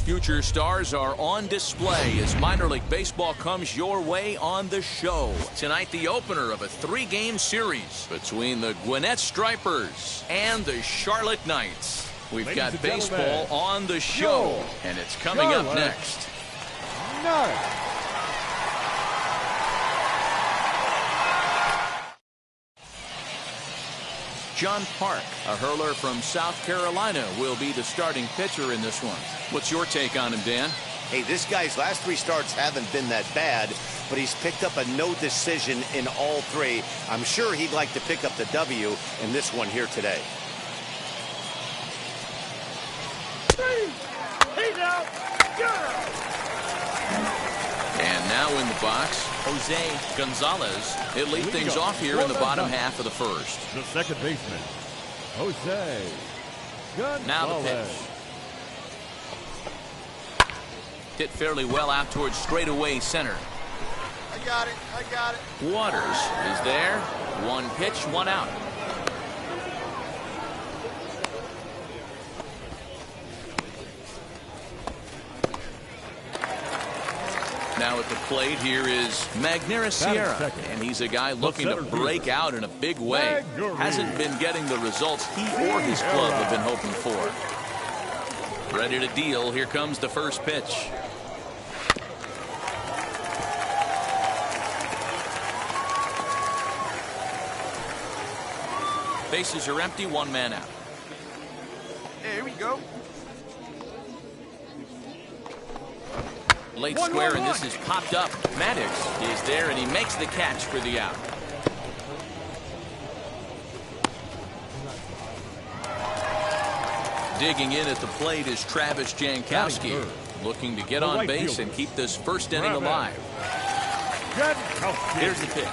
future stars are on display as minor league baseball comes your way on the show. Tonight, the opener of a 3-game series between the Gwinnett Stripers and the Charlotte Knights. We've got baseball on the show, and it's coming up next. John Park, a hurler from South Carolina, will be the starting pitcher in this one. What's your take on him, Dan? Hey, this guy's last 3 starts haven't been that bad, but he's picked up a no decision in all 3. I'm sure he'd like to pick up the W in this one here today. He's out. And now in the box, Jose Gonzalez. He'll lead things off here in the bottom half of the first. The second baseman, Jose Gonzalez. Now the pitch. Hit fairly well out towards straightaway center. I got it. Waters is there. 1 pitch, 1 out. Now at the plate here is Magneuris Sierra, and he's a guy looking to break out in a big way. Hasn't been getting the results he or his club have been hoping for. Ready to deal. Here comes the first pitch. Bases are empty, 1 man out. Here we go. Late square, and this is popped up. Maddox is there, and he makes the catch for the out. Digging in at the plate is Travis Jankowski, looking to get on base and keep this first inning alive. Here's the pitch.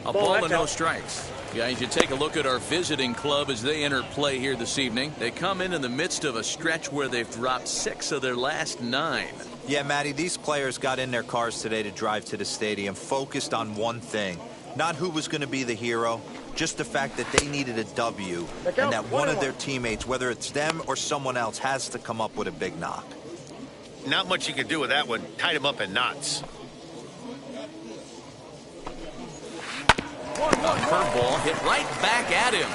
A ball and no strikes. Guys, you take a look at our visiting club as they enter play here this evening. They come in the midst of a stretch where they've dropped 6 of their last 9. Yeah, Matty, these players got in their cars today to drive to the stadium, focused on one thing. Not who was going to be the hero, just the fact that they needed a W, and that one of their teammates, whether it's them or someone else, has to come up with a big knock. Not much you can do with that one. Tied him up in knots. A curveball hit right back at him.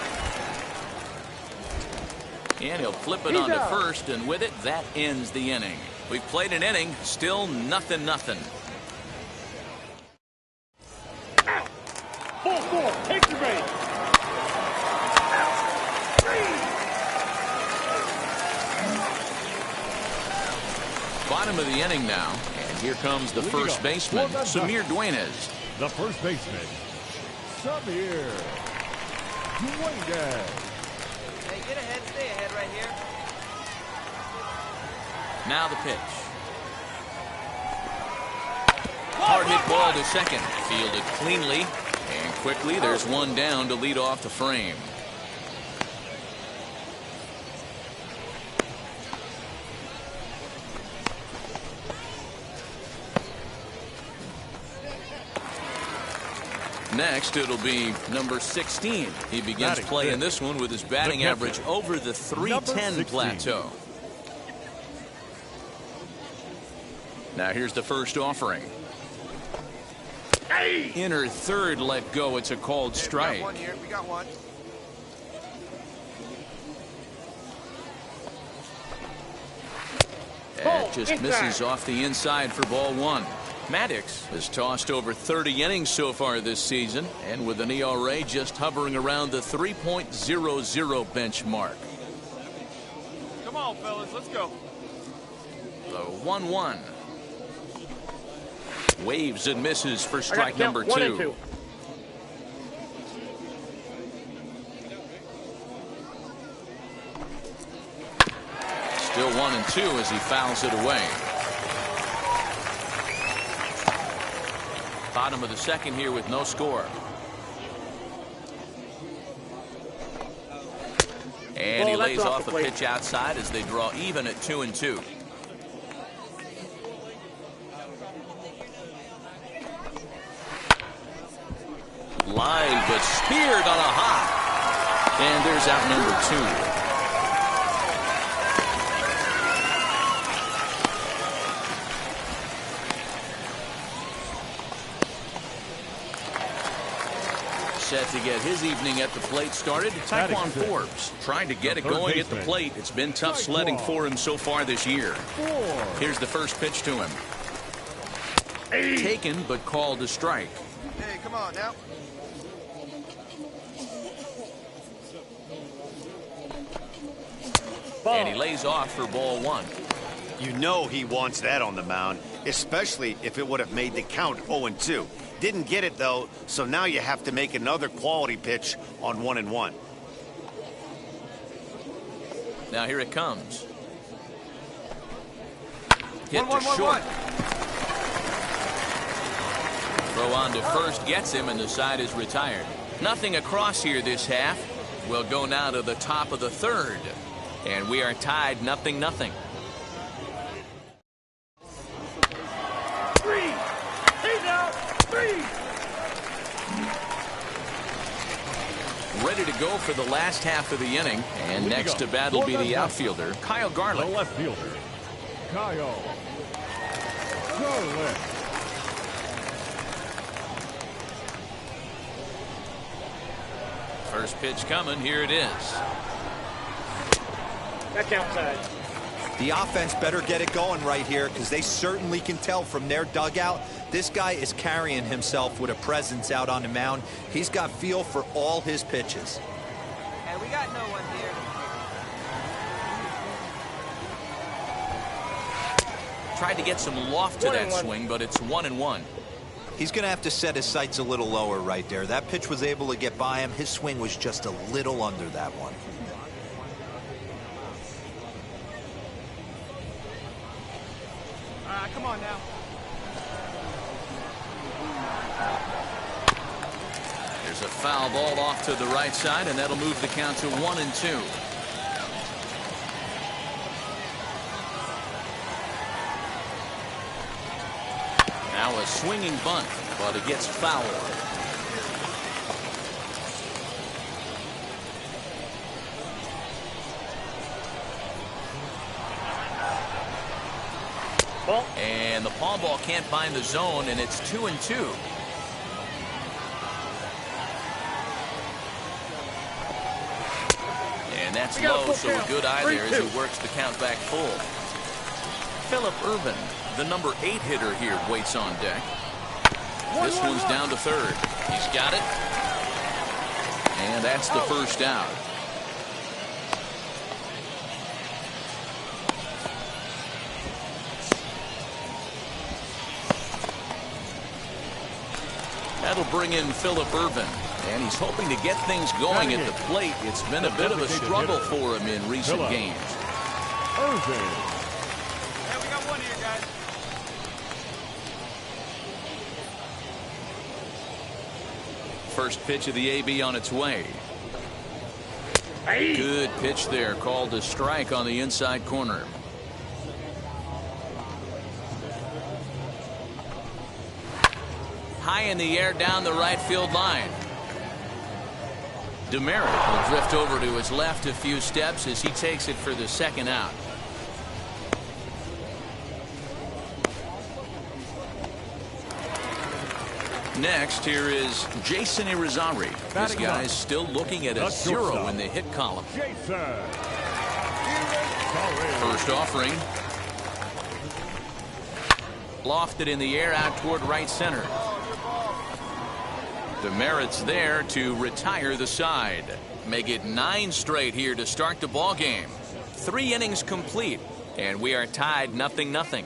And he'll flip it on to first, and with it, that ends the inning. We've played an inning, still 0-0. Ball, take your base. Bottom of the inning now, and here comes the first baseman, Samir Duenas. The first baseman, Samir Duenas. Hey, get ahead, stay ahead right here. Now the pitch. Hard hit ball to second. Fielded cleanly, and quickly there's one down to lead off the frame. Next, it'll be number 16. He begins playing this one with his batting average over the 310 plateau. Now here's the first offering. Inner third let go. It's a called strike. We got one here. We got one. That just misses off the inside for ball 1. Maddox has tossed over 30 innings so far this season, and with an ERA just hovering around the 3.00 benchmark. Come on, fellas, let's go. The 1-1. Waves and misses for strike number 2. Still 1-2 as he fouls it away. Bottom of the second here with no score. And he lays off a pitch outside as they draw even at 2-2. Line, but speared on a hop. And there's out number 2. set to get his evening at the plate started. Tyquan Forbes trying to get it going at the plate. It's been tough sledding for him so far this year. Here's the first pitch to him. Taken, but called a strike. Hey, come on now. And he lays off for ball one. You know he wants that on the mound, especially if it would have made the count 0-2. Didn't get it, though, so now you have to make another quality pitch on 1-1. Now here it comes. Hit to short. Throw on to first gets him, and the side is retired. Nothing across here this half. We'll go now to the top of the third. And we are tied 0-0. Ready to go for the last half of the inning. And next to bat will be the outfielder, Kyle Garlick. The left fielder, Kyle Garlick. First pitch coming. Here it is. That's outside. The offense better get it going right here, because they certainly can tell from their dugout this guy is carrying himself with a presence out on the mound. He's got feel for all his pitches. Hey, we got no one here. Tried to get some loft to that swing, but it's 1-1. He's going to have to set his sights a little lower right there. That pitch was able to get by him. His swing was just a little under that one. Come on now. There's a foul ball off to the right side, and that'll move the count to 1-2. Now a swinging bunt, but it gets foul. And the palm ball can't find the zone, and it's 2-2. And that's low, so a good eye there as he works the count back full. Phillip Ervin, the number 8 hitter here, waits on deck. This one's down to third. He's got it. And that's the first out. That'll bring in Phillip Ervin, and he's hoping to get things going at the plate. It's been a bit of a struggle for him in recent games. Ervin. Hey, we got one here, guys. First pitch of the AB on its way. Good pitch there, called a strike on the inside corner. High in the air down the right field line. Demerit will drift over to his left a few steps as he takes it for the second out. Next, here is Jason Irizarry. This guy's still looking at a 0 in the hit column. First offering. Lofted in the air out toward right center. Demerit's there to retire the side. Make it 9 straight here to start the ball game. 3 innings complete, and we are tied 0-0.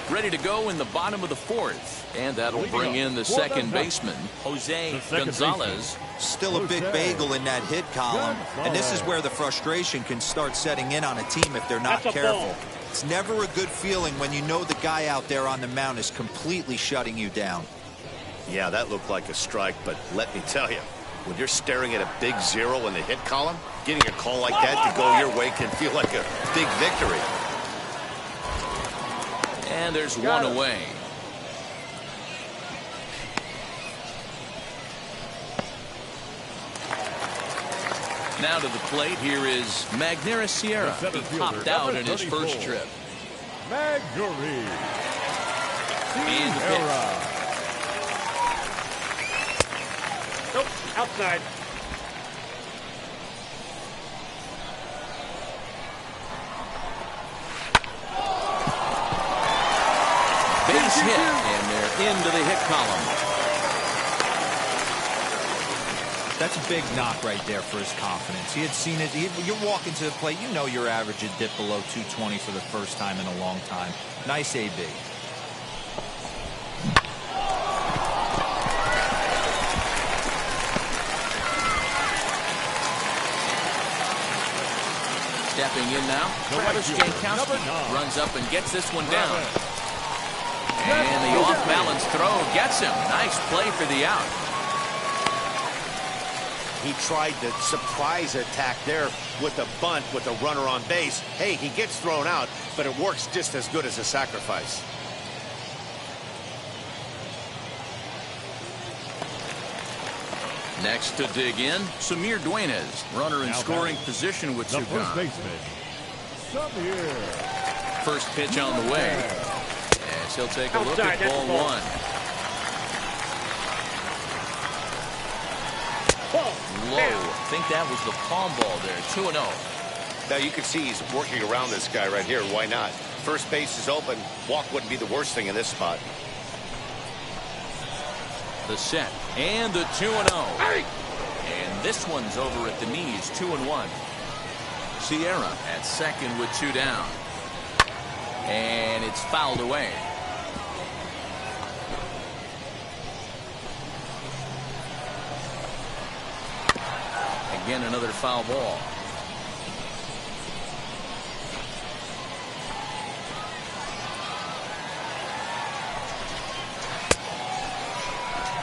Ready to go in the bottom of the 4th. And that'll bring in the second baseman, Jose Gonzalez. Still a big bagel in that hit column, and this is where the frustration can start setting in on a team if they're not careful. It's never a good feeling when you know the guy out there on the mound is completely shutting you down. Yeah, that looked like a strike, but let me tell you, when you're staring at a big 0 in the hit column, getting a call like that to go your way can feel like a big victory. And there's one away. Now to the plate, here is Magneuris Sierra. He popped out in his first trip. Magneuris And the pitch. Sierra. Nope, outside. Base hit, and they're into the hit column. That's a big knock right there for his confidence. He had seen it. You're walking to the plate. You know your average had dipped below 220 for the first time in a long time. Nice AB. Stepping in now, Travis Jankowski runs up and gets this one down. And the off-balance throw gets him. Nice play for the out. He tried the surprise attack there with a bunt with a runner on base. Hey, he gets thrown out, but it works just as good as a sacrifice. Next to dig in, Samir Duenas, runner in scoring position with The first Sugan. baseman, Samir. First pitch on the way. As he'll take a look Outside, at that's ball the ball. one. Low. I think that was the palm ball there. 2-0. Now you can see he's working around this guy right here. Why not? First base is open. Walk wouldn't be the worst thing in this spot. The set. And the 2-0. And this one's over at the knees. 2-1. Sierra at second with 2 down. And it's fouled away. Again, another foul ball.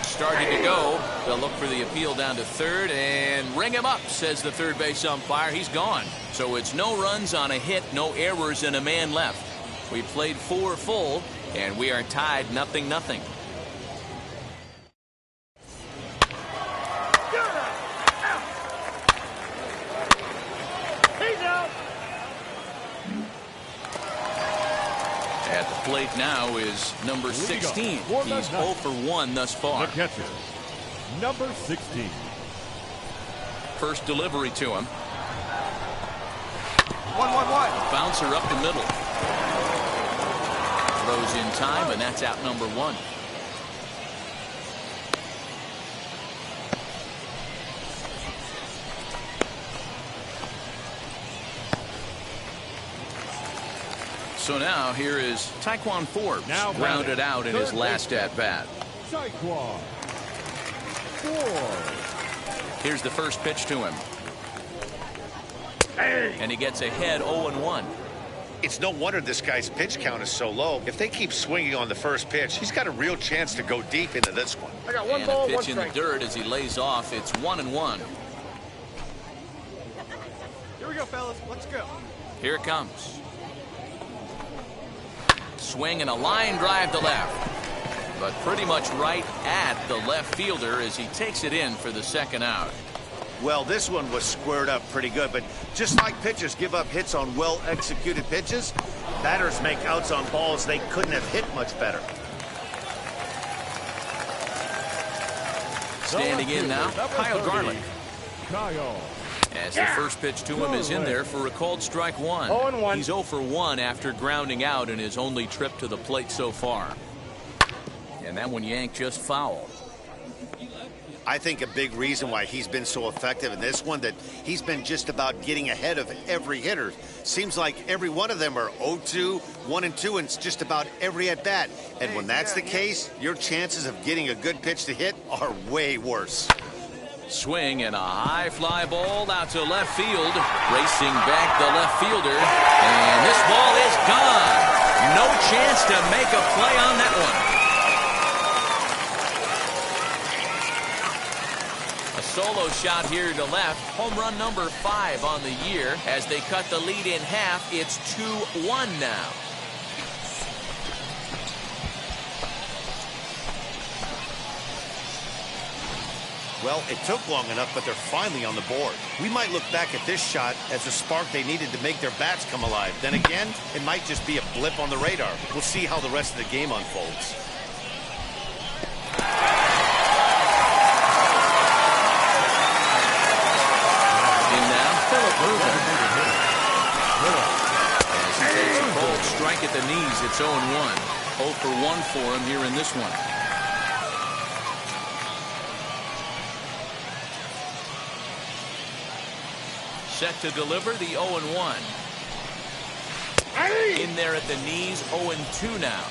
Starting to go. They'll look for the appeal down to third and ring him up, says the third base umpire. He's gone. So it's no runs on a hit, no errors, and a man left. We played 4 full, and we are tied 0-0. He's out. At the plate now is number 16. For the He's ninth. 0 for 1 thus far. The catcher, number 16. First delivery to him. 1-1-1. Bouncer up the middle. Throws in time, and that's out number 1. So now here is Taekwon Forbes, Now rounded out in his third last baseman. at-bat. Taekwon Forbes. Here's the first pitch to him. And he gets ahead 0-1. It's no wonder this guy's pitch count is so low. If they keep swinging on the first pitch, he's got a real chance to go deep into this one. I got one And ball, a one pitch in the strike. dirt as he lays off. It's 1-1. Here we go, fellas. Let's go. Here it comes. Swing and a line drive to left. But pretty much right at the left fielder as he takes it in for the second out. Well, this one was squared up pretty good, but just like pitchers give up hits on well-executed pitches, batters make outs on balls they couldn't have hit much better. Standing in now, Number Kyle 30, Garlick. Kyle. As the first pitch to him is in there for a called strike 1. 0-1. He's 0 for 1 after grounding out in his only trip to the plate so far. And that one yanked just foul. I think a big reason why he's been so effective in this one that he's been just about getting ahead of every hitter. Seems like every one of them are 0-2, 1-2, and it's just about every at bat. And when that's the case, your chances of getting a good pitch to hit are way worse. Swing and a high fly ball out to left field. Racing back the left fielder. And this ball is gone. No chance to make a play on that one. A solo shot here to left. Home run number 5 on the year. As they cut the lead in half, it's 2-1 now. Well, it took long enough, but they're finally on the board. We might look back at this shot as a spark they needed to make their bats come alive. Then again, it might just be a blip on the radar. We'll see how the rest of the game unfolds. In now, Philip Rubin. As he takes a cold strike at the knees, it's 0-1. 0 for 1 for him here in this one. Set to deliver the 0-1. In there at the knees, 0-2 now.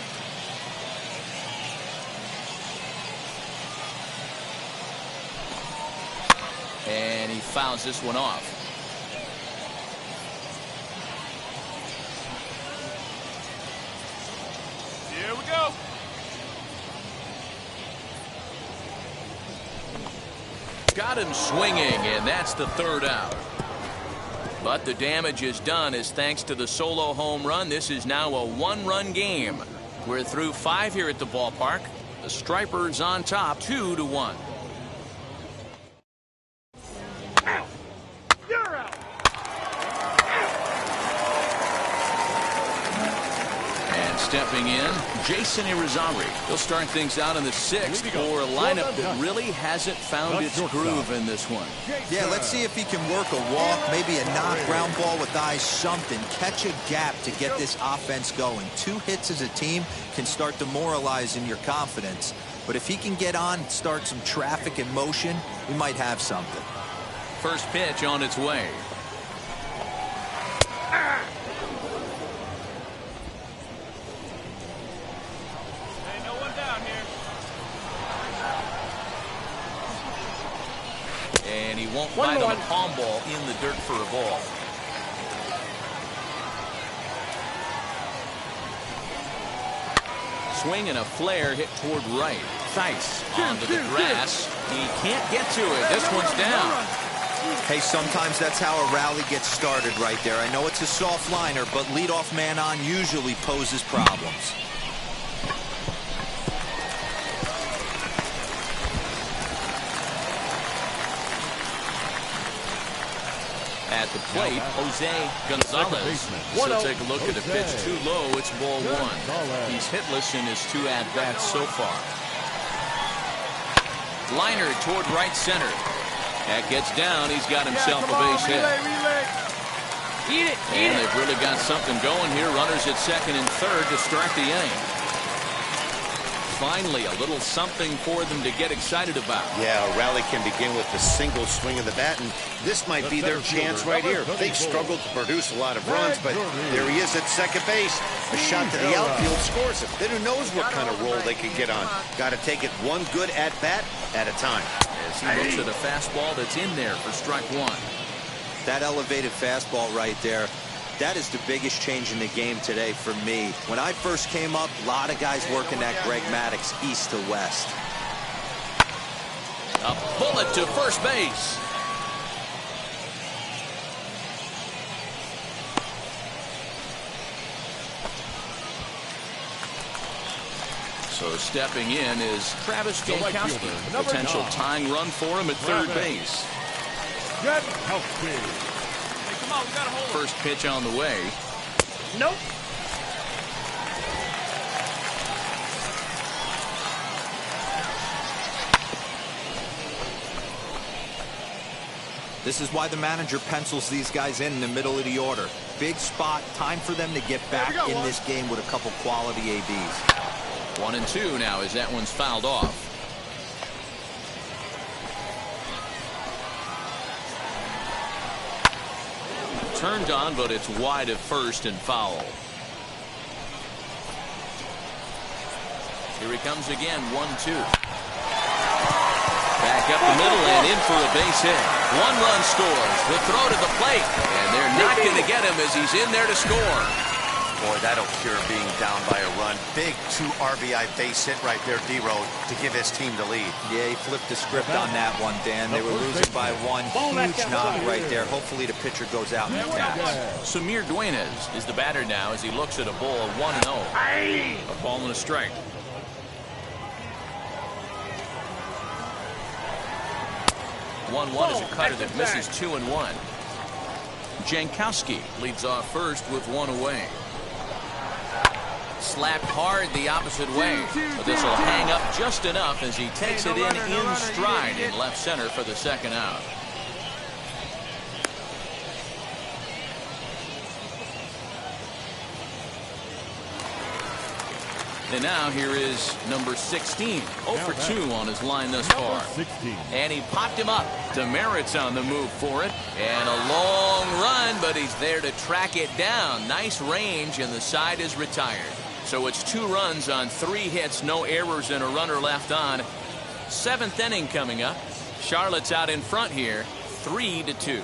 And he fouls this one off. Here we go. Got him swinging, and that's the third out. But the damage is done as thanks to the solo home run, this is now a one-run game. We're through 5 here at the ballpark. The Stripers on top 2-1. You're out. And stepping in, Jason Irizarry. He'll start things out in the 6th for a lineup that really hasn't found its groove in this one. Yeah, let's see if he can work a walk, maybe a knock, ground ball with eyes, something. Catch a gap to get this offense going. 2 hits as a team can start demoralizing your confidence. But if he can get on, start some traffic in motion, we might have something. First pitch on its way. Ain't no one down here. And he won't bite on a palm ball in the dirt for a ball. Swing and a flare hit toward right. Theis onto the grass. He can't get to it. This one's down. Hey, sometimes that's how a rally gets started right there. I know it's a soft liner, but leadoff man on usually poses problems. At the plate, Jose Gonzalez. So take a look at the pitch too low. It's ball 1. He's hitless in his 2 at-bats so far. Liner toward right center. That gets down. He's got himself a base hit. Eat it, eat And it. they've really got something going here. Runners at 2nd and 3rd to start the inning. Finally, a little something for them to get excited about. Yeah, a rally can begin with the single swing of the bat, and this might be their chance right here. They've struggled to produce a lot of runs, but there he is at second base. A shot to the outfield scores it. Then who knows what kind of roll they can get on. Got to take it one good at-bat at a time. As he looks at a fastball that's in there for strike 1. That elevated fastball right there, that is the biggest change in the game today for me. When I first came up, a lot of guys working that Greg Maddux east to west. A bullet to first base. So stepping in is Travis Jankowski. Potential tying run for him at third base. Jankowski. Hey, come on, we gotta hold him. First pitch on the way. Nope. This is why the manager pencils these guys in the middle of the order. Big spot, time for them to get back in this game with a couple quality ABs. 1-2 now as that one's fouled off. Turned on, but it's wide at first and foul. Here he comes again, 1-2. Back up the middle and in for a base hit. 1 run scores. The throw to the plate. And they're not going to get him as he's in there to score. Boy, that'll cure being down by a run. Big 2 RBI base hit right there, D-Road, to give his team the lead. Yeah, he flipped the script on that one, Dan. They were losing by 1. Huge knock right there. Hopefully the pitcher goes out and attacks. Samir Duenas is the batter now as he looks at a ball of 1-0. A ball and a strike. 1-1 is a cutter that misses 2-1. Jankowski leads off first with one away. Slapped hard the opposite way, but this will hang up just enough as he takes it in stride in left center for the second out. And now here is number 16. 0 for 2 on his line thus far. 16. And he popped him up. Demerit's on the move for it. And a long run, but he's there to track it down. Nice range, and the side is retired. So it's 2 runs on 3 hits, no errors, and a runner left on. 7th inning coming up. Charlotte's out in front here, 3-2.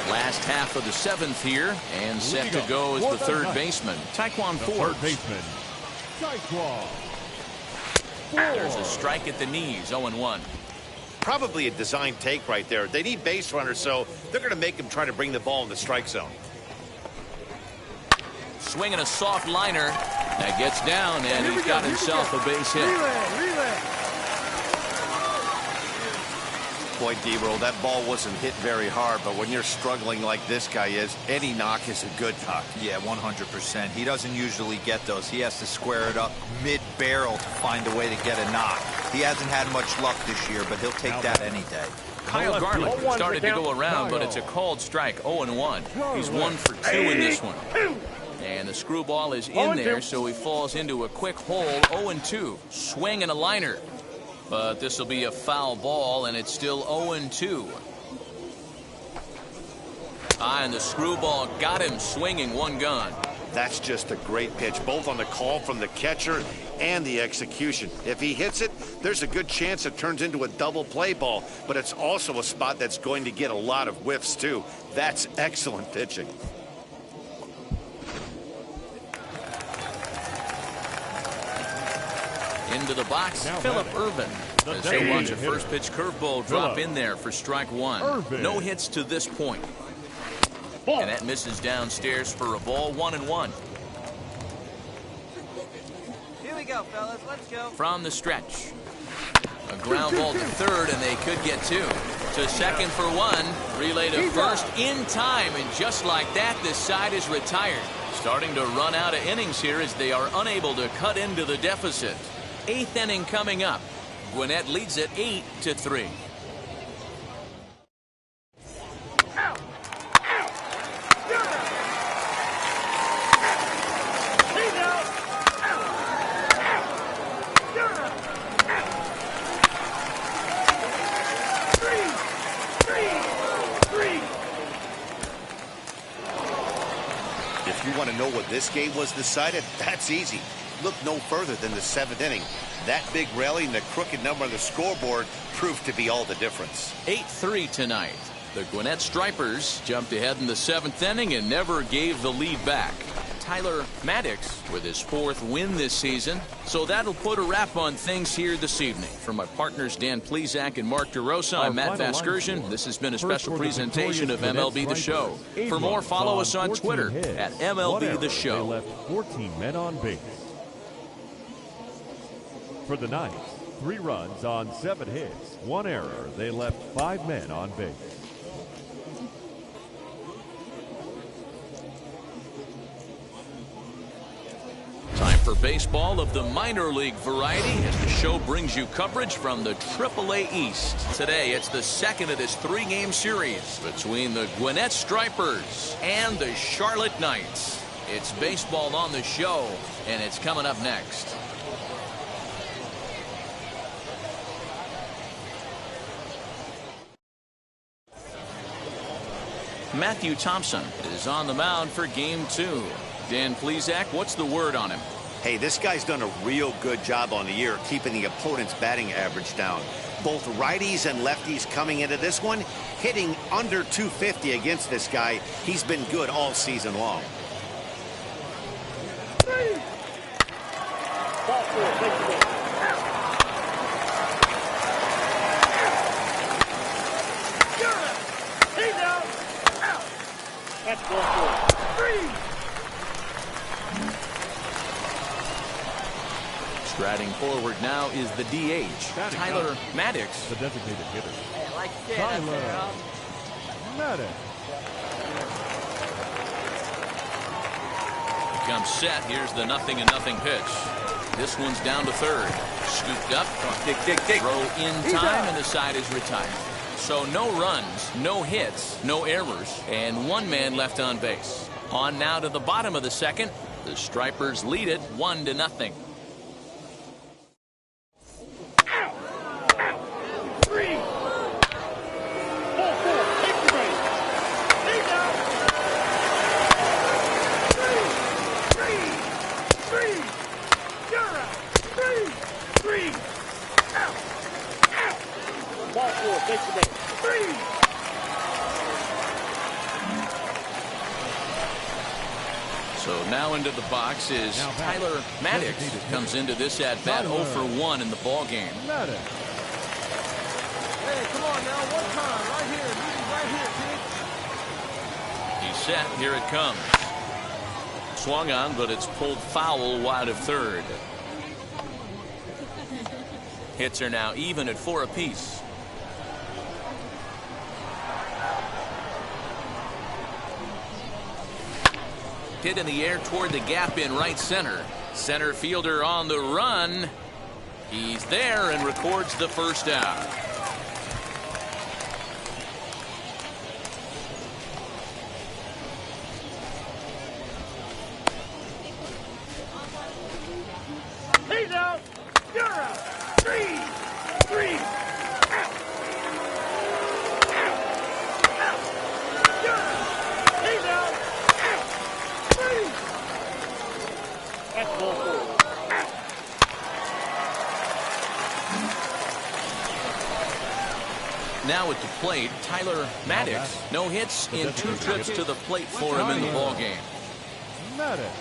Last half of the 7th here, and set to go is the third baseman, Taekwon Forbes. Third baseman, Taekwon. There's a strike at the knees, 0-1. Probably a design take right there. They need base runners, so they're going to make him try to bring the ball in the strike zone. Swinging a soft liner. That gets down, and he's got himself a base hit. Boy, D-roll, that ball wasn't hit very hard, but when you're struggling like this guy is, any knock is a good knock. Yeah, 100%. He doesn't usually get those. He has to square it up mid-barrel to find a way to get a knock. He hasn't had much luck this year, but he'll take that any day. Kyle Garlick started to go around, but it's a called strike, 0-1. He's 1 for 2 in this one. And the screwball is in there, so he falls into a quick hole, 0-2. Swing and a liner. But this will be a foul ball, and it's still 0-2. And the screwball got him swinging one gun. That's just a great pitch, both on the call from the catcher and the execution. If he hits it, there's a good chance it turns into a double play ball, but it's also a spot that's going to get a lot of whiffs, too. That's excellent pitching. Into the box, Phillip Ervin. As he'll watch a first pitch curveball drop in there for strike 1. No hits to this point. And that misses downstairs for a ball, 1-1. Here we go, fellas. Let's go. From the stretch. A ground ball to third, and they could get 2. To second for 1. Relay to first in time, and just like that, this side is retired. Starting to run out of innings here as they are unable to cut into the deficit. 8th inning coming up. Gwinnett leads it 8-3. If you want to know what this game was decided, that's easy. Look no further than the 7th inning. That big rally and the crooked number on the scoreboard proved to be all the difference. 8-3 tonight. The Gwinnett Stripers jumped ahead in the 7th inning and never gave the lead back. Tyler Marcotte with his 4th win this season. So that'll put a wrap on things here this evening. From my partners Dan Plesac and Mark DeRosa, I'm Matt Vasgersian. This has been a special presentation of MLB The Show. For more, follow us on Twitter at MLB The Show. They left 14 men on base. For the night, 3 runs on 7 hits, 1 error. They left 5 men on base. Time for baseball of the minor league variety as the show brings you coverage from the AAA East. Today, it's the second of this 3-game series between the Gwinnett Stripers and the Charlotte Knights. It's baseball on the show, and it's coming up next. Matthew Thompson is on the mound for game 2. Dan Plesac, what's the word on him? Hey, this guy's done a real good job on the year keeping the opponent's batting average down. Both righties and lefties coming into this one, hitting under 250 against this guy. He's been good all season long. That's ball 4. 3. Striding forward now is the DH, Tyler Marcotte. The designated hitter. Hey, I like to stay Tyler up there, huh? Marcotte. Comes set. Here's the 0-0 pitch. This one's down to third. Scooped up. Dig. Throw in time, and the side is retired. So no runs, no hits, no errors, and one man left on base. On now to the bottom of the second. The Stripers lead it 1-0. 3. Ball 4. Take the break. He's out. 3. You're out. 3. Out. Ball 4. Take the break. 3. So now into the box is Now Tyler Marcotte. Comes into this at-bat 0 for 1 in the ball game. Marcotte. Hey, come on now, one time, right here, meeting right here, kid. He's set. Here it comes. Swung on, but it's pulled foul wide of third. Hits are now even at 4 apiece. Hit in the air toward the gap in right center. Center fielder on the run. He's there and records the first out. He's out. You're out. 3. Out. You're out. He's out. 3. That's ball 4. Now at the plate, Tyler Marcotte. No hits in 2 trips to the plate for him in the ball game. Marcotte.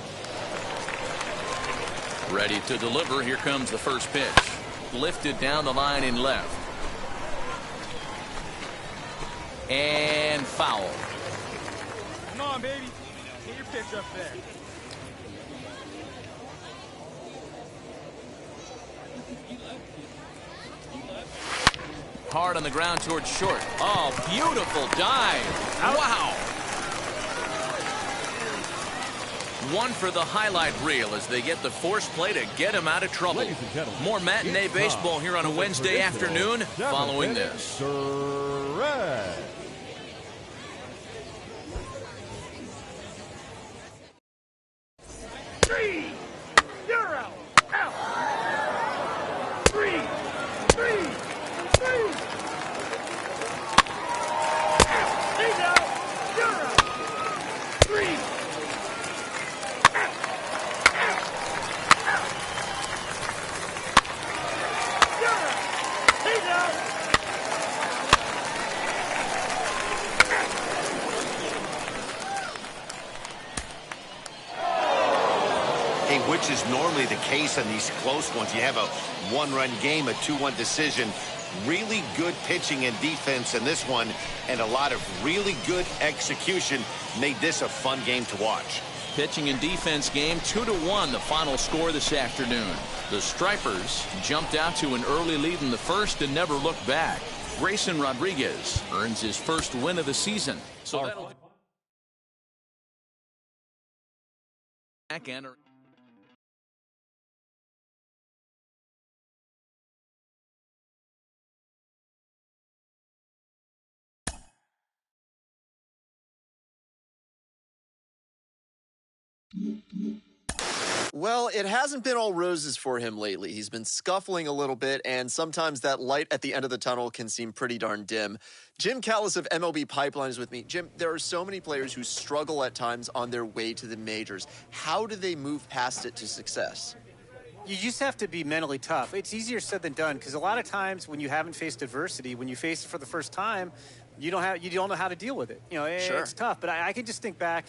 Ready to deliver. Here comes the first pitch. Lifted down the line in left. And foul. Come on, baby. Get your pitch up there. Hard on the ground towards short. Oh, beautiful dive. Wow. One for the highlight reel as they get the force play to get him out of trouble. Ladies and gentlemen, More matinee it's baseball time here on a for the Wednesday traditional afternoon following 7th this. Red. 3. You're out. Out. 3. He's out. You're out. 3. You're out. He's out. Hey, which is normally the case in these close ones. You have a one-run game, a 2-1 decision. Really good pitching and defense in this one, and a lot of really good execution made this a fun game to watch. Pitching and defense game 2-1 the final score this afternoon. The Stripers jumped out to an early lead in the first and never looked back. Grayson Rodriguez earns his first win of the season. So that'll do. Back and Well, it hasn't been all roses for him lately. He's been scuffling a little bit, and sometimes that light at the end of the tunnel can seem pretty darn dim. Jim Callis of MLB Pipeline is with me. Jim, there are so many players who struggle at times on their way to the majors. How do they move past it to success? You just have to be mentally tough. It's easier said than done because a lot of times when you haven't faced adversity, when you face it for the first time, you don't know how to deal with it. You know, Sure. It's tough. But I can just think back,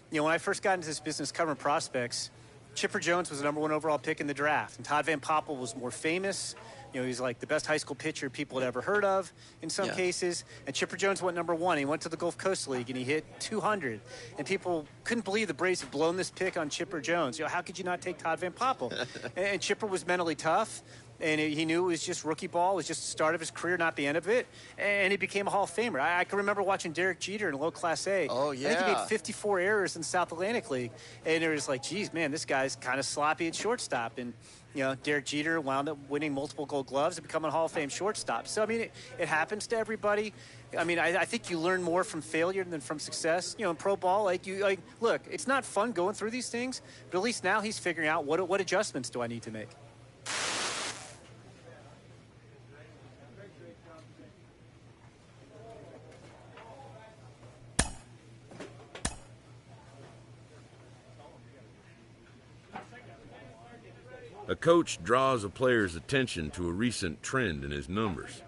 when I first got into this business covering prospects, Chipper Jones was the #1 overall pick in the draft, and Todd Van Poppel was more famous. You know, he's like the best high school pitcher people had ever heard of in some cases. And Chipper Jones went #1. He went to the Gulf Coast League, and he hit 200. And people couldn't believe the Braves had blown this pick on Chipper Jones. You know, how could you not take Todd Van Poppel? And Chipper was mentally tough. And he knew it was just rookie ball. It was just the start of his career, not the end of it. And he became a Hall of Famer. I can remember watching Derek Jeter in low Class A. Oh, yeah. I think he made 54 errors in the South Atlantic League. And it was like, geez, man, this guy's kind of sloppy at shortstop. And, you know, Derek Jeter wound up winning multiple Gold Gloves and becoming a Hall of Fame shortstop. So, I mean, it happens to everybody. I mean, I think you learn more from failure than from success. You know, in pro ball, look, it's not fun going through these things, but at least now he's figuring out what adjustments do I need to make. A coach draws a player's attention to a recent trend in his numbers.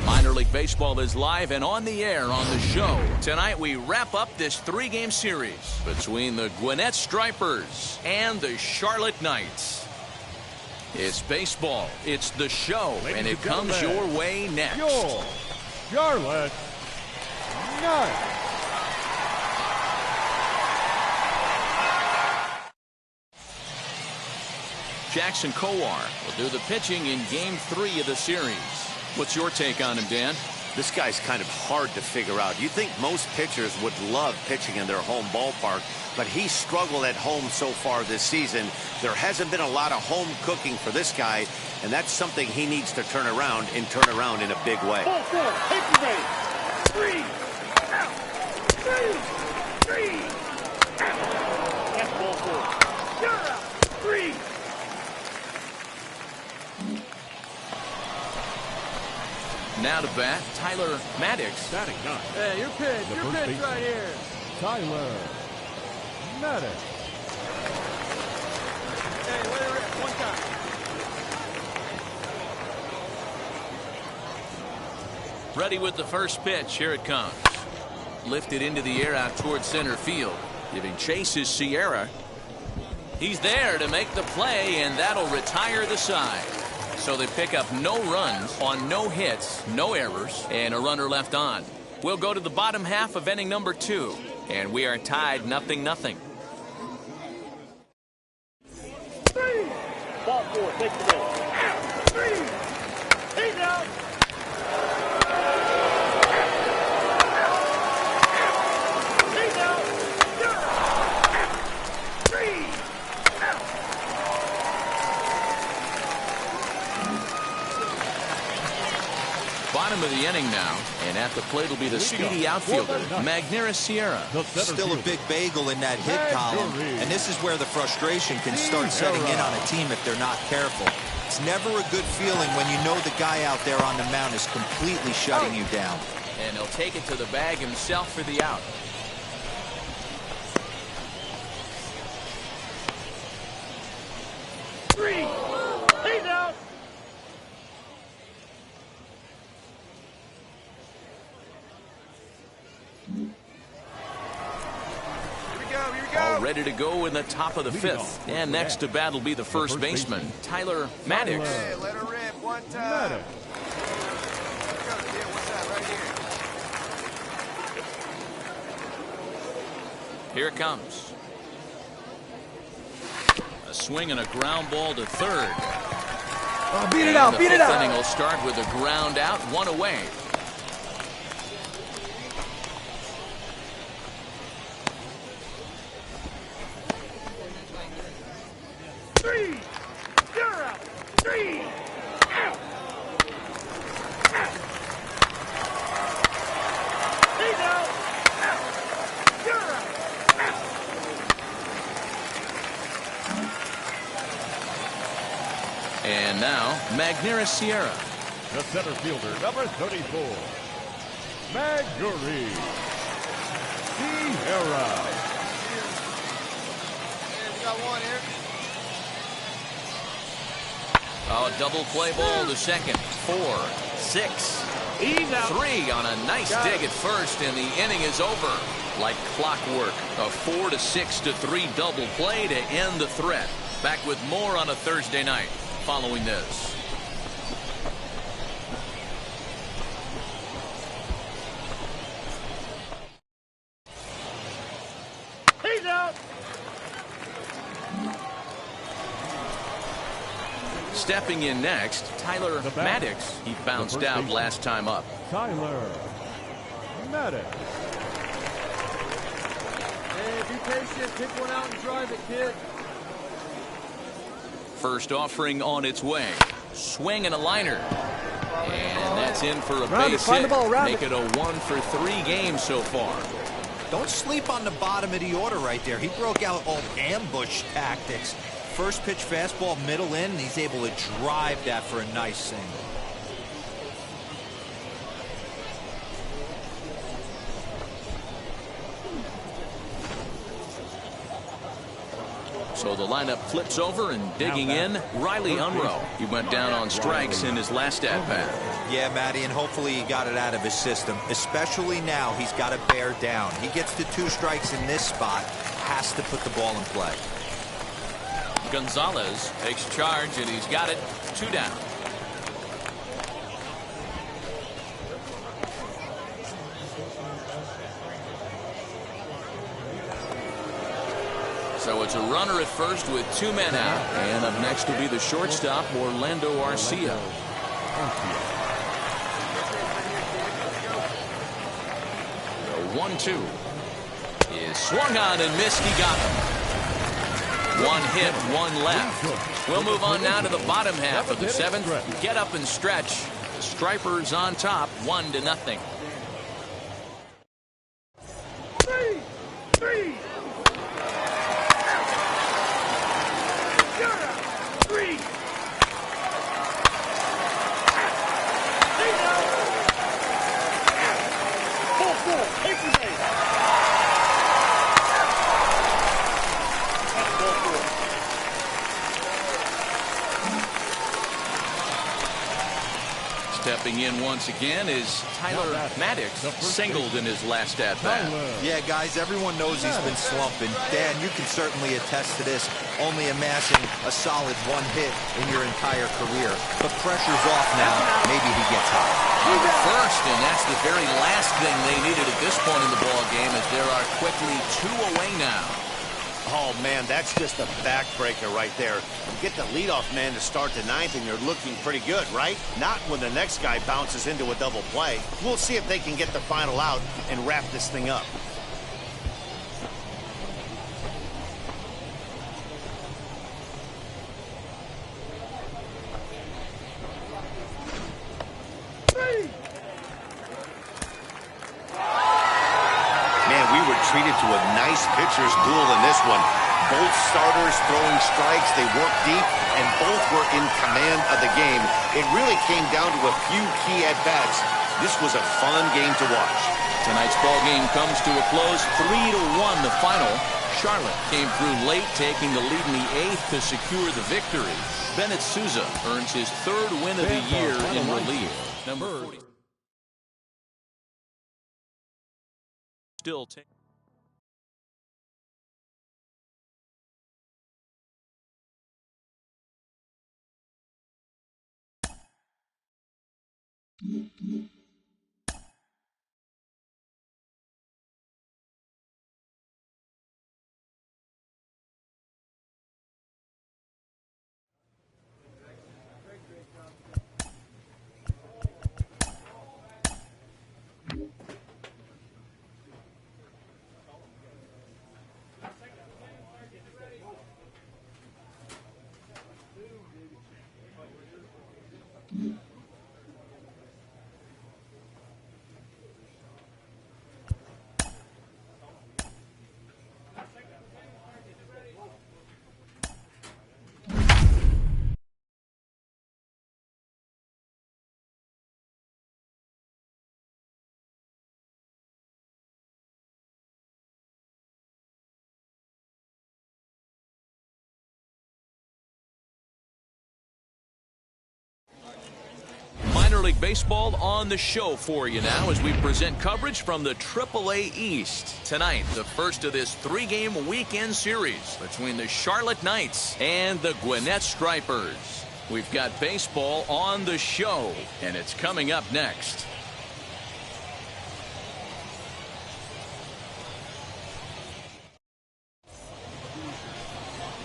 Minor League Baseball is live and on the air on the show. Tonight we wrap up this 3-game series between the Gwinnett Stripers and the Charlotte Knights. It's baseball, it's the show, and it comes your way next. Your Charlotte Knights. Jackson Kowar will do the pitching in Game 3 of the series. What's your take on him, Dan? This guy's kind of hard to figure out. You think most pitchers would love pitching in their home ballpark, but he struggled at home so far this season. There hasn't been a lot of home cooking for this guy, and that's something he needs to turn around in a big way. Ball 4, take the base. 3, out. 3, out. That's ball 4. You're out. 3. Now to bat, Tyler Marcotte. Batting ninth. Hey, your pitch. Your pitch baseman, right here. Tyler Marcotte. Hey, let it rip. One time. Ready with the first pitch. Here it comes. Lifted into the air out towards center field. Giving chase is Sierra. He's there to make the play, and that'll retire the side. So they pick up no runs on no hits, no errors, and a runner left on. We'll go to the bottom half of inning number 2, and we are tied 0-0. 3. Ball 4, take the base. Out. 3. He's out. He's out. You're out. 3. Out. Bottom of the inning now, and at the plate will be the speedy outfielder, Magnera Sierra. Still a big bagel in that hit column, and this is where the frustration can start setting in on a team if they're not careful. It's never a good feeling when you know the guy out there on the mound is completely shutting you down. And he'll take it to the bag himself for the out. He's out. All ready to go in the top of the 5th. And next to bat will be the first baseman, Tyler Marcotte. Hey, let her rip. One time. Here it comes. A swing and a ground ball to third. Oh, beat it out. Beat it out. The inning will start with a ground out, 1 away. You're out. 3. Out. Out. He's out. Out. You're out. Out. And now, Magnera Sierra. the center fielder, number 34, Maguri Sierra. We got one here. Oh, double play ball to second. 4, 6, 3 on a nice dig at first, and the inning is over. Like clockwork, a 4 to 6 to 3 double play to end the threat. Back with more on a Thursday night following this. He's out. Stepping in next, Tyler Marcotte. He bounced out last time up. Tyler Marcotte. Hey, be patient. Pick one out and drive it, kid. First offering on its way. Swing and a liner. And that's in for a base hit. Make it a 1 for 3 games so far. Don't sleep on the bottom of the order right there. He broke out all ambush tactics. First pitch fastball middle in, and he's able to drive that for a nice single. So the lineup flips over, and digging in, Riley Unruh. He went down on strikes in his last at-bat. Yeah, Matty, and hopefully he got it out of his system. Especially now, he's got to bear down. He gets to 2 strikes in this spot, has to put the ball in play. Gonzalez takes charge, and he's got it. 2 down. So it's a runner at first with 2 men out. And up next will be the shortstop, Orlando Arcia. 1-2 is swung on and missed. He got him. 1 hit, 1 left. We'll move on now to the bottom half of the 7th. Get up and stretch. The Stripers on top, 1-0. 3. Stepping in once again is Tyler Marcotte, singled in his last at-bat. Yeah, guys, everyone knows he's been slumping. Dan, you can certainly attest to this, only amassing a solid 1 hit in your entire career. But pressure's off now. Maybe he gets hot. First, and that's the very last thing they needed at this point in the ball game, as there are quickly 2 away now. Oh, man, that's just a backbreaker right there. You get the leadoff man to start the 9th, and you're looking pretty good, right? Not when the next guy bounces into a double play. We'll see if they can get the final out and wrap this thing up. Treated to a nice pitcher's duel in this one. Both starters throwing strikes. They worked deep, and both were in command of the game. It really came down to a few key at-bats. This was a fun game to watch. Tonight's ball game comes to a close, 3-1 the final. Charlotte came through late, taking the lead in the 8th to secure the victory. Bennett Souza earns his 3rd win of the year in relief. Number 40. Still taking. League Baseball on the show for you now as we present coverage from the AAA East. Tonight, the first of this 3-game weekend series between the Charlotte Knights and the Gwinnett Stripers. We've got baseball on the show, and it's coming up next.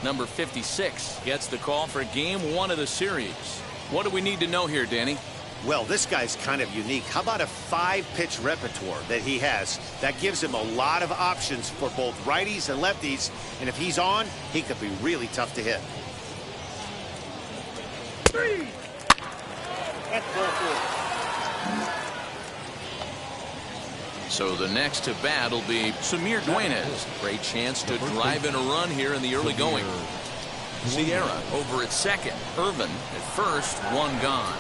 Number 56 gets the call for game 1 of the series. What do we need to know here, Danny? Well, this guy's kind of unique. How about a 5-pitch repertoire that he has? That gives him a lot of options for both righties and lefties. And if he's on, he could be really tough to hit. 3. That's ball 4. So the next to bat will be Samir Duenas. Great chance to drive in a run here in the early going. Sierra over at second. Irvin at first, 1 gone.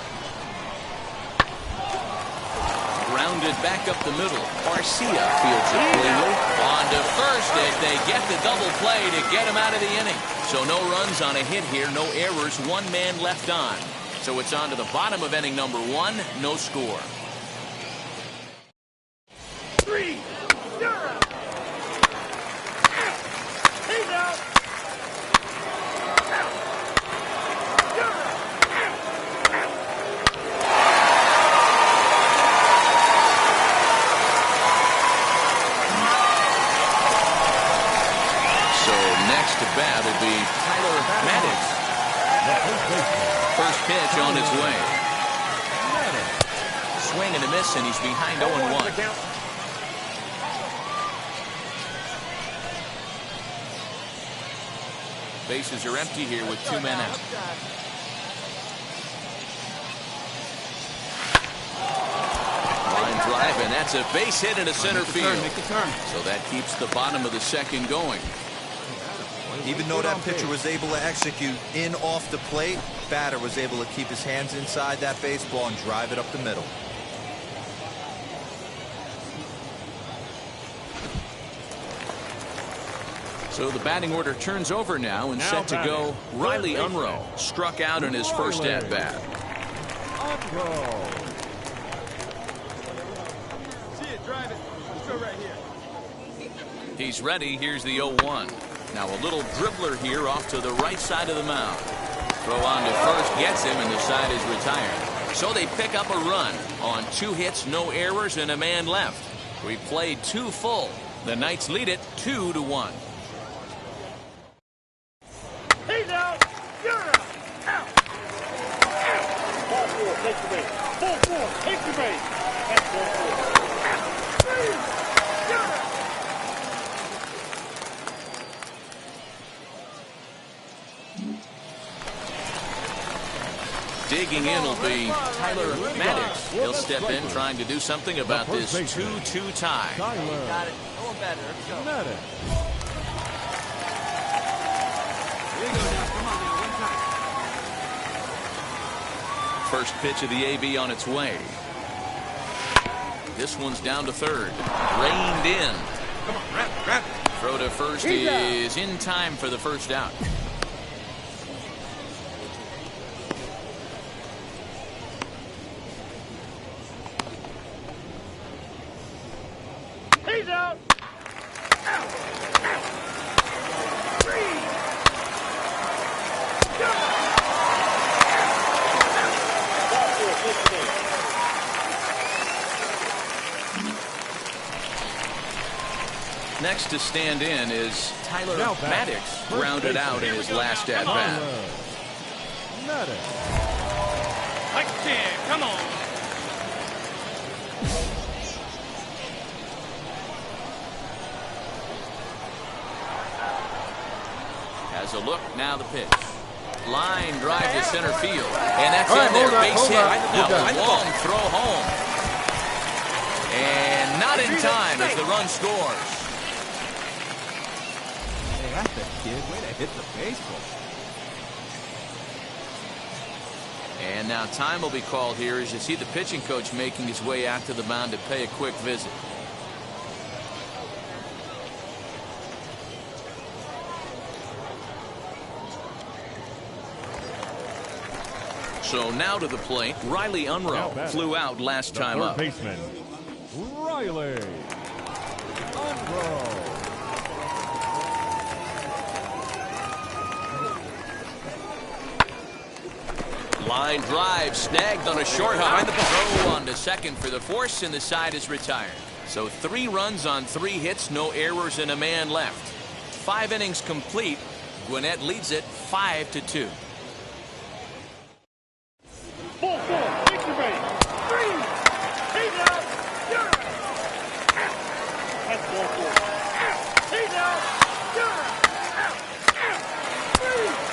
Grounded back up the middle. Garcia fields it cleanly. On to first as they get the double play to get him out of the inning. So no runs on a hit here, no errors, 1 man left on. So it's on to the bottom of inning number 1, no score. 3. You're out. He's out. To bat will be Tyler Marcotte. First pitch on its way. Swing and a miss, and he's behind 0-1. Bases are empty here with 2 men out. Line drive, and that's a base hit into center field. So that keeps the bottom of the second going. Even though that pitcher was able to execute in off the plate, batter was able to keep his hands inside that baseball and drive it up the middle. So the batting order turns over now and set to go. Riley Unruh struck out in his first at-bat. See it, drive it. Let's go right here. He's ready. Here's the 0-1. Now a little dribbler here off to the right side of the mound. Throw on to first gets him, and the side is retired. So they pick up a run on 2 hits, no errors, and a man left. We played 2 full. The Knights lead it 2-1. He's out. You're out. Out. Ball 4. Take the base. Ball 4. Take the base. That's ball 4. 3. You're out. Digging in will be Tyler Marcotte. He'll step in trying to do something about this 2-2 tie. Got it. Going better. Let's go. Here you go now. Come on now. 1 time. First pitch of the AB on its way. This one's down to third. Reined in. Come on, wrap. Throw to first is in time for the first out. He's out. Out. 3. You're out. Ball 4. Take the base. Next to stand in is Tyler Marcotte, grounded out in his last at-bat. Like 10. Come on. Has a look, now the pitch. Line drive to center field. And that's in there, base hit. Now a long throw home. And not in time as the run scores. Hey, that's a kid. Way to hit the baseball. And now time will be called here as you see the pitching coach making his way out to the mound to pay a quick visit. So now to the plate, Riley Unruh flew out last time up. Third baseman, Riley Unruh. Line drive snagged on a short hop. Throw on to second for the force, and the side is retired. So 3 runs on 3 hits, no errors, and a man left. 5 innings complete. Gwinnett leads it 5-2. Ball 4, extra base. 3. He's out. You're out. That's ball 4. He's out. You're out. 3.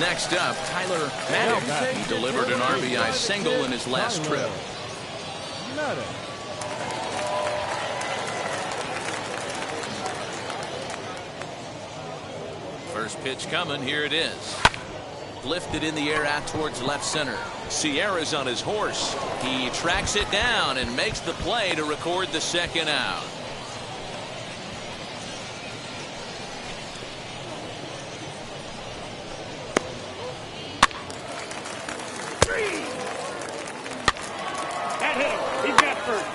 Next up, Tyler Marcotte. He delivered an RBI single in his last trip. First pitch coming. Here it is. Lifted in the air out towards left center. Sierra's on his horse. He tracks it down and makes the play to record the second out. That hit him. He's got first.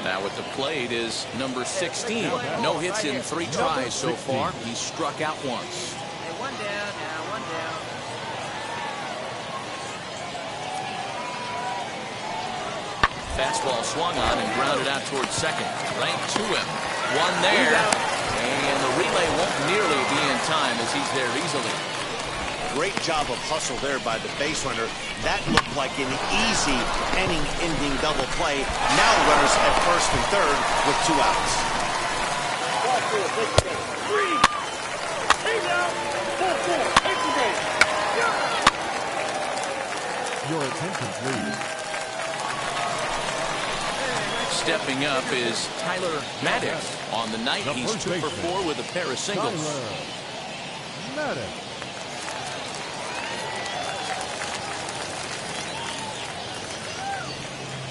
Now at the plate is number 16. No hits in 3 tries so far. He's struck out once. Hey, 1 down now, 1 down. Fastball swung on and grounded out towards second. Right to him. One there. And the relay won't nearly be in time as he's there easily. Great job of hustle there by the base runner. That looked like an easy inning-ending double play. Now runners at first and third with 2 outs. Ball 4, extra base. 3. He's out. Ball 4, extra base. You're out. Your attention, please. Stepping up is Tyler Marcotte. On the night, he's 2 for 4 with a pair of singles. Marcotte.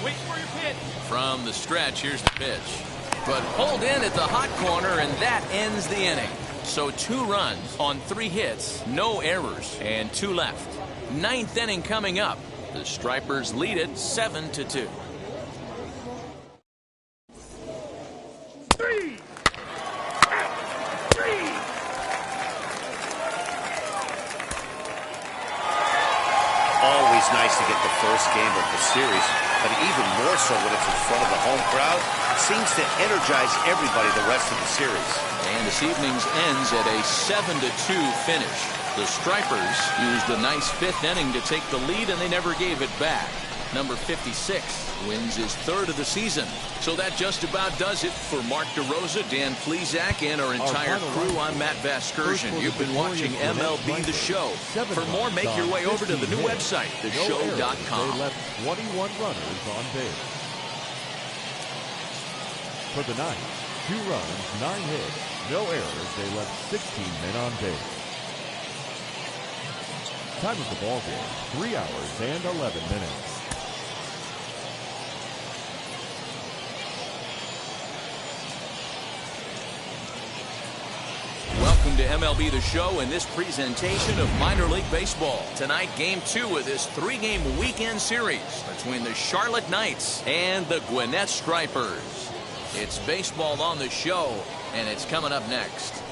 Wait for your pitch. From the stretch, here's the pitch. But pulled in at the hot corner, and that ends the inning. So 2 runs on 3 hits, no errors, and 2 left. 9th inning coming up. The Stripers lead it 7-2. 3. 3. Always nice to get the first game of the series, but even more so when it's in front of the home crowd. Seems to energize everybody the rest of the series. And this evening's ends at a 7-2 finish. The Stripers used a nice 5th inning to take the lead, and they never gave it back. Number 56 wins his 3rd of the season. So that just about does it for Mark DeRosa, Dan Plesac, and our entire crew. I'm Matt Vasgersian. You've been watching MLB The Show. For more, make your way over to the new website, theshow.com. They left 21 runners on base. For the night, 2 runs, 9 hits, no errors. They left 16 men on base. Time of the ball game, 3 hours and 11 minutes. Welcome to MLB The Show and this presentation of minor league baseball. Tonight, game 2 of this 3-game weekend series between the Charlotte Knights and the Gwinnett Stripers. It's baseball on the show, and it's coming up next.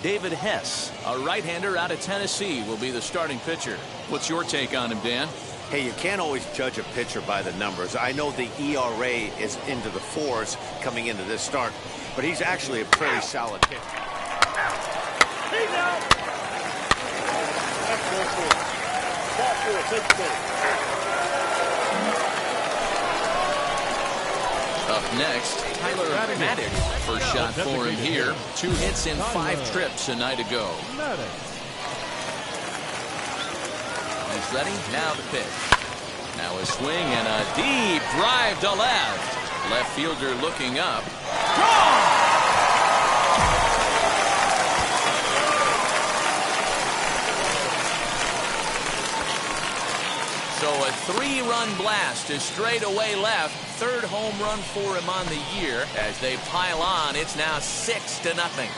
David Hess, a right-hander out of Tennessee, will be the starting pitcher. What's your take on him, Dan? Hey, you can't always judge a pitcher by the numbers. I know the ERA is into the 4s coming into this start, but he's actually a pretty solid pitcher. He's out. That's ball 4. Ball 4, take the base. Up next, Tyler Marcotte. First shot for him here. 2 hits in 5 trips a night ago. He's ready. Now the pitch. Now a swing and a deep drive to left. Left fielder looking up. Gone! So a 3-run blast to straightaway left. Third home run for him on the year. As they pile on, it's now 6-0.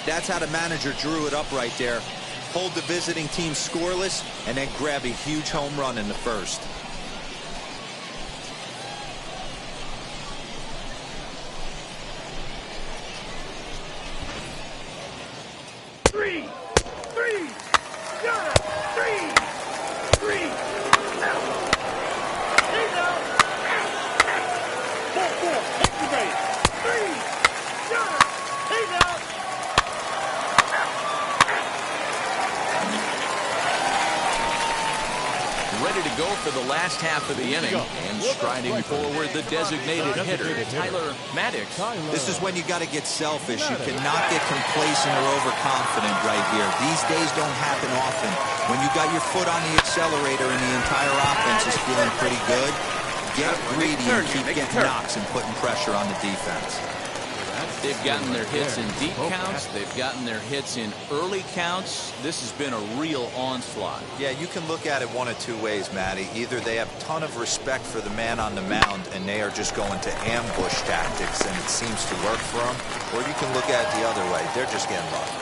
That's how the manager drew it up right there. Hold the visiting team scoreless and then grab a huge home run in the first. Ready to go for the last half of the inning, and striding forward the designated hitter, Tyler Marcotte. This is when you got to get selfish. You cannot get complacent or overconfident right here. These days don't happen often. When you got your foot on the accelerator and the entire offense is feeling pretty good, get greedy and keep getting knocks and putting pressure on the defense. They've gotten their hits in deep counts. They've gotten their hits in early counts. This has been a real onslaught. Yeah, you can look at it one of two ways, Matty. Either they have a ton of respect for the man on the mound and they are just going to ambush tactics and it seems to work for them, or you can look at it the other way. They're just getting lucky.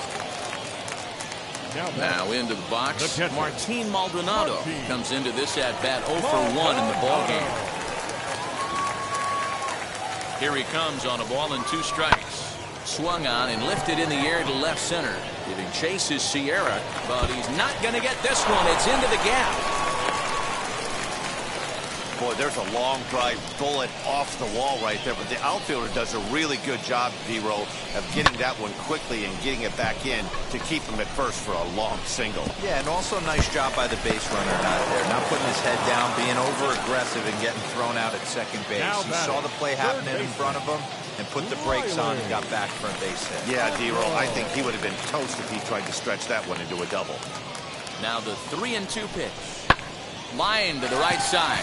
Now into the box, Martin Maldonado comes into this at-bat 0 for 1 in the ballgame. Here he comes on a ball and 2 strikes. Swung on and lifted in the air to left center. Giving chase is Sierra, but he's not going to get this one. It's into the gap. Boy, there's a long drive bullet off the wall right there, but the outfielder does a really good job, D-Row, of getting that one quickly and getting it back in to keep him at first for a long single. Yeah, and also a nice job by the base runner not there. Not putting his head down, being over-aggressive and getting thrown out at second base. He saw the play happening in front of him and put the brakes on and got back for a base hit. Yeah, D-Row, I think he would have been toast if he tried to stretch that one into a double. Now the 3-2 pitch. Line to the right side.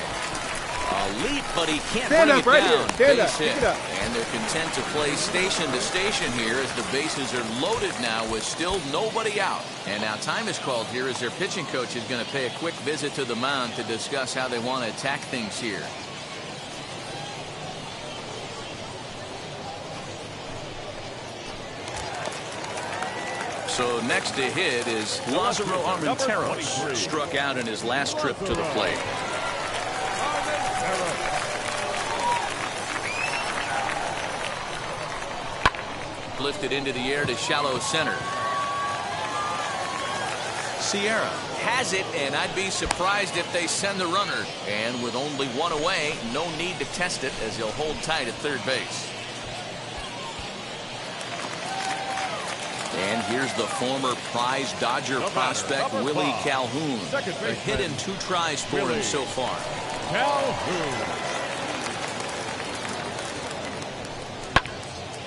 A leap, but he can't bring it down. Base hit. And they're content to play station to station here as the bases are loaded now with still nobody out. And now time is called here as their pitching coach is going to pay a quick visit to the mound to discuss how they want to attack things here. So next to hit is Lázaro Armenteros, struck out in his last trip to the plate. Lifted into the air to shallow center. Sierra has it, and I'd be surprised if they send the runner. And with only 1 away, no need to test it as he'll hold tight at third base. And here's the former prize Dodger prospect, Willie Calhoun. A hit in 2 tries for him so far. Calhoun.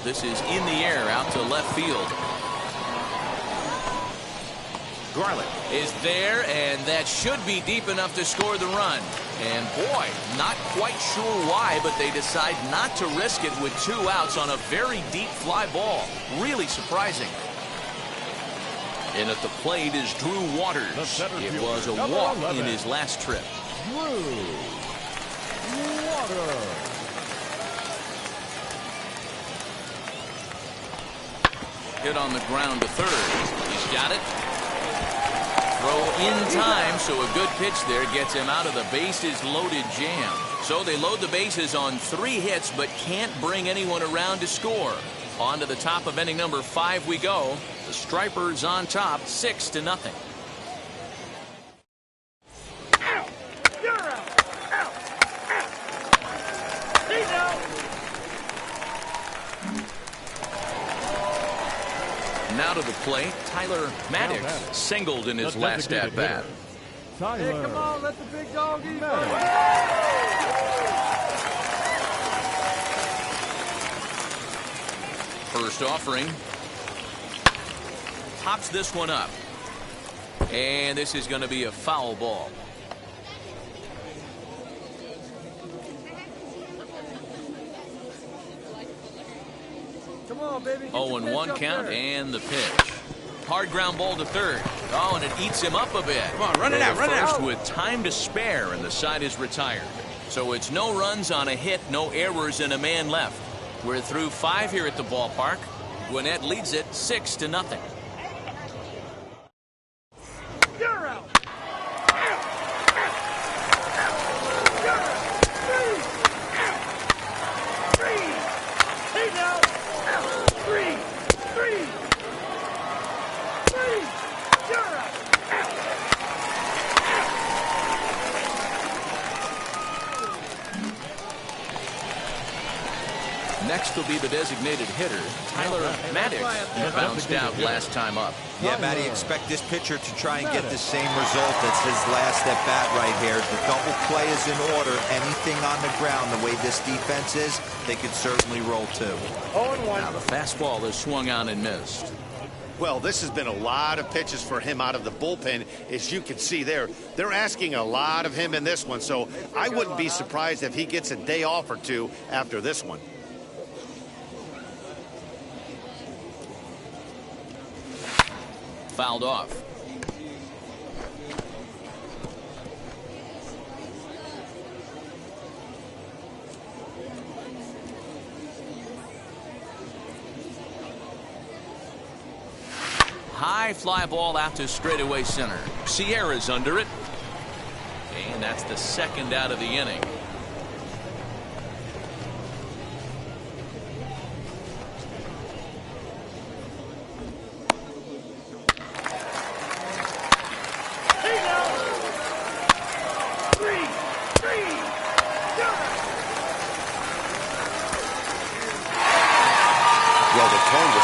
This is in the air out to left field. Garlick is there, and that should be deep enough to score the run. And boy, not quite sure why, but they decide not to risk it with 2 outs on a very deep fly ball. Really surprising. And at the plate is Drew Waters. It was a walk in his last trip. Drew Waters. Hit on the ground to third. He's got it. Throw in time, so a good pitch there gets him out of the bases loaded jam. So they load the bases on 3 hits, but can't bring anyone around to score. On to the top of inning number 5 we go. The Stripers on top, 6-0. Now to the plate, Tyler Marcotte singled in his last at-bat. Hey, come on, let the big dog eat. First offering. Pops this one up. And this is going to be a foul ball. Come on, baby. 0-1 count and the pitch. Hard ground ball to third. Oh, and it eats him up a bit. Come on, run it out, run it out. First with time to spare, and the side is retired. So it's no runs on a hit, no errors, and a man left. We're through 5 here at the ballpark. Gwinnett leads it 6-0. You're out. Next will be the designated hitter, Tyler Marcotte, who bounced out last time up. Yeah, Matty, expect this pitcher to try and get the same result as his last at bat right here. The double play is in order. Anything on the ground, the way this defense is, they could certainly roll too. 0-1. Now the fastball is swung on and missed. Well, this has been a lot of pitches for him out of the bullpen. As you can see there, they're asking a lot of him in this one. So I wouldn't be surprised if he gets a day off or two after this one. Fouled off. High fly ball out to straightaway center. Sierra's under it. And that's the second out of the inning.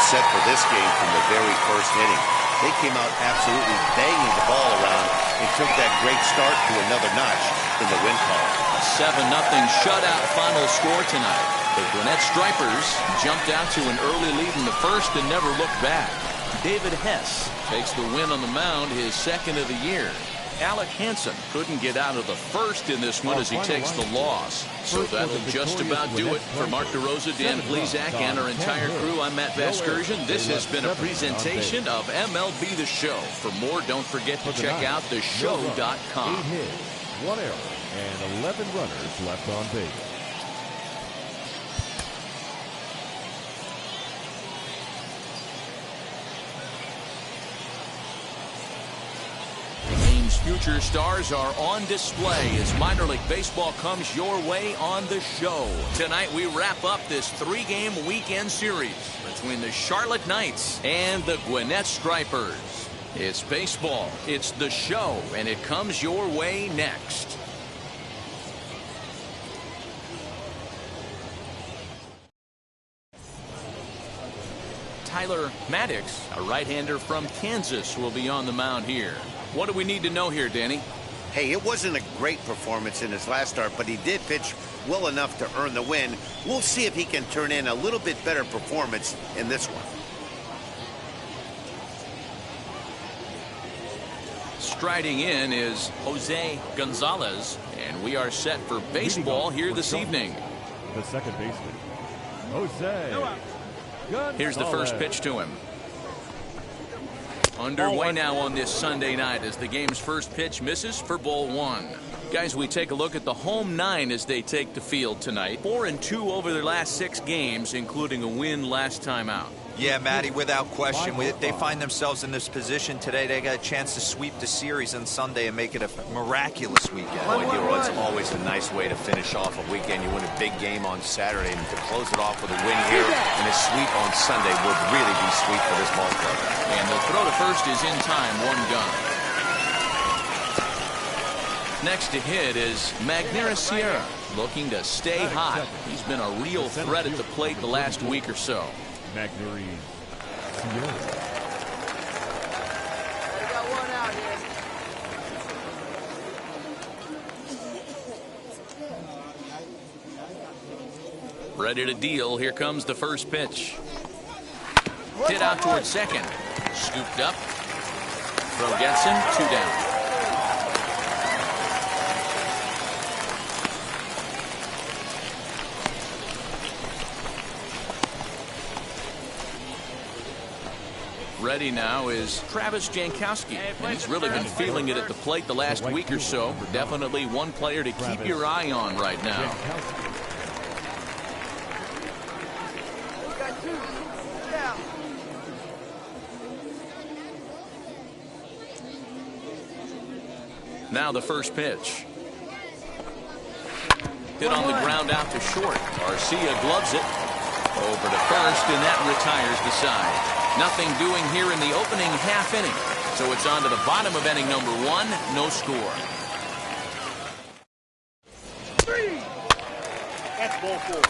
Set for this game from the very first inning. They came out absolutely banging the ball around and took that great start to another notch in the win column. A 7-0 shutout final score tonight. The Gwinnett Stripers jumped out to an early lead in the first and never looked back. David Hess takes the win on the mound, his second of the year. Alec Hansen couldn't get out of the first in this one as he takes the loss. So that'll just about do it. For Mark DeRosa, Dan Plesac, and our entire crew, I'm Matt Vasgersian. This has been a presentation of MLB The Show. For more, don't forget to check out theshow.com. 8 hits, 1 error, and 11 runners left on base. Future stars are on display as minor league baseball comes your way on the show. Tonight we wrap up this 3-game weekend series between the Charlotte Knights and the Gwinnett Stripers. It's baseball, it's the show, and it comes your way next. Tyler Marcotte, a right-hander from Kansas, will be on the mound here. What do we need to know here, Danny? Hey, it wasn't a great performance in his last start, but he did pitch well enough to earn the win. We'll see if he can turn in a little bit better performance in this one. Striding in is Jose Gonzalez, and we are set for baseball here this evening. The second baseman, Jose Gonzalez. Here's the first pitch to him. Underway now on this Sunday night as the game's first pitch misses for ball 1. Guys, we take a look at the home 9 as they take the field tonight. 4-2 over their last 6 games, including a win last time out. Yeah, Matty, without question. They find themselves in this position today. They got a chance to sweep the series on Sunday and make it a miraculous weekend. Boy, it's always a nice way to finish off a weekend. You win a big game on Saturday, and to close it off with a win here and a sweep on Sunday would really be sweet for this ball club. And the throw to first is in time, 1 gun. Next to hit is Magneuris Sierra, looking to stay hot. He's been a real threat at the plate the last week or so. Magneuris Sierra. We got one out here. Ready to deal. Here comes the first pitch. Hit out towards second. Scooped up. Throw gets him. 2 down. Ready now is Travis Jankowski, and he's really been feeling it at the plate the last week or so. Definitely one player to keep your eye on right now. Now the first pitch. Hit on the ground out to short. Garcia gloves it. Over to first, and that retires the side. Nothing doing here in the opening half inning. So it's on to the bottom of inning number 1. No score. 3. That's ball 4.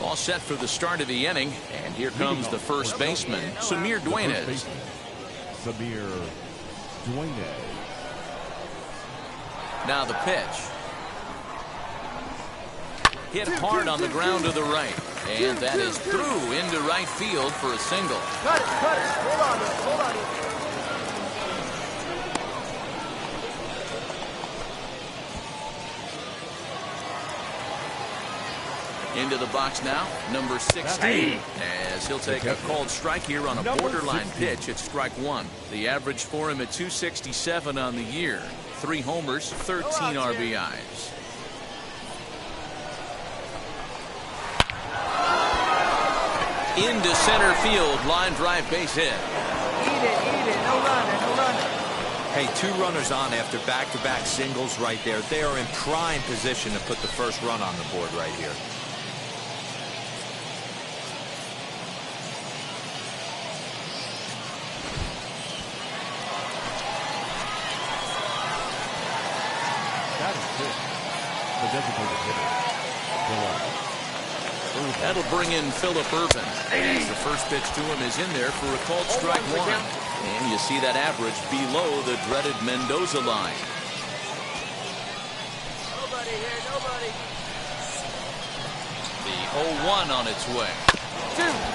All set for the start of the inning. And here comes the first baseman, Samir Dueñas. Samir Dueñas. Now the pitch. Hit hard on the ground to the right. And that is through into right field for a single. Cut it. Hold on. Into the box now, number 16. As he'll take a called strike here on a borderline pitch at strike 1. The average for him at 267 on the year. 3 homers, 13 RBIs. Into center field, line drive base hit. Eat it. No running. Hey, 2 runners on after back-to-back singles right there. They are in prime position to put the first run on the board right here. That is good. The designated hitter. That'll bring in Phillip Ervin. As the first pitch to him is in there for a called strike 1. And you see that average below the dreaded Mendoza line. Nobody here. The 0-1 on its way.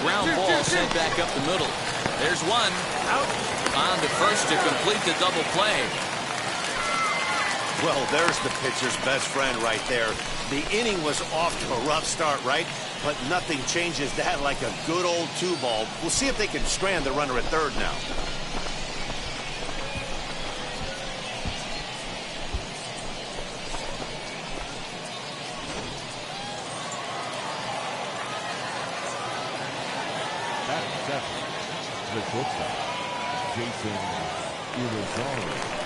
Ground ball sent back up the middle. There's one. On to first to complete the double play. Well, there's the pitcher's best friend right there. The inning was off to a rough start, right? But nothing changes that like a good old 2-ball. We'll see if they can strand the runner at third now. At 7, the shortstop, Jason Irizarry.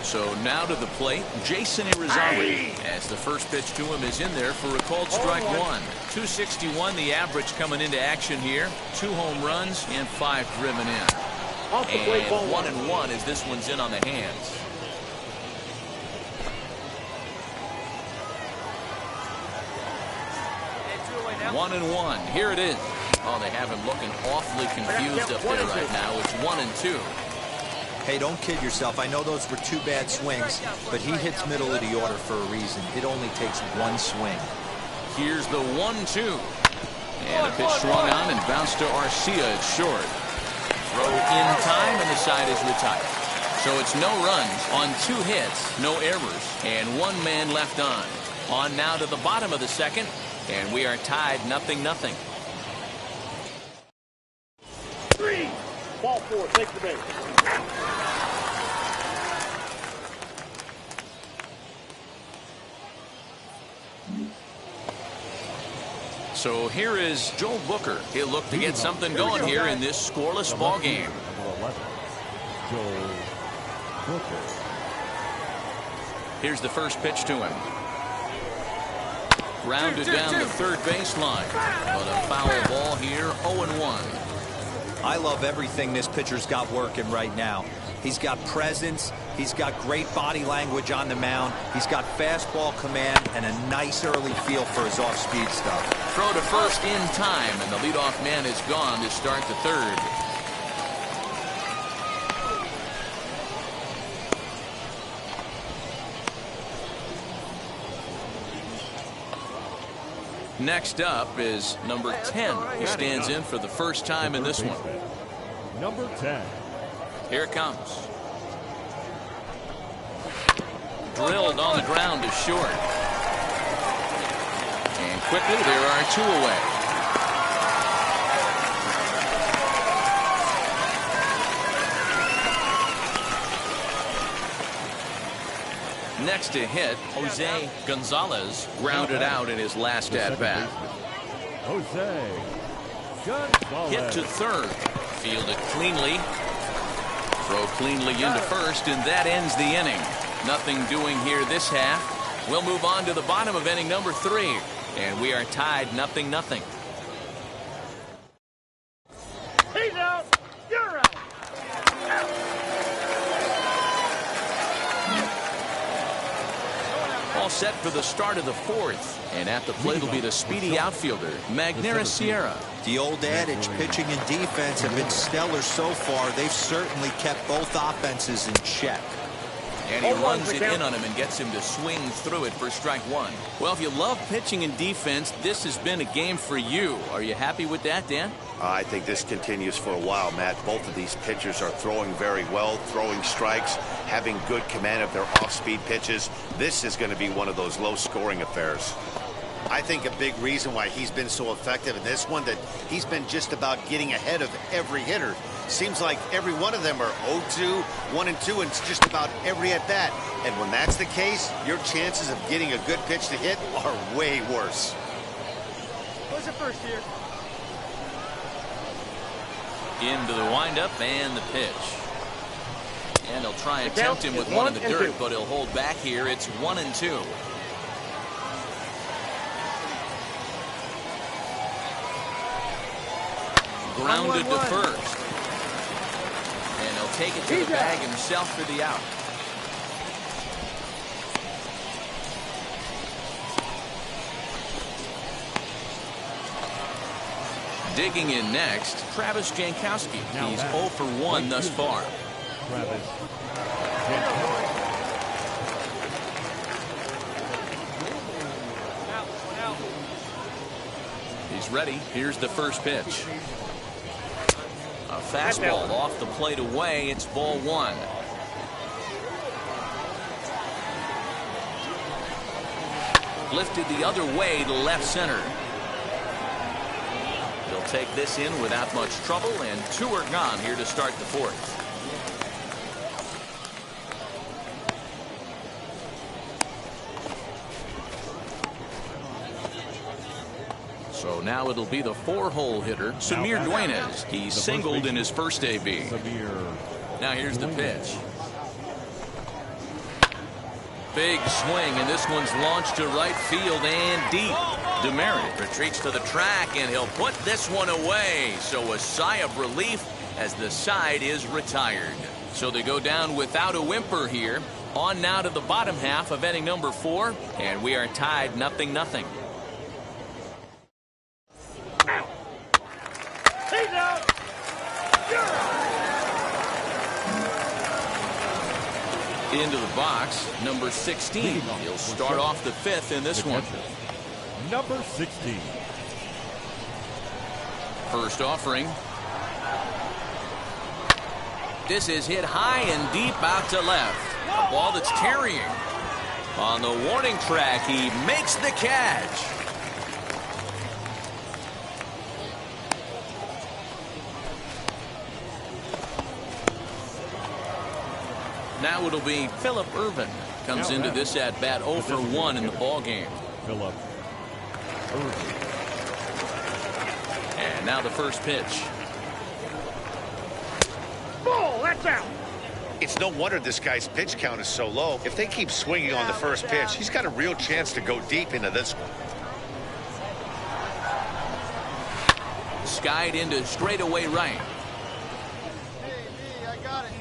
So now to the plate, Jason Irizarry. As the first pitch to him is in there for a called strike 1. 261 the average coming into action here. 2 home runs and 5 driven in. And 1-1 as this one's in on the hands. One and 1. Here it is. Oh, they have him looking awfully confused up there right now. It's 1-2. Hey, don't kid yourself. I know those were 2 bad swings, but he hits middle of the order for a reason. It only takes 1 swing. Here's the 1-2. And a pitch swung on and bounced to Arcia at short. Throw in time, and the side is retired. So it's no runs on 2 hits, no errors, and 1 man left on. On now to the bottom of the second, and we are tied 0-0. 3. Ball 4. Take the base. So here is Joe Booker. He'll look to get something going here in this scoreless ball game. Joe Booker. Here's the first pitch to him. Grounded down the third baseline. But a foul ball here, 0-1. I love everything this pitcher's got working right now. He's got presence. He's got great body language on the mound. He's got fastball command and a nice early feel for his off-speed stuff. Throw to first in time, and the leadoff man is gone to start the third. Next up is number 10. He stands in for the first time in this one. Number 10. Here it comes. Drilled on the ground to short. And quickly there are 2 away. Next to hit, Jose Gonzalez grounded out in his last at-bat. Jose Gonzalez. Hit to third. Fielded cleanly. Throw cleanly into first, and that ends the inning. Nothing doing here this half. We'll move on to the bottom of inning number 3. And we are tied 0-0. He's out. You're out. All set for the start of the 4th. And at the plate will be the speedy outfielder, Magnera Sierra. The old adage, pitching and defense have been stellar so far. They've certainly kept both offenses in check. And he runs it in on him and gets him to swing through it for strike 1. Well, if you love pitching and defense, this has been a game for you. Are you happy with that, Dan? I think this continues for a while, Matt. Both of these pitchers are throwing very well, throwing strikes, having good command of their off-speed pitches. This is going to be one of those low-scoring affairs. I think a big reason why he's been so effective in this one, that he's been just about getting ahead of every hitter. Seems like every one of them are 0-2, 1-2, and it's just about every at-bat. And when that's the case, your chances of getting a good pitch to hit are way worse. What's the first here? Into the windup and the pitch. And he'll try and tempt him with one in the dirt, but he'll hold back here. It's 1-2. Grounded to first. And he'll take it to the bag himself for the out. Digging in next, Travis Jankowski. He's 0 for 1 thus far. Travis He's ready. Here's the first pitch. A fastball off the plate away. It's ball 1. Lifted the other way to left center. He'll take this in without much trouble, and 2 are gone here to start the 4th. So now it'll be the 4-hole hitter, Samir Duenas. He singled in his first AB. Now here's the pitch. Big swing, and this one's launched to right field and deep. Demerit retreats to the track, and he'll put this one away. So a sigh of relief as the side is retired. So they go down without a whimper here. On now to the bottom half of inning number 4, and we are tied 0-0. He's out. You're out. Into the box, number 16. He'll start off the 5th in this one. Number 16. First offering. This is hit high and deep out to left. A ball that's carrying. On the warning track, he makes the catch. Now it'll be Phillip Ervin. Comes into this at-bat 0 for 1 in the ball game. Phillip Ervin. And now the first pitch. Ball, that's out. It's no wonder this guy's pitch count is so low. If they keep swinging on the first pitch, he's got a real chance to go deep into this one. Skied into straightaway right.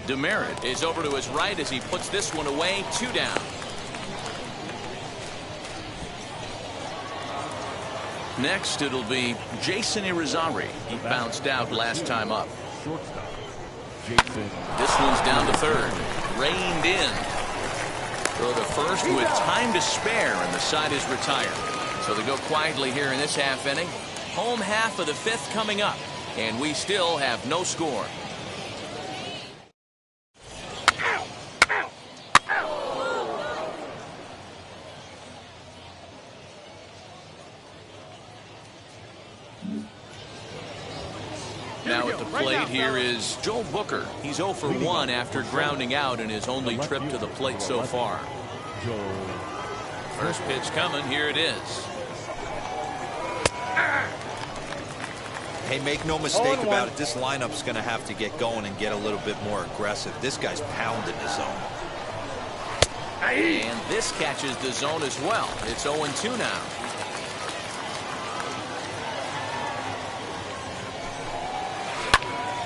Demerit is over to his right as he puts this one away. 2 down. Next, it'll be Jason Irizarry. He bounced out last time up. Shortstop Jason. This one's down to third. Reined in. Throw to first with time to spare, and the side is retired. So they go quietly here in this half inning. Home half of the fifth coming up, and we still have no score. Now at the plate here is Joe Booker. He's 0 for 1 after grounding out in his only trip to the plate so far. First pitch coming. Here it is. Hey, make no mistake about it. This lineup's going to have to get going and get a little bit more aggressive. This guy's pounding the zone. And this catches the zone as well. It's 0-2 now.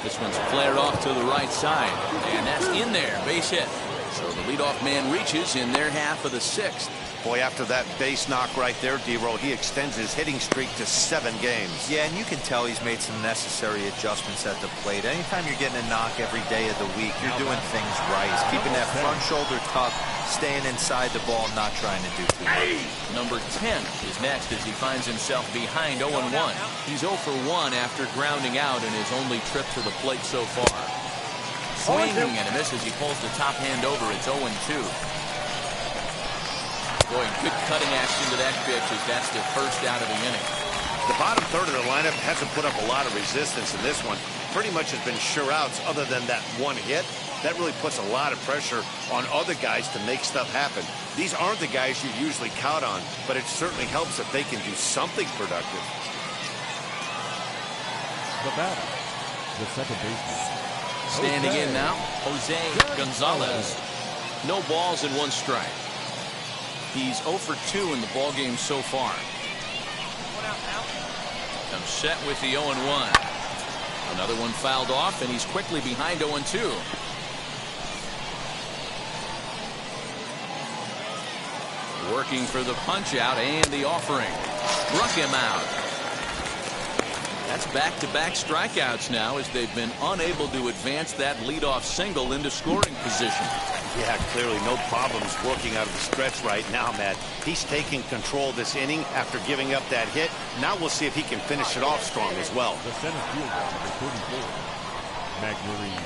This one's flared off to the right side, and that's in there. Base hit. So the leadoff man reaches in their half of the sixth. Boy, after that base knock right there, D-Roll, he extends his hitting streak to 7 games. Yeah, and you can tell he's made some necessary adjustments at the plate. Anytime you're getting a knock every day of the week, you're doing things right. He's keeping that front shoulder tucked, staying inside the ball, not trying to do too much. Number 10 is next as he finds himself behind 0-1. He's 0 for 1 after grounding out in his only trip to the plate so far. Swinging and a miss as he pulls the top hand over. It's 0-2. Boy, good cutting action to that pitch as that's the first out of the inning. The bottom third of the lineup hasn't put up a lot of resistance in this one. Pretty much has been sure outs other than that one hit. That really puts a lot of pressure on other guys to make stuff happen. These aren't the guys you usually count on, but it certainly helps if they can do something productive. The batter, the second baseman. Standing in now, Jose Gonzalez. No balls and 1 strike. He's 0 for 2 in the ballgame so far. I'm set with the 0-1. Another one fouled off, and he's quickly behind 0-2. Working for the punch out and the offering. Struck him out. That's back-to-back strikeouts now as they've been unable to advance that leadoff single into scoring position. Yeah, clearly no problems working out of the stretch right now, Matt. He's taking control this inning after giving up that hit. Now we'll see if he can finish it off strong as well. The center fielder, number 34, Magneuris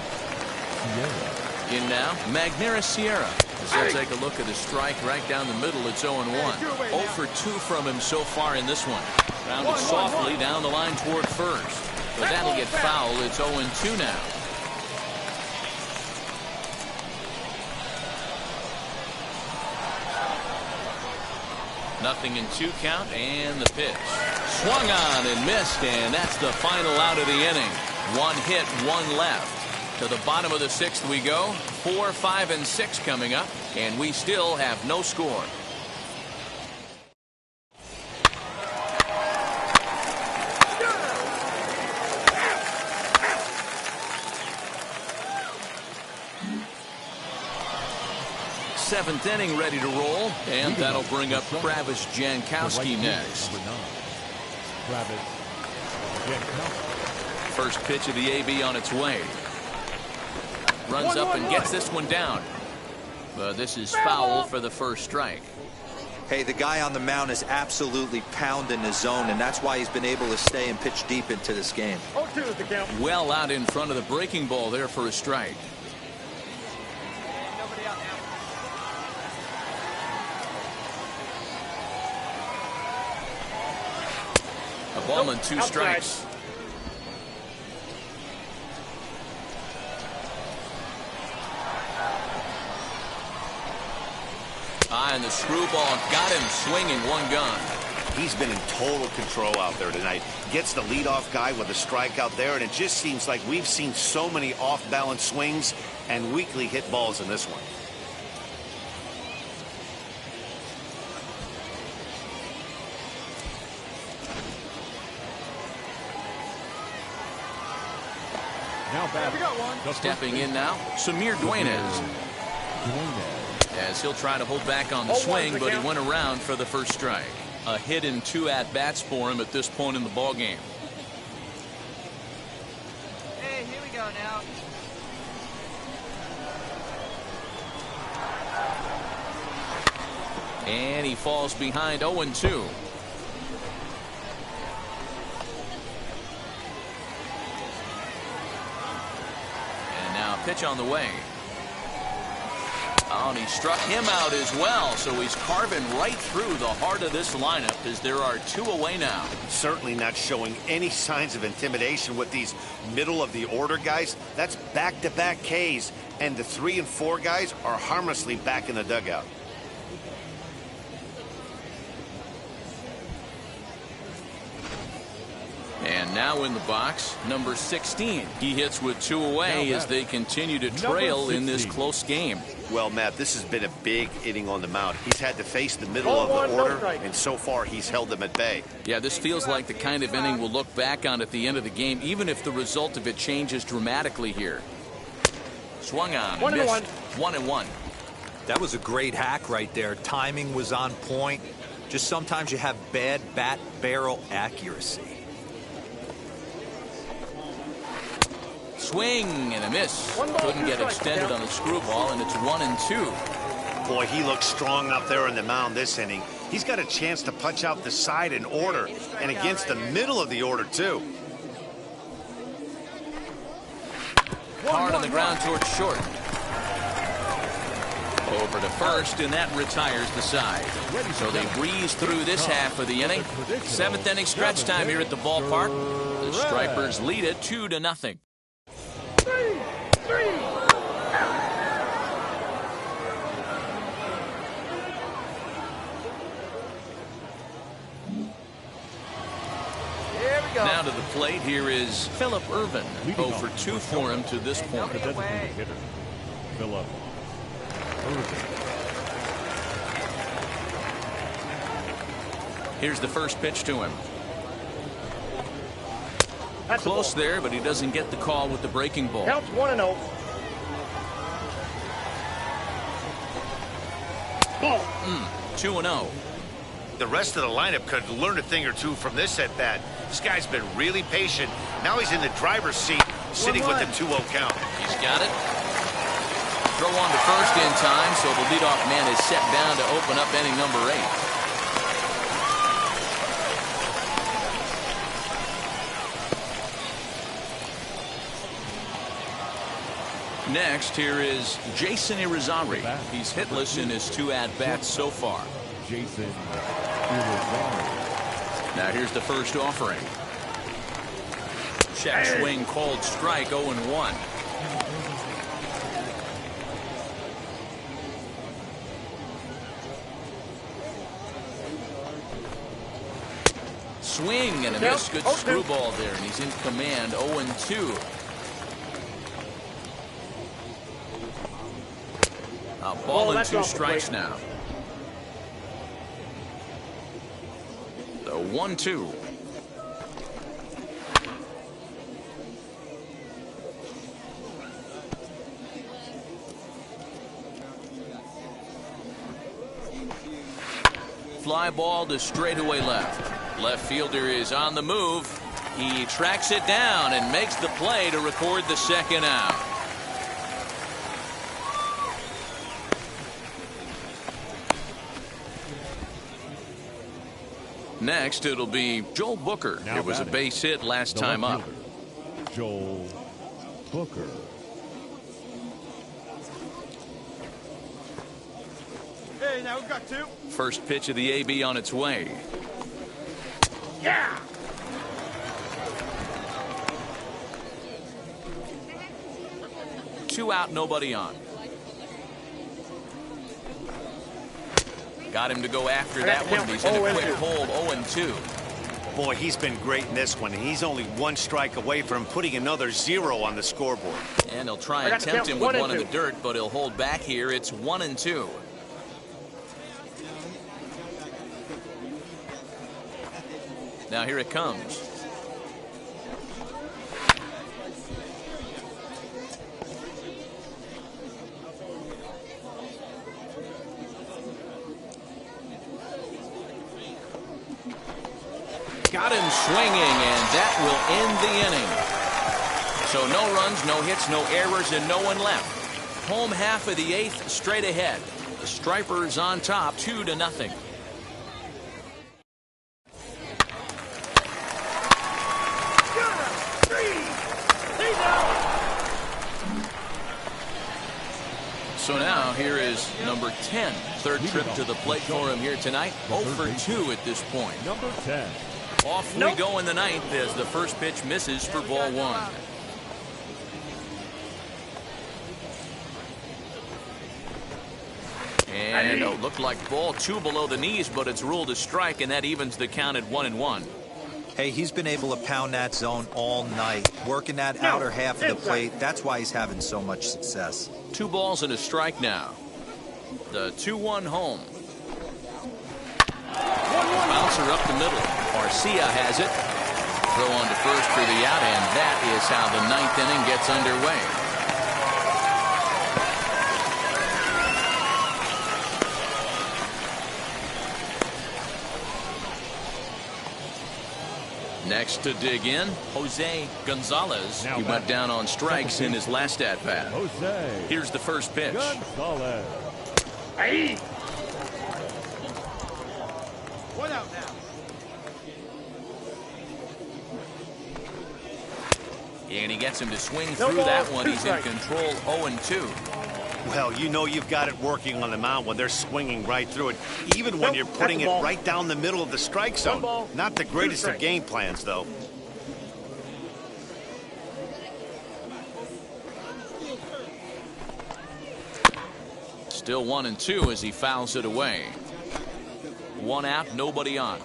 Sierra. In now, Magneuris Sierra. As he'll take a look at the strike right down the middle. It's 0-1. 0 for 2 from him so far in this one. Rounded softly down the line toward first. But that'll get foul. It's 0-2 now. Nothing in 2 count, and the pitch. Swung on and missed, and that's the final out of the inning. 1 hit, 1 left. To the bottom of the 6th we go. 4, 5, and 6 coming up, and we still have no score. Seventh inning ready to roll, and that'll bring up Travis Jankowski next. First pitch of the AB on its way. Runs up and gets this one down. But this is foul for the first strike. Hey, the guy on the mound is absolutely pounding the zone, and that's why he's been able to stay and pitch deep into this game. Well out in front of the breaking ball there for a strike. A ball and 2 strikes. And the screwball got him swinging 1 gun. He's been in total control out there tonight. Gets the leadoff guy with a strikeout there, and it just seems like we've seen so many off-balance swings and weakly hit balls in this one. Now back. Stepping in now, Samir Dueñas. As he'll try to hold back on the swing, but he went around for the first strike. A hit in 2 at-bats for him at this point in the ballgame. Hey, here we go now. And he falls behind 0-2. pitch on the way. Oh, and he struck him out as well, so he's carving right through the heart of this lineup as there are 2 away now. Certainly not showing any signs of intimidation with these middle-of-the-order guys. That's back-to-back Ks, and the 3 and 4 guys are harmlessly back in the dugout. And now in the box, number 16. He hits with 2 away as they continue to trail in this close game. Well, Matt, this has been a big inning on the mound. He's had to face the middle of the order, and so far he's held them at bay. Yeah, this feels like the kind of inning we'll look back on at the end of the game, even if the result of it changes dramatically here. Swung on, missed. 1-1. That was a great hack right there. Timing was on point. Just sometimes you have bad bat barrel accuracy. Swing and a miss. Couldn't get extended on the screwball, and it's 1-2. Boy, he looks strong up there on the mound this inning. He's got a chance to punch out the side in order, and against the middle of the order, too. Hard on the ground towards short. Over to first, and that retires the side. So they breeze through this half of the inning. 7th inning stretch time here at the ballpark. The Stripers lead it 2-0. Now to the plate, here is Phillip Ervin. 0 for 2 for him to this point. The designated hitter, Phillip Ervin. Here's the first pitch to him. Close there, but he doesn't get the call with the breaking ball. Counts 1-0. Ball. 2-0. The rest of the lineup could learn a thing or two from this at bat. This guy's been really patient. Now he's in the driver's seat, sitting with the 2-0 count. He's got it. Throw on to first in time, so the leadoff man is set down to open up inning number 8. Next, here is Jason Irizarry. He's hitless in his 2 at-bats so far. Jason Irizarry. Now here's the first offering. Check swing, called strike, 0-1. Swing and a miss. Good screwball there, and he's in command. 0-2. A ball and 2 strikes now. The 1-2. Fly ball to straightaway left. Left fielder is on the move. He tracks it down and makes the play to record the second out. Next, it'll be Joel Booker. Now it was a base hit last time up. Joel Booker. Hey, now we've got 2. First pitch of the AB on its way. Yeah. Two out, nobody on. Got him to go after that one. He's in a quick hold, 0-2. Boy, he's been great in this one. He's only 1 strike away from putting another 0 on the scoreboard. And he'll try and tempt him with one in the dirt, but he'll hold back here. It's 1-2. Now here it comes. Got him swinging, and that will end the inning. So no runs, no hits, no errors, and no one left. Home half of the 8th straight ahead. The Stripers on top, 2-0. So now here is number 10. Third trip to the plate for him here tonight. 0 for 2 at this point. Number 10. Off we go in the ninth as the first pitch misses for ball 1. And looked like ball 2 below the knees, but it's ruled a strike, and that evens the count at 1-1. Hey, he's been able to pound that zone all night, working that outer half of the plate. That's why he's having so much success. 2 balls and a strike now. The 2-1 home. Bouncer up the middle. Garcia has it. Throw on to first for the out, and that is how the 9th inning gets underway. Next to dig in, Jose Gonzalez. He went down on strikes in his last at-bat. Here's the first pitch. Gonzalez. Hey. 1 out now. And he gets him to swing through that one. He's in control 0-2. Well, you know you've got it working on the mound when they're swinging right through it, even when you're putting it right down the middle of the strike zone. Not the greatest of game plans, though. Still 1-2 as he fouls it away. 1 out, nobody on.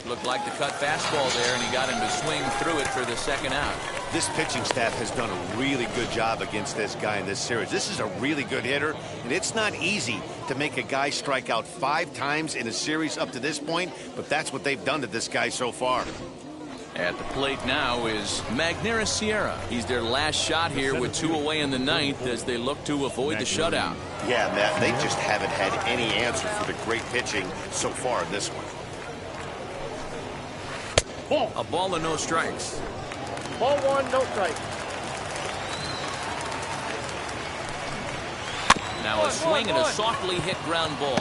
Looked like the cut fastball there, and he got him to swing through it for the second out. This pitching staff has done a really good job against this guy in this series. This is a really good hitter, and it's not easy to make a guy strike out 5 times in a series up to this point, but that's what they've done to this guy so far. At the plate now is Magneuris Sierra. He's their last shot here with 2 away in the 9th as they look to avoid the shutout. Yeah, Matt, they just haven't had any answer for the great pitching so far in this one. A ball and no strikes. Ball 1, no strike. Now a swing and a softly hit ground ball.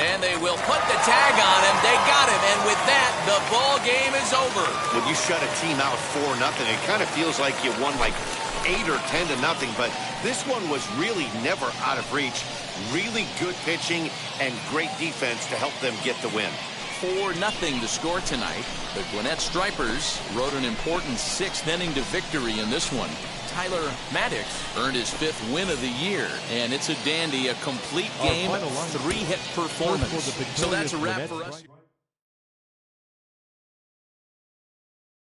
And they will put the tag on him. They got him. And with that, the ball game is over. When you shut a team out 4-0, it kind of feels like you won like 8 or 10-0. But this one was really never out of reach. Really good pitching and great defense to help them get the win. 4-0 to score tonight. The Gwinnett Stripers rode an important 6th inning to victory in this one. Tyler Marcotte earned his 5th win of the year, and it's a dandy, a complete game, 3-hit performance. So that's a wrap for us.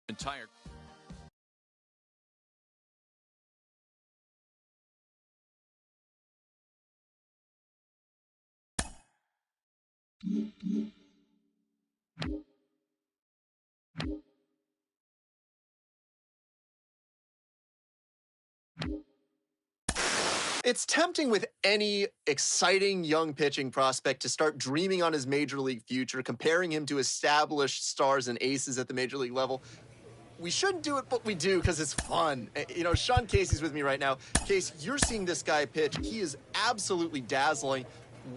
Entire. It's tempting with any exciting young pitching prospect to start dreaming on his major league future, comparing him to established stars and aces at the major league level. We shouldn't do it, but we do because it's fun. You know, Sean Casey's with me right now. Case, you're seeing this guy pitch. He is absolutely dazzling.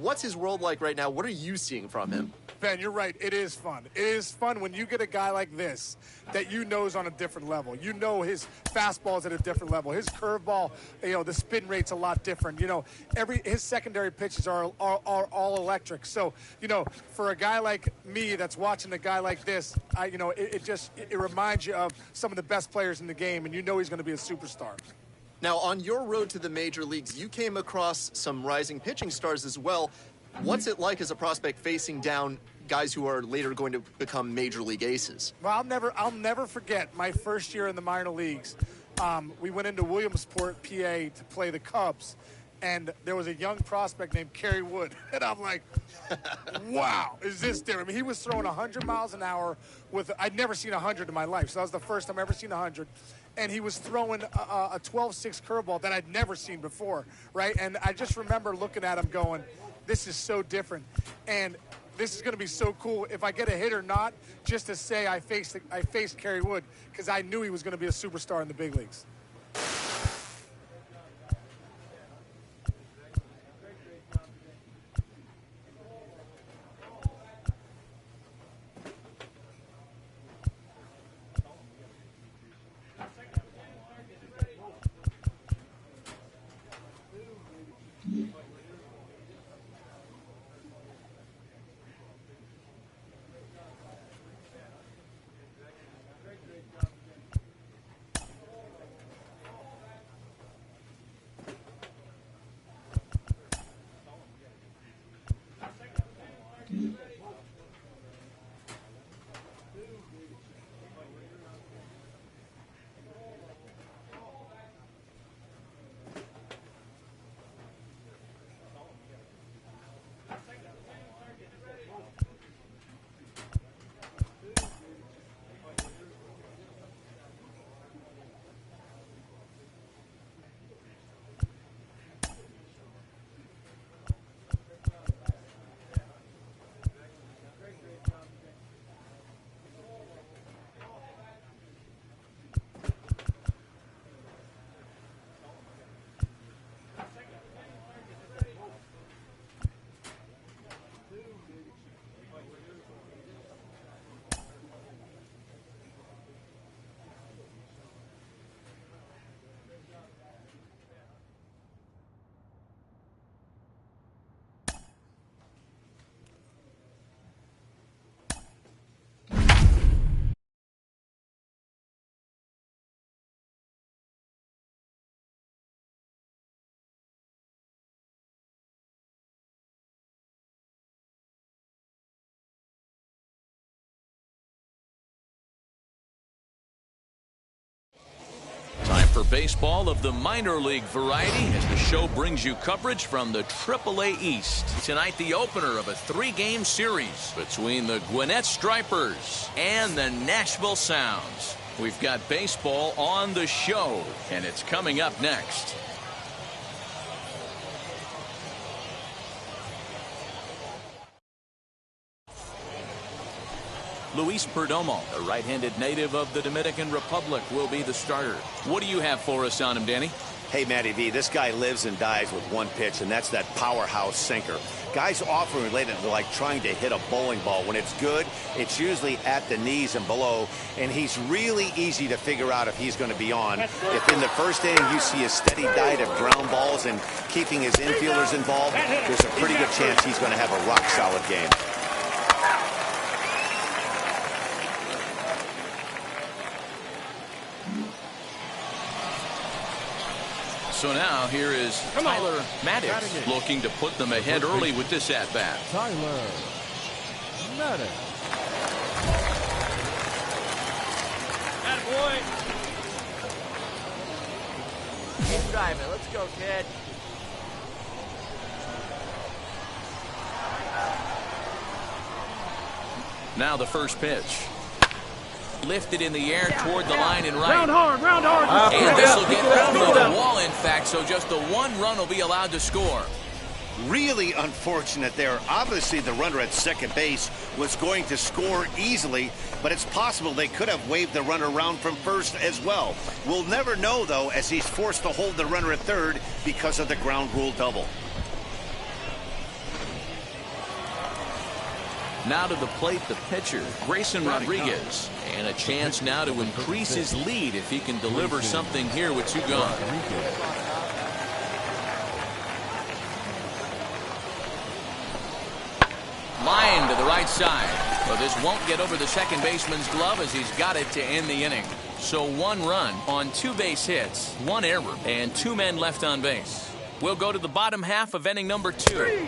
What's his world like right now? What are you seeing from him? Ben, you're right. It is fun. It is fun when you get a guy like this that you know is on a different level. You know his fastball's at a different level. His curveball, you know, the spin rate's a lot different. You know, his secondary pitches are all electric. So, you know, for a guy like me that's watching a guy like this, it reminds you of some of the best players in the game, and you know he's going to be a superstar. Now, on your road to the major leagues, you came across some rising pitching stars as well. What's it like as a prospect facing down guys who are later going to become major league aces? Well, I'll never forget my first year in the minor leagues. We went into Williamsport, PA, to play the Cubs, and there was a young prospect named Kerry Wood, and I'm like, wow, is this different? I mean, he was throwing 100 miles an hour I'd never seen 100 in my life, so that was the first time I ever seen 100. And he was throwing a 12-6 curveball that I'd never seen before, right? And I just remember looking at him going, this is so different. And this is going to be so cool if I get a hit or not, just to say I faced Kerry Wood, because I knew he was going to be a superstar in the big leagues. for baseball of the minor league variety as the show brings you coverage from the AAA East. Tonight, the opener of a 3-game series between the Gwinnett Stripers and the Nashville Sounds. We've got baseball on the show, and it's coming up next. Luis Perdomo, a right-handed native of the Dominican Republic, will be the starter. What do you have for us on him, Danny? Hey, Matty V, this guy lives and dies with one pitch, and that's that powerhouse sinker. Guys often relate it to like trying to hit a bowling ball. When it's good, it's usually at the knees and below, and he's really easy to figure out if he's going to be on. If in the first inning you see a steady diet of ground balls and keeping his infielders involved, there's a pretty good chance he's going to have a rock-solid game. So now here is Tyler Marcotte looking to put them ahead early with this at-bat. Tyler Marcotte. Attaboy. Keep driving. Let's go, kid. Now the first pitch. Lifted in the air toward the line and right. Round hard, round hard. And this will get over the wall, in fact, so just the one run will be allowed to score. Really unfortunate there. Obviously, the runner at second base was going to score easily, but it's possible they could have waved the runner around from first as well. We'll never know, though, as he's forced to hold the runner at third because of the ground rule double. Now to the plate, the pitcher, Grayson Rodriguez. And a chance now to increase his lead if he can deliver something here with 2 gone. Line to the right side. But this won't get over the second baseman's glove as he's got it to end the inning. So 1 run on 2 base hits, 1 error, and 2 men left on base. We'll go to the bottom half of inning number 2.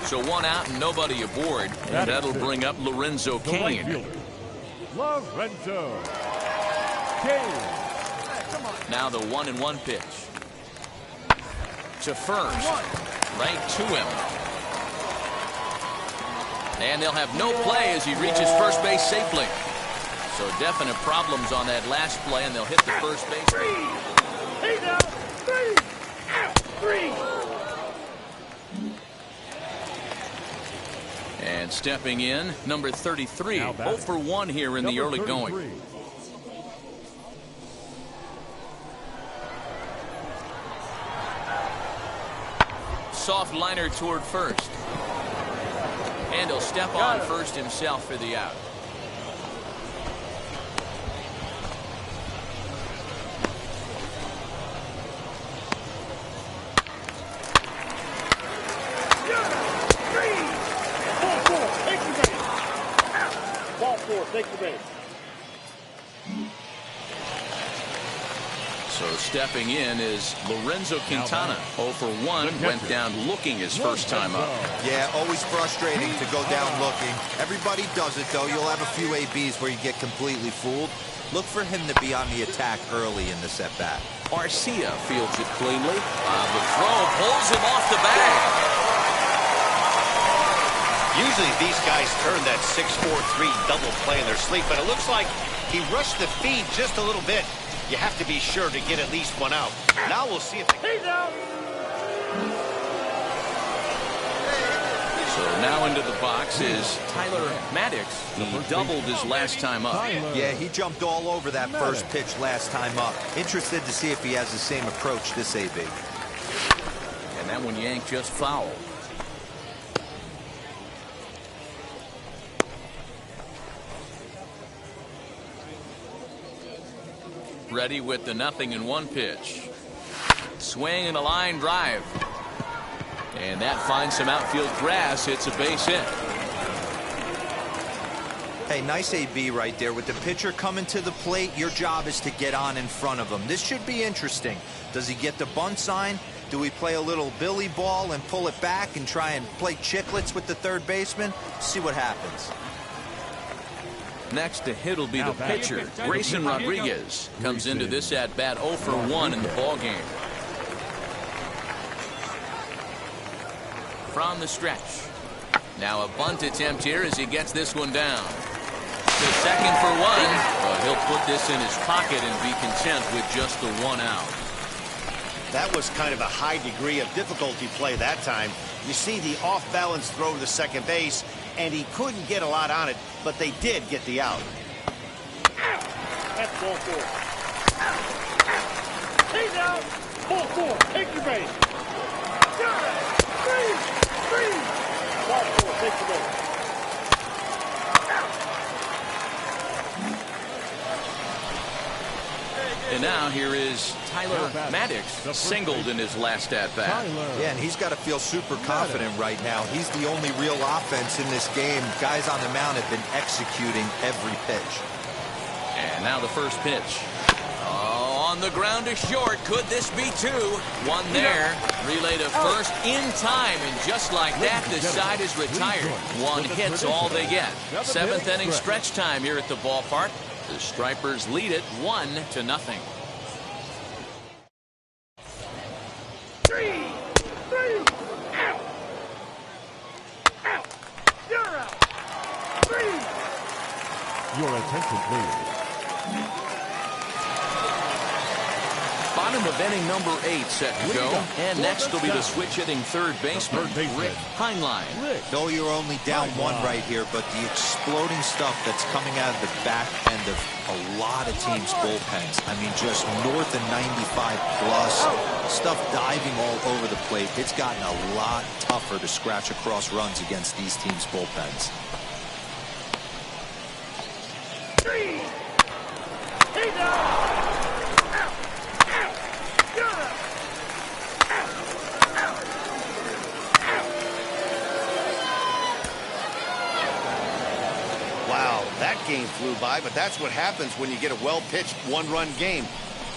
So 1 out and nobody aboard. And that'll bring up Lorenzo Cain. Lorenzo Cain. Now the 1-1 pitch. To first. Right to him. And they'll have no play as he reaches first base safely. So definite problems on that last play, and they'll hit the first base. 3 out. 3 out. 3. And stepping in, number 33, 0 for 1 here in the early going. Soft liner toward first. And he'll step on first himself for the out. Take the base. So stepping in is Lorenzo Quintana. 0 for 1, went down looking his first time up. Yeah, always frustrating to go down looking. Everybody does it, though. You'll have a few ABs where you get completely fooled. Look for him to be on the attack early in the at-bat. Arcia fields it cleanly. The throw pulls him off the bag. Usually these guys turn that 6-4-3 double play in their sleep, but it looks like he rushed the feed just a little bit. You have to be sure to get at least 1 out. Now we'll see if he's out. So now into the box is Tyler Marcotte. He doubled his last time up. Yeah, he jumped all over that first pitch last time up. Interested to see if he has the same approach this AB. And that one yanked just foul. Ready with the 0-1 pitch. Swing and a line drive. And that finds some outfield grass. It's a base hit. Hey, nice AB right there. With the pitcher coming to the plate, your job is to get on in front of him. This should be interesting. Does he get the bunt sign? Do we play a little billy ball and pull it back and try and play chicklets with the third baseman? See what happens. Next to hit will be the pitcher. Grayson Rodriguez comes into this at-bat 0 for 1 in the ballgame. From the stretch. Now a bunt attempt here as he gets this one down. To second for 1. But he'll put this in his pocket and be content with just the 1 out. That was kind of a high degree of difficulty play that time. You see the off-balance throw to second base, and he couldn't get a lot on it, but they did get the out. That's ball 4. He's out. Ball 4. Take your base. Three. Ball 4. Take your base. And now here is Tyler Marcotte, singled in his last at-bat. Yeah, and he's got to feel super confident right now. He's the only real offense in this game. Guys on the mound have been executing every pitch. And now the first pitch. Oh, on the ground to short. Could this be 2? 1 there. Relay to first in time, and just like that, the side is retired. 1 hit's all they get. 7th inning stretch time here at the ballpark. The Stripers lead it 1-0. Three. Out. You're out. 3. Your attention, please. Bottom of inning number 8 set to go. And next will be the switch-hitting third baseman, Rick Heinlein. Though you're only down 1 right here, but the exploding stuff that's coming out of the back end of a lot of teams' bullpens. I mean, just north of 95 plus. Stuff diving all over the plate. It's gotten a lot tougher to scratch across runs against these teams' bullpens. 3. He's out. Wow, that game flew by, but that's what happens when you get a well-pitched 1-run game.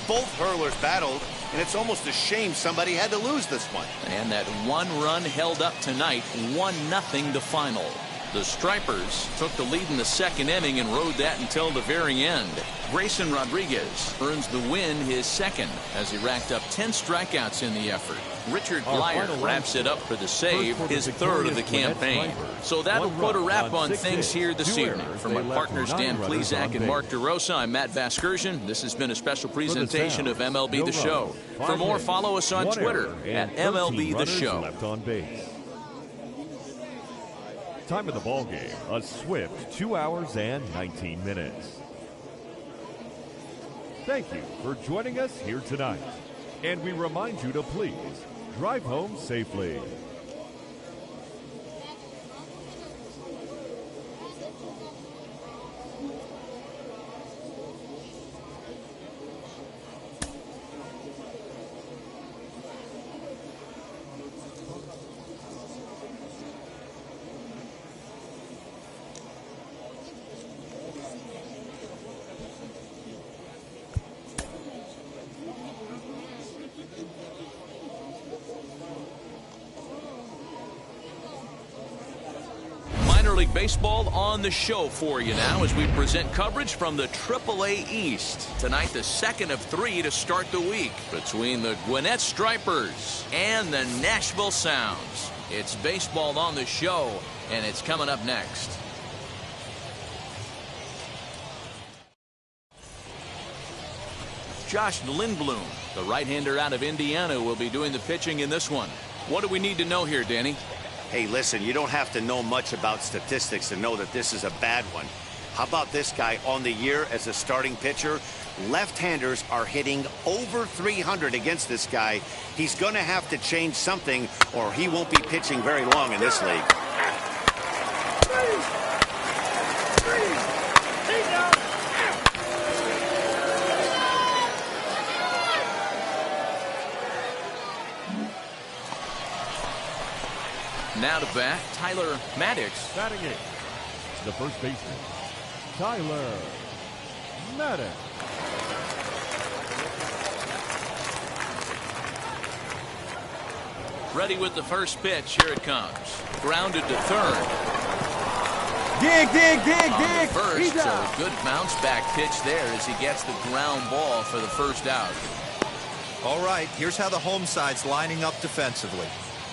Both hurlers battled, and it's almost a shame somebody had to lose this one. And that 1 run held up tonight, 1-0 the final. The Stripers took the lead in the 2nd inning and rode that until the very end. Grayson Rodriguez earns the win, his 2nd, as he racked up 10 strikeouts in the effort. Richard Blyer wraps it up for the save, his 3rd of the campaign. So that'll put a wrap on things here this evening. For my partners Dan Plezak and Mark DeRosa, I'm Matt Vasgersian. This has been a special presentation of MLB The Show. For more, follow us on Twitter at MLB The Show. Time of the ball game, a swift 2 hours and 19 minutes. Thank you for joining us here tonight. And we remind you to please drive home safely. League Baseball on the show for you now as we present coverage from the AAA East. Tonight, the 2nd of 3 to start the week between the Gwinnett Stripers and the Nashville Sounds. It's baseball on the show, and it's coming up next. Josh Lindblom, the right-hander out of Indiana, will be doing the pitching in this one. What do we need to know here, Danny? Hey, listen, you don't have to know much about statistics to know that this is a bad one. How about this guy on the year as a starting pitcher? Left-handers are hitting over 300 against this guy. He's going to have to change something or he won't be pitching very long in this league. Now to bat, Tyler Marcotte. Batting it, the first baseman, Tyler Marcotte. Ready with the first pitch. Here it comes. Grounded to third. Dig. On the first, so a good bounce back pitch there as he gets the ground ball for the first out. All right, here's how the home side's lining up defensively.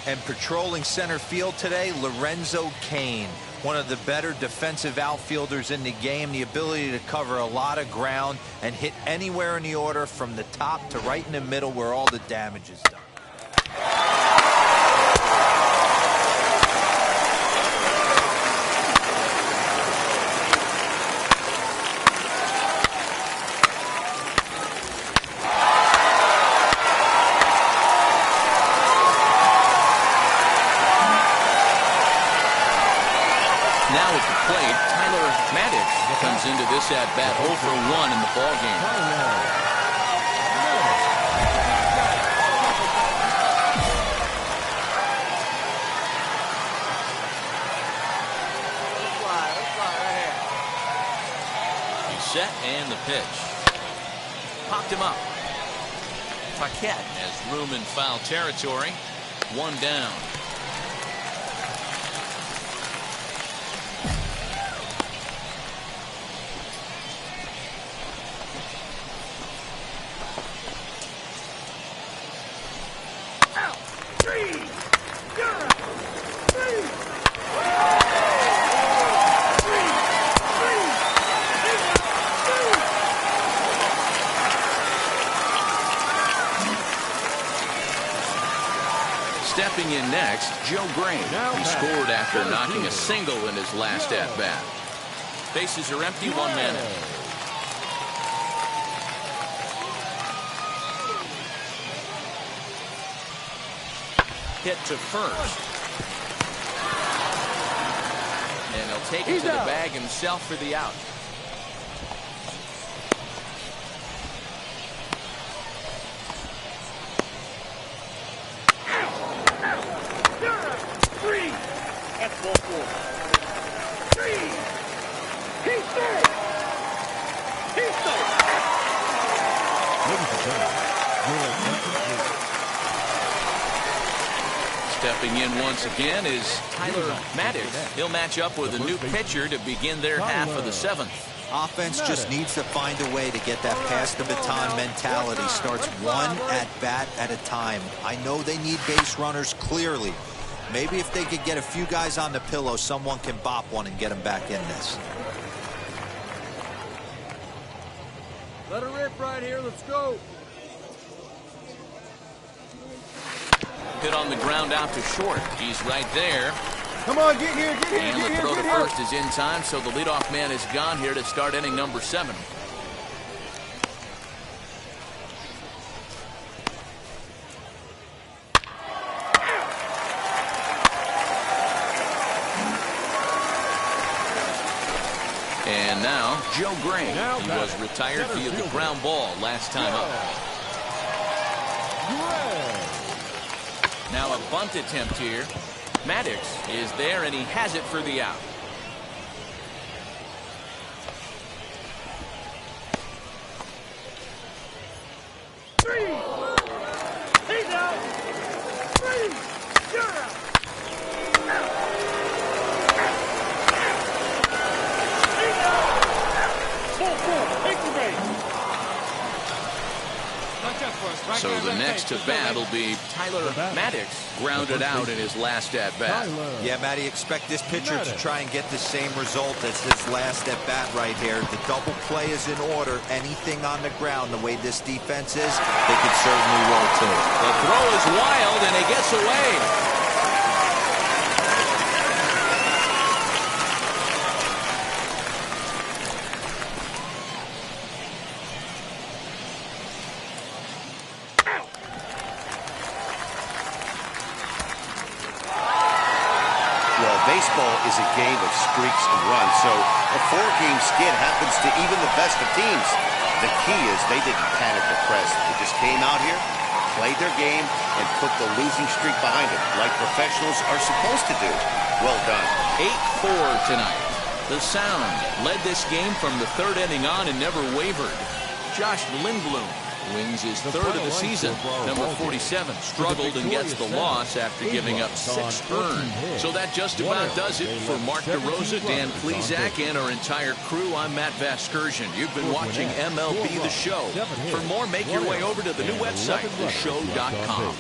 And patrolling center field today, Lorenzo Cain, one of the better defensive outfielders in the game, the ability to cover a lot of ground and hit anywhere in the order from the top to right in the middle where all the damage is done. Now at the plate, Tyler Marcotte comes into this at-bat 0 for 1 in the ballgame. He's set and the pitch. Popped him up. Marcotte has room in foul territory. 1 down. Stepping in next, Joe Green. He scored after knocking a single in his last at-bat. Bases are empty, 1 man in. Hit to first. And he'll take it to the bag himself for the out. That's ball 4. 3. He's third. He's third. Stepping in once again is Tyler Marcotte. He'll match up with a new pitcher to begin their half of the 7th. Offense just needs to find a way to get that pass the baton mentality. Starts one at-bat at a time. I know they need base runners clearly. Maybe if they could get a few guys on the pillow, someone can bop one and get them back in this. Let her rip right here. Let's go. Hit on the ground out to short. He's right there. Come on, get here, get here, and get the here, throw get to here. first is in time, so the leadoff man is gone here to start inning number 7. And now, Joe Green. He was retired via the ground ball last time up. Now a bunt attempt here. Maddox is there, and he has it for the out. He's out. 3. You're out. He's out. Ball 4. Take the base. So the next to bat will be Tyler Marcotte, grounded out in his last at-bat. Yeah, Matty, expect this pitcher to try and get the same result as his last at-bat right here. The double play is in order. Anything on the ground, the way this defense is, they could certainly roll too. The throw is wild, and it gets away. Baseball is a game of streaks and runs, so a 4-game skid happens to even the best of teams. The key is they didn't panic or press. They just came out here, played their game, and put the losing streak behind it, like professionals are supposed to do. Well done. 8-4 tonight. The Sound led this game from the 3rd inning on and never wavered. Josh Lindblom Wins his third of the season. Number 47 struggled and gets the loss after giving up 6 earned. So that just about does it for Mark DeRosa, Dan Plesac, and our entire crew. I'm Matt Vasgersian. You've been watching MLB The Show. For more, make your way over to the new website, theshow.com.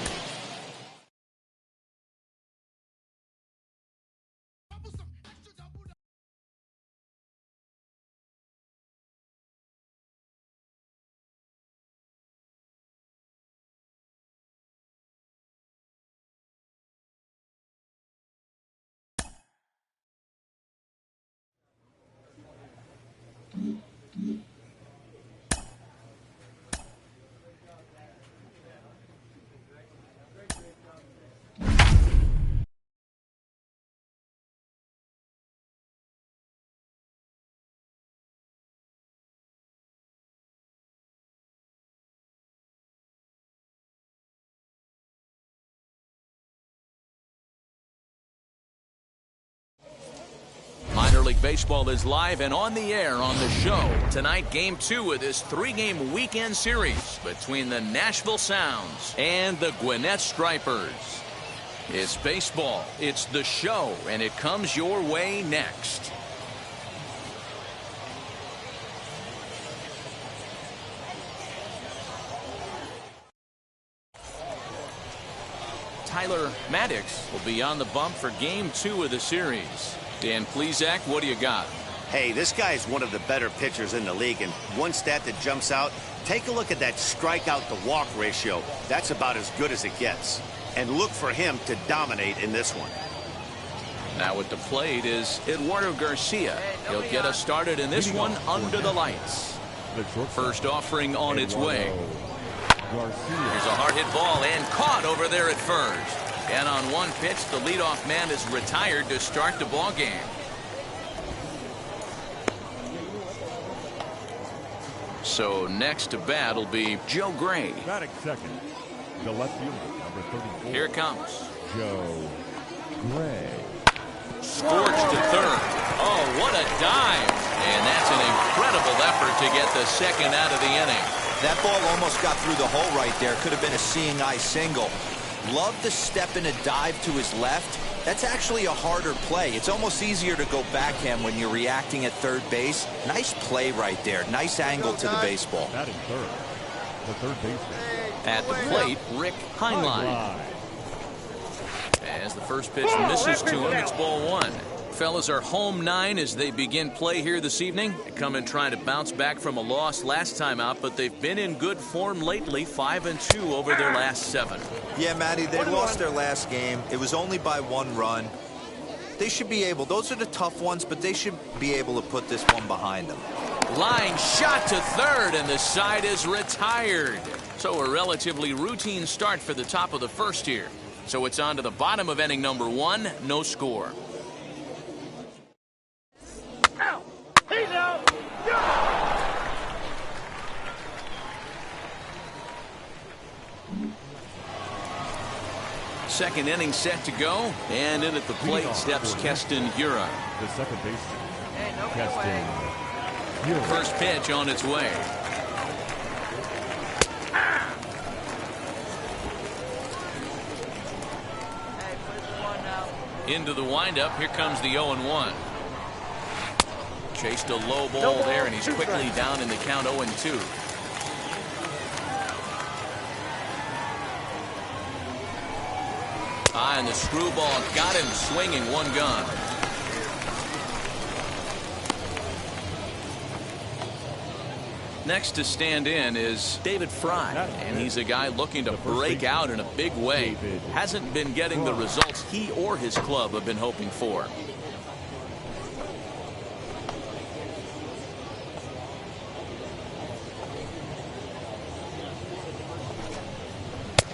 Minor League Baseball is live and on the air on the show. Tonight, Game 2 of this 3-game weekend series between the Nashville Sounds and the Gwinnett Stripers. It's baseball, it's the show, and it comes your way next. Tyler Marcotte will be on the bump for Game 2 of the series. Dan Plesac, what do you got? Hey, this guy is one of the better pitchers in the league, and one stat that jumps out, take a look at that strikeout to walk ratio. That's about as good as it gets. And look for him to dominate in this one. Now at the plate is Eduardo Garcia. He'll get us started in this one under the lights. First offering on its way. Here's a hard hit ball and caught over there at first. And on one pitch, the leadoff man is retired to start the ball game. So next to bat will be Joe Gray. Batting second, the left fielder, number 34. Here comes Joe Gray. Scorched to third. Oh, what a dive. And that's an incredible effort to get the second out of the inning. That ball almost got through the hole right there. Could have been a seeing eye single. Love the step in a dive to his left. That's actually a harder play. It's almost easier to go backhand when you're reacting at third base. Nice play right there. Nice angle to the baseball. Batting third, the third baseman. At the plate, Rick Heinlein. As the first pitch misses to him, it's ball 1. Fellas are home 9 as they begin play here this evening. They come in trying to bounce back from a loss last time out, but they've been in good form lately, 5-2 over their last 7. Yeah, Matty, they lost their last game. It was only by 1 run. They should be able, those are the tough ones, but they should be able to put this one behind them. Line shot to third, and the side is retired. So a relatively routine start for the top of the first here. So it's on to the bottom of inning number 1, no score. Second inning set to go, and in at the plate steps Keston Ura. The second baseman, Keston Ura. First pitch on its way. Into the windup, here comes the 0-1. Chased a low ball there, and he's quickly down in the count 0-2. And the screwball got him swinging one gun. Next to stand in is David Fry, and he's a guy looking to break out in a big way. Hasn't been getting the results he or his club have been hoping for.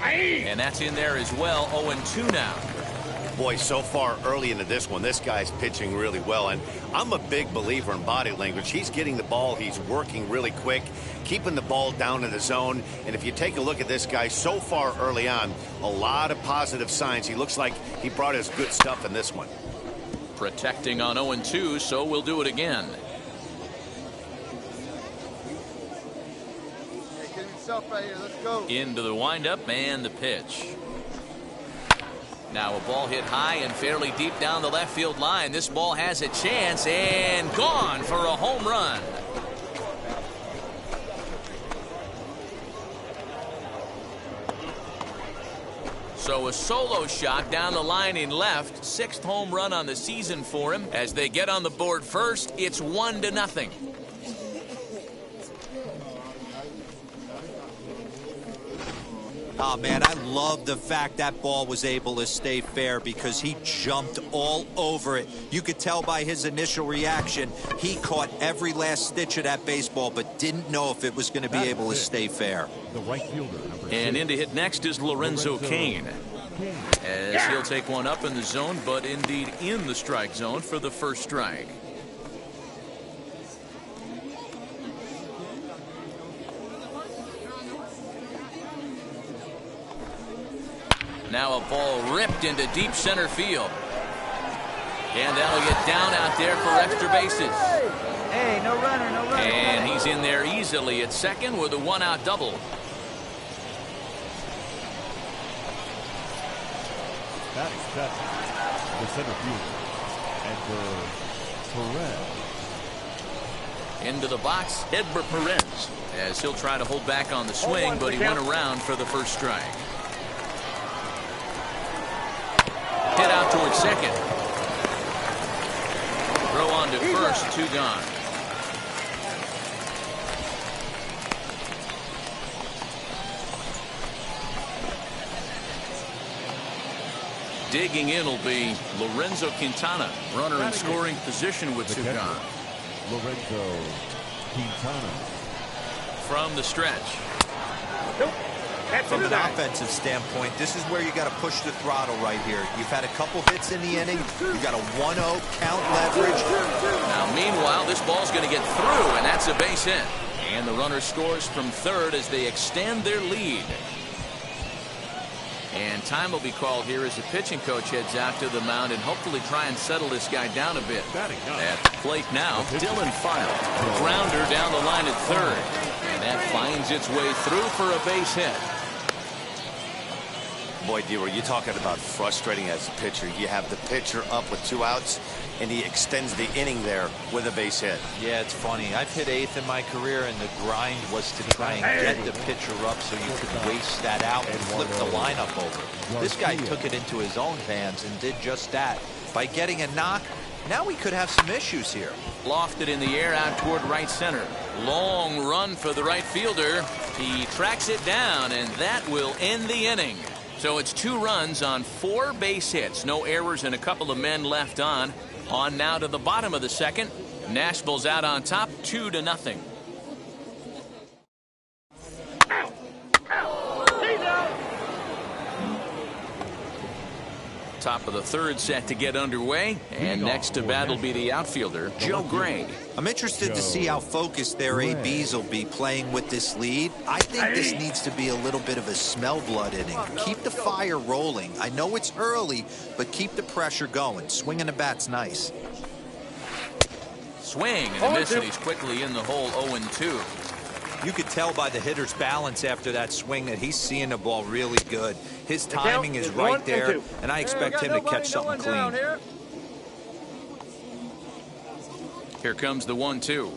And that's in there as well. 0-2 now. Boy, so far early into this one, this guy's pitching really well. And I'm a big believer in body language. He's getting the ball. He's working really quick, keeping the ball down in the zone. And if you take a look at this guy so far early on, a lot of positive signs. He looks like he brought his good stuff in this one. Protecting on 0-2, so we'll do it again. yourself right here. Let's go. Into the windup and the pitch. Now a ball hit high and fairly deep down the left field line. This ball has a chance and gone for a home run. So a solo shot down the line in left. 6th home run on the season for him. As they get on the board first, it's 1-0. Oh, man, I love the fact that ball was able to stay fair because he jumped all over it. You could tell by his initial reaction, he caught every last stitch of that baseball, but didn't know if it was going to be able to stay fair. The right fielder, and in to hit next is Lorenzo Cain. As he'll take one up in the zone, but indeed in the strike zone for the first strike. Now a ball ripped into deep center field. And that'll get down out there for extra bases. Hey, no runner, no runner. And he's in there easily at second with a 1-out double. That is set. The center fielder, Edgar Perez. Into the box, Edgar Perez. As he'll try to hold back on the swing, but he went around for the first strike. Hit out towards second. Throw on to first, 2 gone. Digging in will be Lorenzo Quintana. Runner in scoring position with 2 gone. Lorenzo Quintana. From the stretch. From an offensive standpoint, this is where you got to push the throttle right here. You've had a couple hits in the inning. You got a 1-0 count leverage. Now, meanwhile, this ball's going to get through, and that's a base hit. And the runner scores from third as they extend their lead. And time will be called here as the pitching coach heads out to the mound and hopefully try and settle this guy down a bit. At the plate now, Dylan File. Grounder down the line at third. And that finds its way through for a base hit. Boy, D-Roy, you're talking about frustrating as a pitcher. You have the pitcher up with 2 outs, and he extends the inning there with a base hit. Yeah, it's funny. I've hit 8th in my career, and the grind was to try and get the pitcher up so you could waste that out and flip the lineup over. This guy took it into his own hands and did just that. By getting a knock, now we could have some issues here. Lofted in the air out toward right center. Long run for the right fielder. He tracks it down, and that will end the inning. So it's 2 runs on 4 base hits. No errors and a couple of men left on. On now to the bottom of the second. Nashville's out on top, 2-0. Top of the third set to get underway. And next to bat will be the outfielder, Joe Gray. I'm interested to see how focused their ABs will be playing with this lead. I think this needs to be a little bit of a smell blood inning. Keep the fire rolling. I know it's early, but keep the pressure going. Swinging the bat's nice. Swing and a miss, and he's quickly in the hole, 0-2. You could tell by the hitter's balance after that swing that he's seeing the ball really good. His timing is right there, and I expect him to catch something clean. Here comes the 1-2.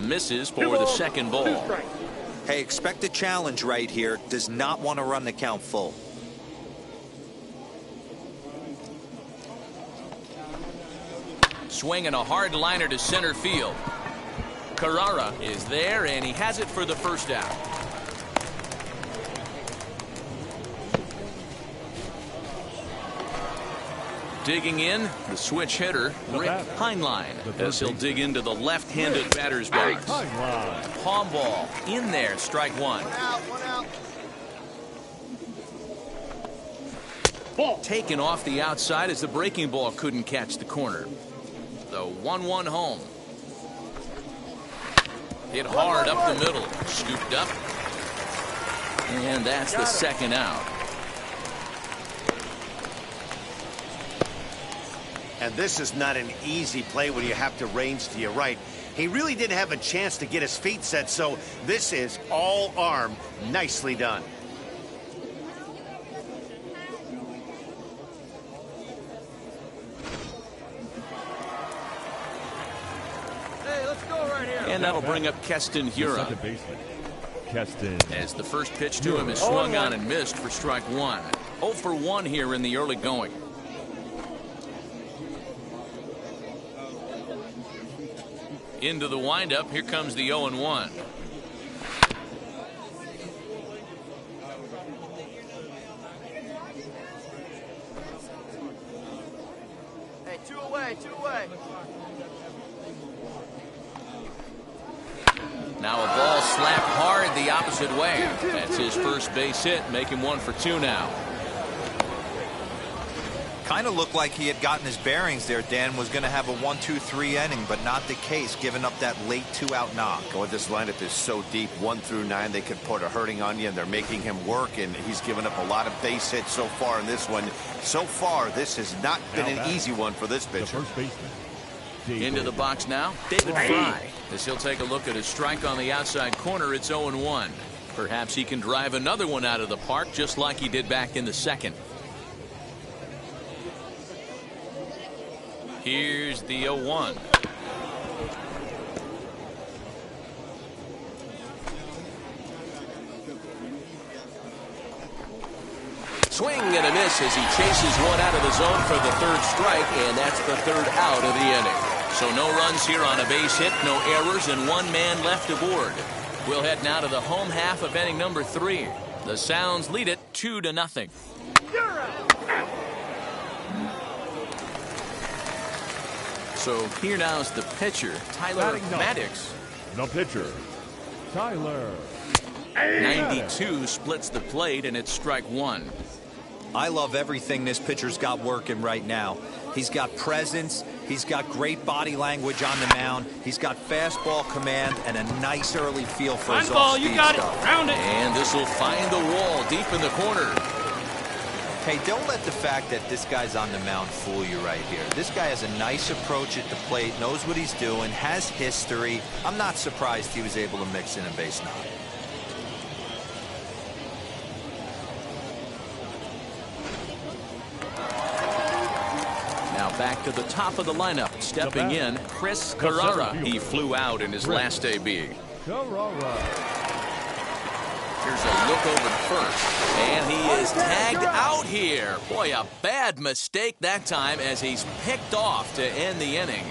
Misses for the second ball. Hey, expect a challenge right here. Does not want to run the count full. Swinging a hard liner to center field. Carrara is there, and he has it for the first out. Digging in, the switch hitter, Rick Heinlein, as he'll dig into the left-handed batter's box. Palm ball in there, strike 1. One out. Taken off the outside as the breaking ball couldn't catch the corner. The 1-1 home. Hit hard up the middle, scooped up, and that's the second out. And this is not an easy play when you have to range to your right. He really didn't have a chance to get his feet set, so this is all arm. Nicely done. Hey, let's go right here. And that'll bring up Keston Huron. Second baseman, Keston. As the first pitch to him is swung on and missed for strike one. 0 for 1 here in the early going. Into the windup. Here comes the 0-1. Hey, two away, two away. Now a ball slapped hard the opposite way. That's his first base hit, making 1 for 2 now. Kind of looked like he had gotten his bearings there. Dan was going to have a 1-2-3 inning, but not the case, giving up that late 2-out knock. Oh, this lineup is so deep, 1 through 9. They could put a hurting on you, and they're making him work, and he's given up a lot of base hits so far in this one. So far, this has not been an easy one for this pitcher. The first baseman, Into the box now, David Fry. As he'll take a look at his strike on the outside corner, it's 0-1. Perhaps he can drive another one out of the park just like he did back in the second. Here's the 0-1. Swing and a miss as he chases one out of the zone for the third strike, and that's the third out of the inning. So no runs here on a base hit, no errors, and 1 man left aboard. We'll head now to the home half of inning number 3. The Sounds lead it 2-0. So here now is the pitcher, Tyler Marcotte. The pitcher, Tyler. 92 splits the plate, and it's strike 1. I love everything this pitcher's got working right now. He's got presence. He's got great body language on the mound. He's got fastball command and a nice early feel for his off-speed stuff. Round it. And this will find the wall deep in the corner. Hey, don't let the fact that this guy's on the mound fool you right here. This guy has a nice approach at the plate, knows what he's doing, has history. I'm not surprised he was able to mix in a base knock. Now back to the top of the lineup. Stepping in, Chris Carrara. He flew out in his last AB. Carrara. Here's a look over to first. And he is tagged out here. Boy, a bad mistake that time as he's picked off to end the inning.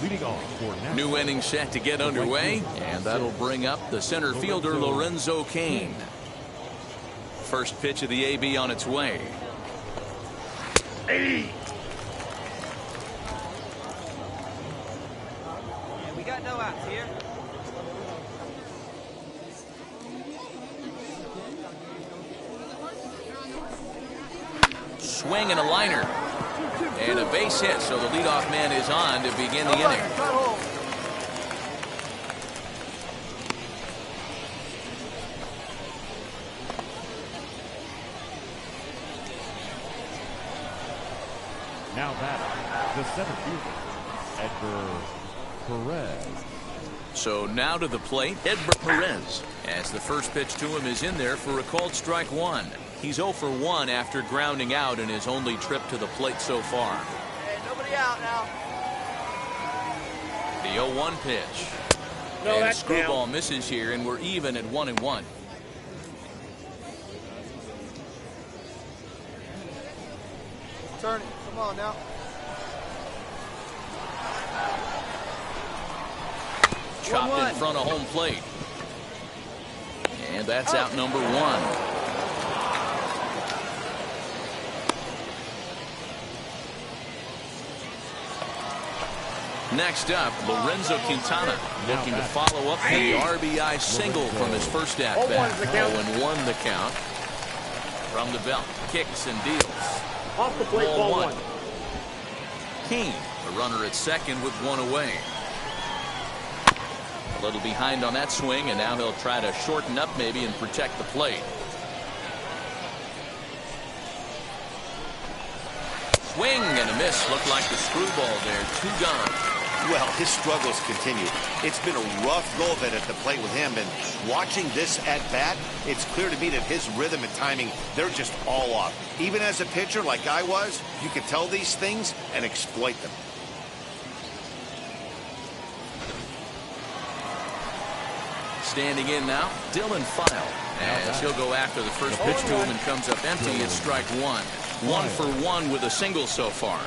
Leading off for now. New inning set to get underway. And that'll bring up the center fielder, Lorenzo Cain. First pitch of the AB on its way. Hey. We got no outs here. Swing and a liner. And a base hit, so the leadoff man is on to begin the inning. Now batting, the center fielder, Edgar Perez. So now to the plate, Edgar Perez. As the first pitch to him is in there for a called strike 1. He's 0 for 1 after grounding out in his only trip to the plate so far. Hey, nobody out now. The 0-1 pitch. No, and that's screwball down. misses here, and we're even at 1-1. Turn it. Come on now. Chopped in front of home plate. And that's out number 1. Next up, Lorenzo Quintana looking to follow up the RBI single from his first at-bat. 0-1 the count. From the belt, kicks and deals. Off the plate, ball 1. King, the runner at second with 1 away. A little behind on that swing, and now he'll try to shorten up maybe and protect the plate. Swing and a miss. Looked like the screwball there. 2 gone. Well, his struggles continue. It's been a rough go of it at the plate with him, and watching this at-bat, it's clear to me that his rhythm and timing, they're just all off. Even as a pitcher like I was, you can tell these things and exploit them. Standing in now, Dylan File. As he'll go after the first pitch to him and comes up empty, it's strike one. 1 for 1 with a single so far.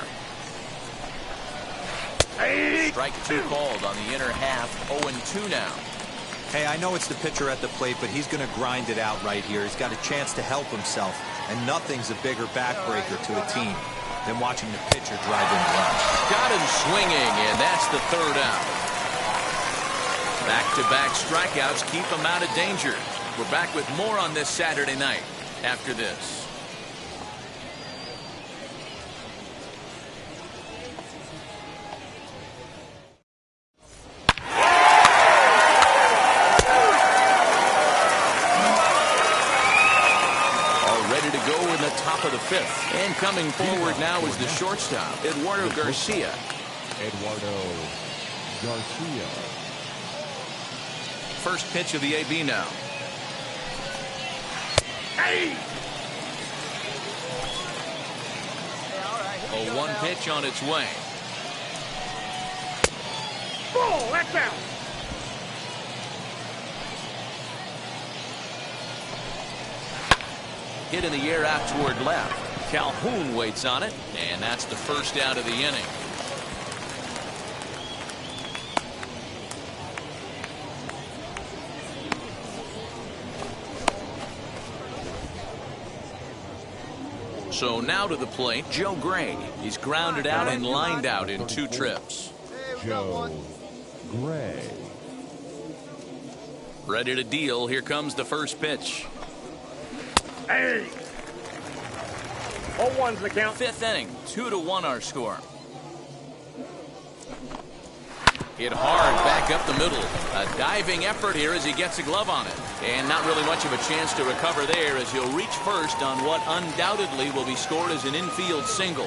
Strike 2 called on the inner half. 0-2 now. Hey, I know it's the pitcher at the plate, but he's going to grind it out right here. He's got a chance to help himself, and nothing's a bigger backbreaker to a team than watching the pitcher drive in runs. Got him swinging, and that's the third out. Back-to-back strikeouts keep him out of danger. We're back with more on this Saturday night after this. Top of the fifth. And coming forward now is the shortstop, Eduardo Garcia. First pitch of the AB now. Hey! A 1 pitch on its way. Ball, that's out. Hit in the air out toward left. Calhoun waits on it, and that's the first out of the inning. So now to the plate, Joe Gray. He's grounded out and lined out in 2 trips. Joe Gray. Ready to deal. Here comes the first pitch. Hey! 0-1's the count. 5th inning, 2-1 our score. Hit hard back up the middle. A diving effort here as he gets a glove on it. And not really much of a chance to recover there as he'll reach first on what undoubtedly will be scored as an infield single.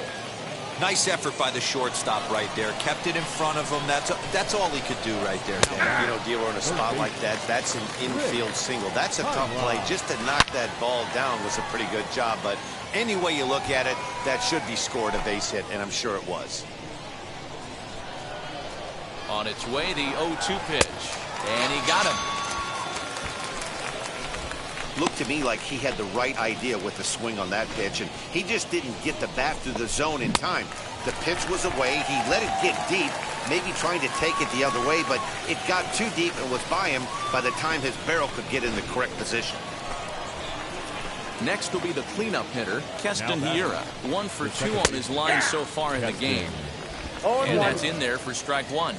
Nice effort by the shortstop right there. Kept it in front of him. That's all he could do right there, Dan. You know, Dealer, in a spot like that, that's an infield single. That's a tough play. Just to knock that ball down was a pretty good job. But any way you look at it, that should be scored a base hit, and I'm sure it was. On its way, the 0-2 pitch. And he got him. Looked to me like he had the right idea with the swing on that pitch, and he just didn't get the bat through the zone in time. The pitch was away. He let it get deep, maybe trying to take it the other way, but it got too deep and was by him by the time his barrel could get in the correct position. Next will be the cleanup hitter, Keston Hiura. 1 for 2 on his line so far in the game. And that's in there for strike 1.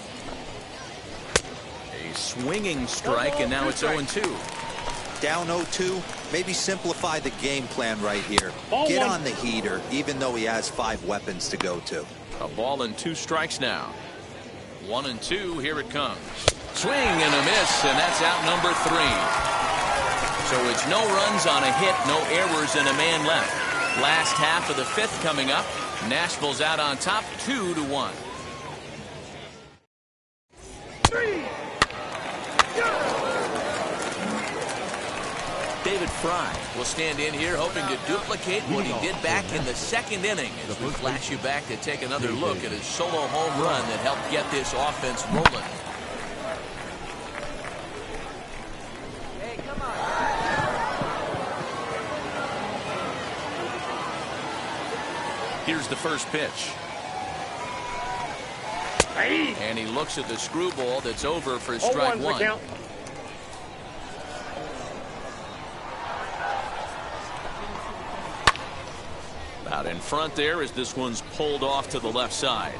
A swinging strike, and now it's 0-2. Down 0-2, maybe simplify the game plan right here. Get on the heater, even though he has 5 weapons to go to. A ball and 2 strikes now. 1-2, here it comes. Swing and a miss, and that's out number 3. So it's no runs on a hit, no errors, and a man left. Last half of the 5th coming up. Nashville's out on top, 2-1. 3. David Fry will stand in here hoping to duplicate what he did back in the 2nd inning as we flash you back to take another look at his solo home run that helped get this offense rolling. Hey, come on. Here's the first pitch. And he looks at the screwball that's over for strike 1. Out in front there as this one's pulled off to the left side.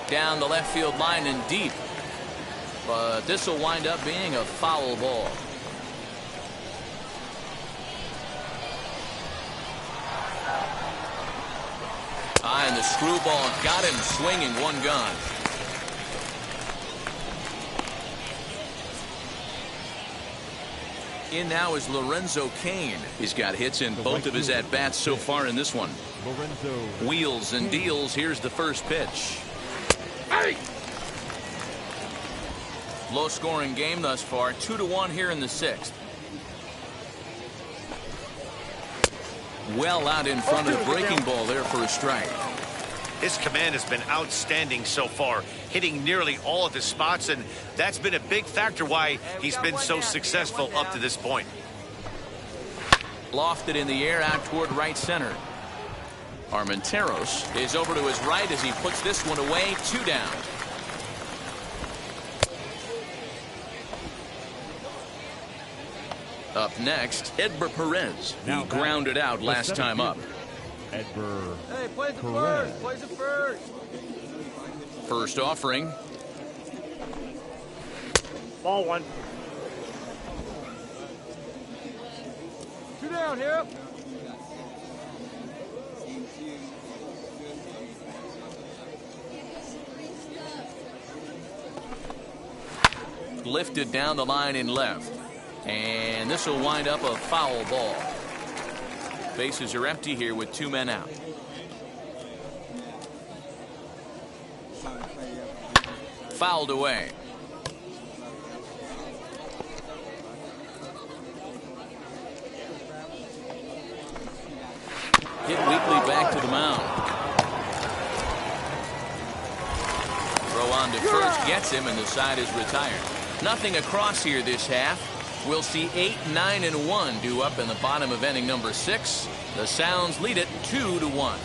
Down the left field line and deep. But this will wind up being a foul ball. And the screwball got him swinging, 1 gone. In now is Lorenzo Cain. He's got hits in both of his at-bats so far in this one. Wheels and deals. Here's the first pitch. Hey! Low-scoring game thus far. 2-1 here in the 6th. Well out in front of the breaking ball there for a strike. His command has been outstanding so far, hitting nearly all of his spots, and that's been a big factor why he's been so successful up to this point. Lofted in the air out toward right center. Armenteros is over to his right as he puts this one away. 2 down. Up next, Edber Perez. He grounded out last time up. Edber. Hey, plays it first. Plays it first. First offering. Ball 1. 2 down here. Lifted down the line in left. And this will wind up a foul ball. Bases are empty here with 2 men out. Fouled away. Hit weakly back to the mound. Throw on to first gets him, and the side is retired. Nothing across here this half. We'll see 8, 9, and 1 due up in the bottom of inning number 6. The Sounds lead it 2-1.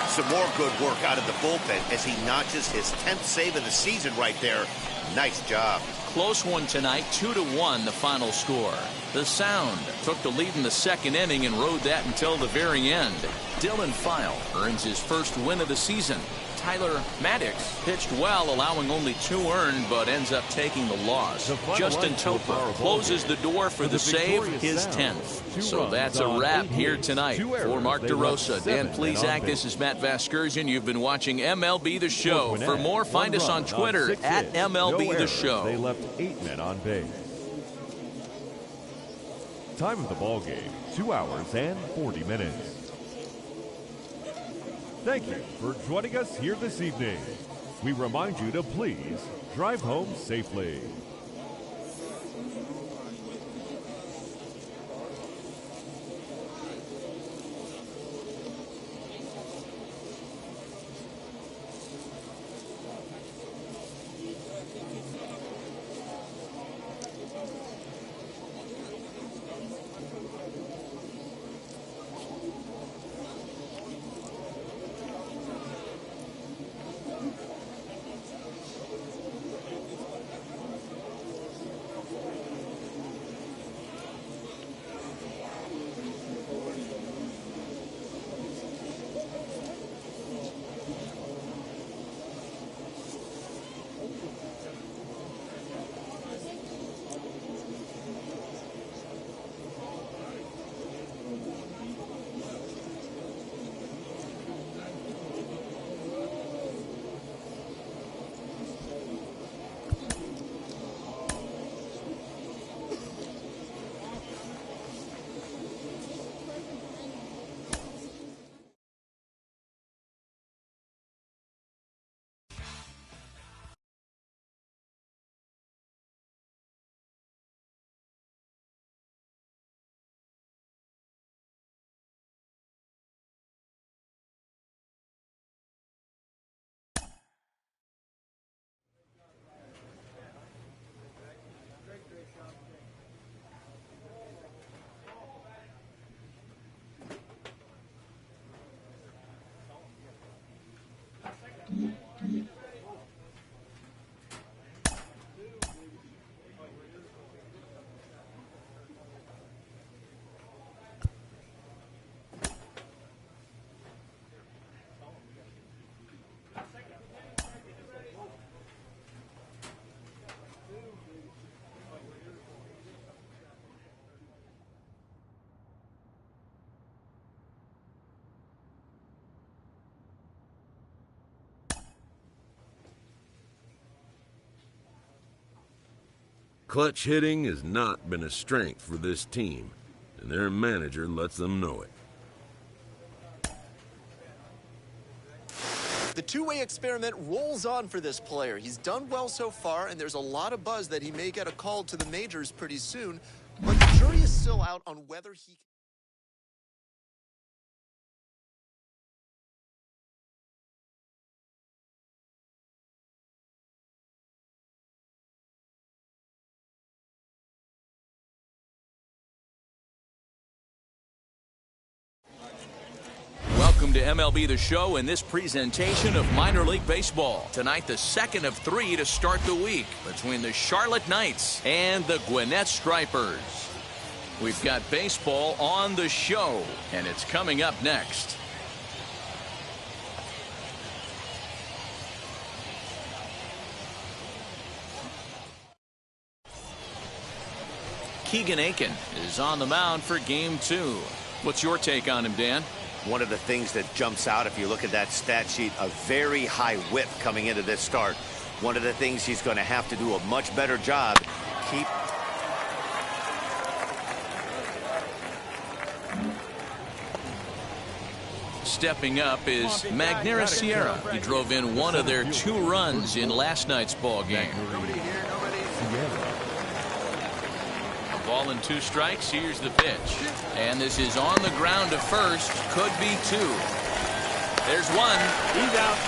Some more good work out of the bullpen as he notches his 10th save of the season right there. Nice job. Close one tonight, 2-1 the final score. The Sound took the lead in the 2nd inning and rode that until the very end. Dylan File earns his first win of the season. Tyler Maddox pitched well, allowing only 2 earned, but ends up taking the loss. Justin Topper closes the door for the save, his 10th. So that's a wrap here tonight. For Mark DeRosa, Dan Plesac, this is Matt Vasgersian. You've been watching MLB The Show. For more, find us on Twitter at MLB The Show. They left 8 men on base. Time of the ball game, 2 hours and 40 minutes. Thank you for joining us here this evening. We remind you to please drive home safely. Clutch hitting has not been a strength for this team, and their manager lets them know it. The two-way experiment rolls on for this player. He's done well so far, and there's a lot of buzz that he may get a call to the majors pretty soon, but the jury is still out on whether he... Welcome to MLB The Show and this presentation of minor league baseball. Tonight, the second of three to start the week between the Charlotte Knights and the Gwinnett Stripers. We've got baseball on the show, and it's coming up next. Keegan Aiken is on the mound for game 2. What's your take on him, Dan? One of the things that jumps out, if you look at that stat sheet, a very high whip coming into this start. One of the things he's going to have to do a much better job. Stepping up is Magneuris Sierra. He drove in one of their 2 runs in last night's ball game. Ball and 2 strikes. Here's the pitch. And this is on the ground to first. Could be 2. There's 1. He's out.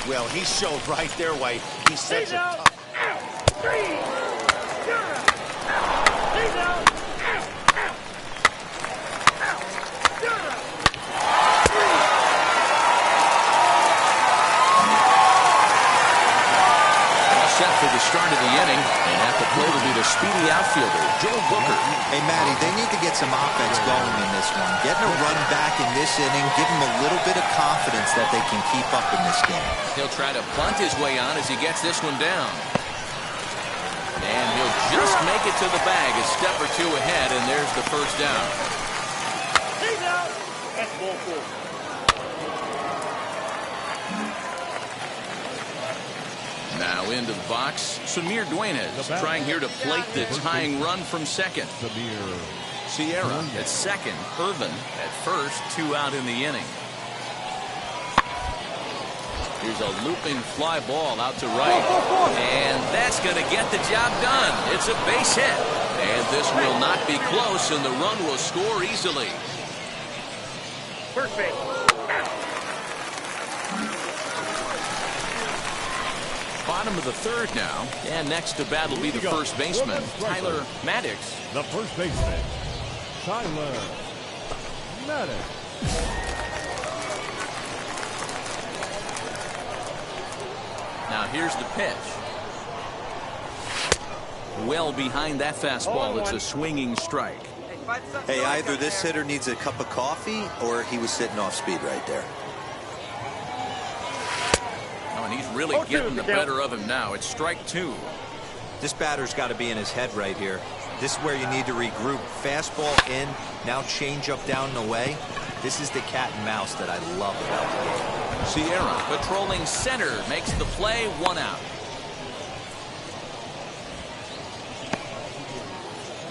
Well, he showed right there why he sets it out. up. Out. 3. You're out. Out. He's out. Set for the start of the inning, and at the plate will be the speedy outfielder, Joe Booker. Hey, Matty, they need to get some offense going in this one. Getting a run back in this inning, give them a little bit of confidence that they can keep up in this game. He'll try to bunt his way on as he gets this one down. And he'll just make it to the bag a step or 2 ahead, and there's the first down. He's out. That's ball 4. Now into the box, Samir Duenas trying here to plate the tying run from second. Sierra at second, Irvin at first, 2 out in the inning. Here's a looping fly ball out to right, and that's going to get the job done. It's a base hit, and this will not be close, and the run will score easily. First base. Bottom of the 3rd now, and next to bat will be the first baseman, Tyler Marcotte. The first baseman, Tyler Marcotte. Now here's the pitch. Well behind that fastball, it's a swinging strike. Hey, either this hitter needs a cup of coffee or he was sitting off speed right there. And he's really getting the better of him now. It's strike 2. This batter's got to be in his head right here. This is where you need to regroup. Fastball in, now change up down and away. This is the cat and mouse that I love about the game. Sierra patrolling center makes the play, 1 out.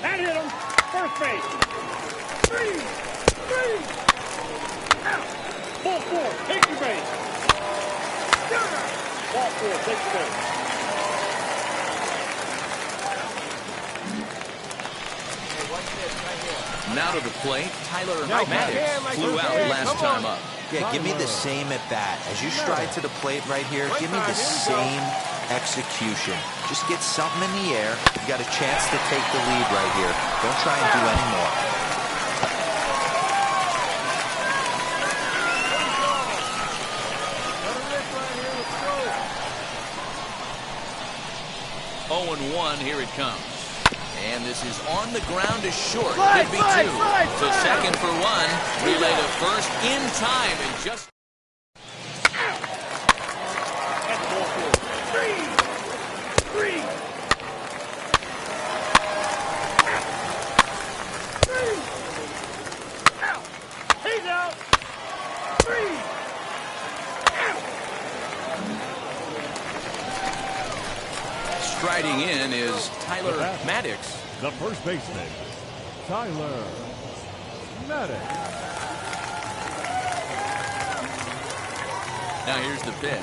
That hit him. First base. 3. Out. Ball 4. Take your base. Ball 4, take the base. Now to the plate, Tyler Marcotte flew out last time up. Yeah, give me the same at bat. As you stride to the plate right here, give me the same execution. Just get something in the air. You got a chance to take the lead right here. Don't try and do any more. 0-1, here it comes. And this is on the ground to short. Could be 2. So second for 1. Relay to first in time and just... That's ball 4. 3. Out. He's out. 3. Out. Maddox. The first baseman, Tyler Marcotte. Now here's the pitch.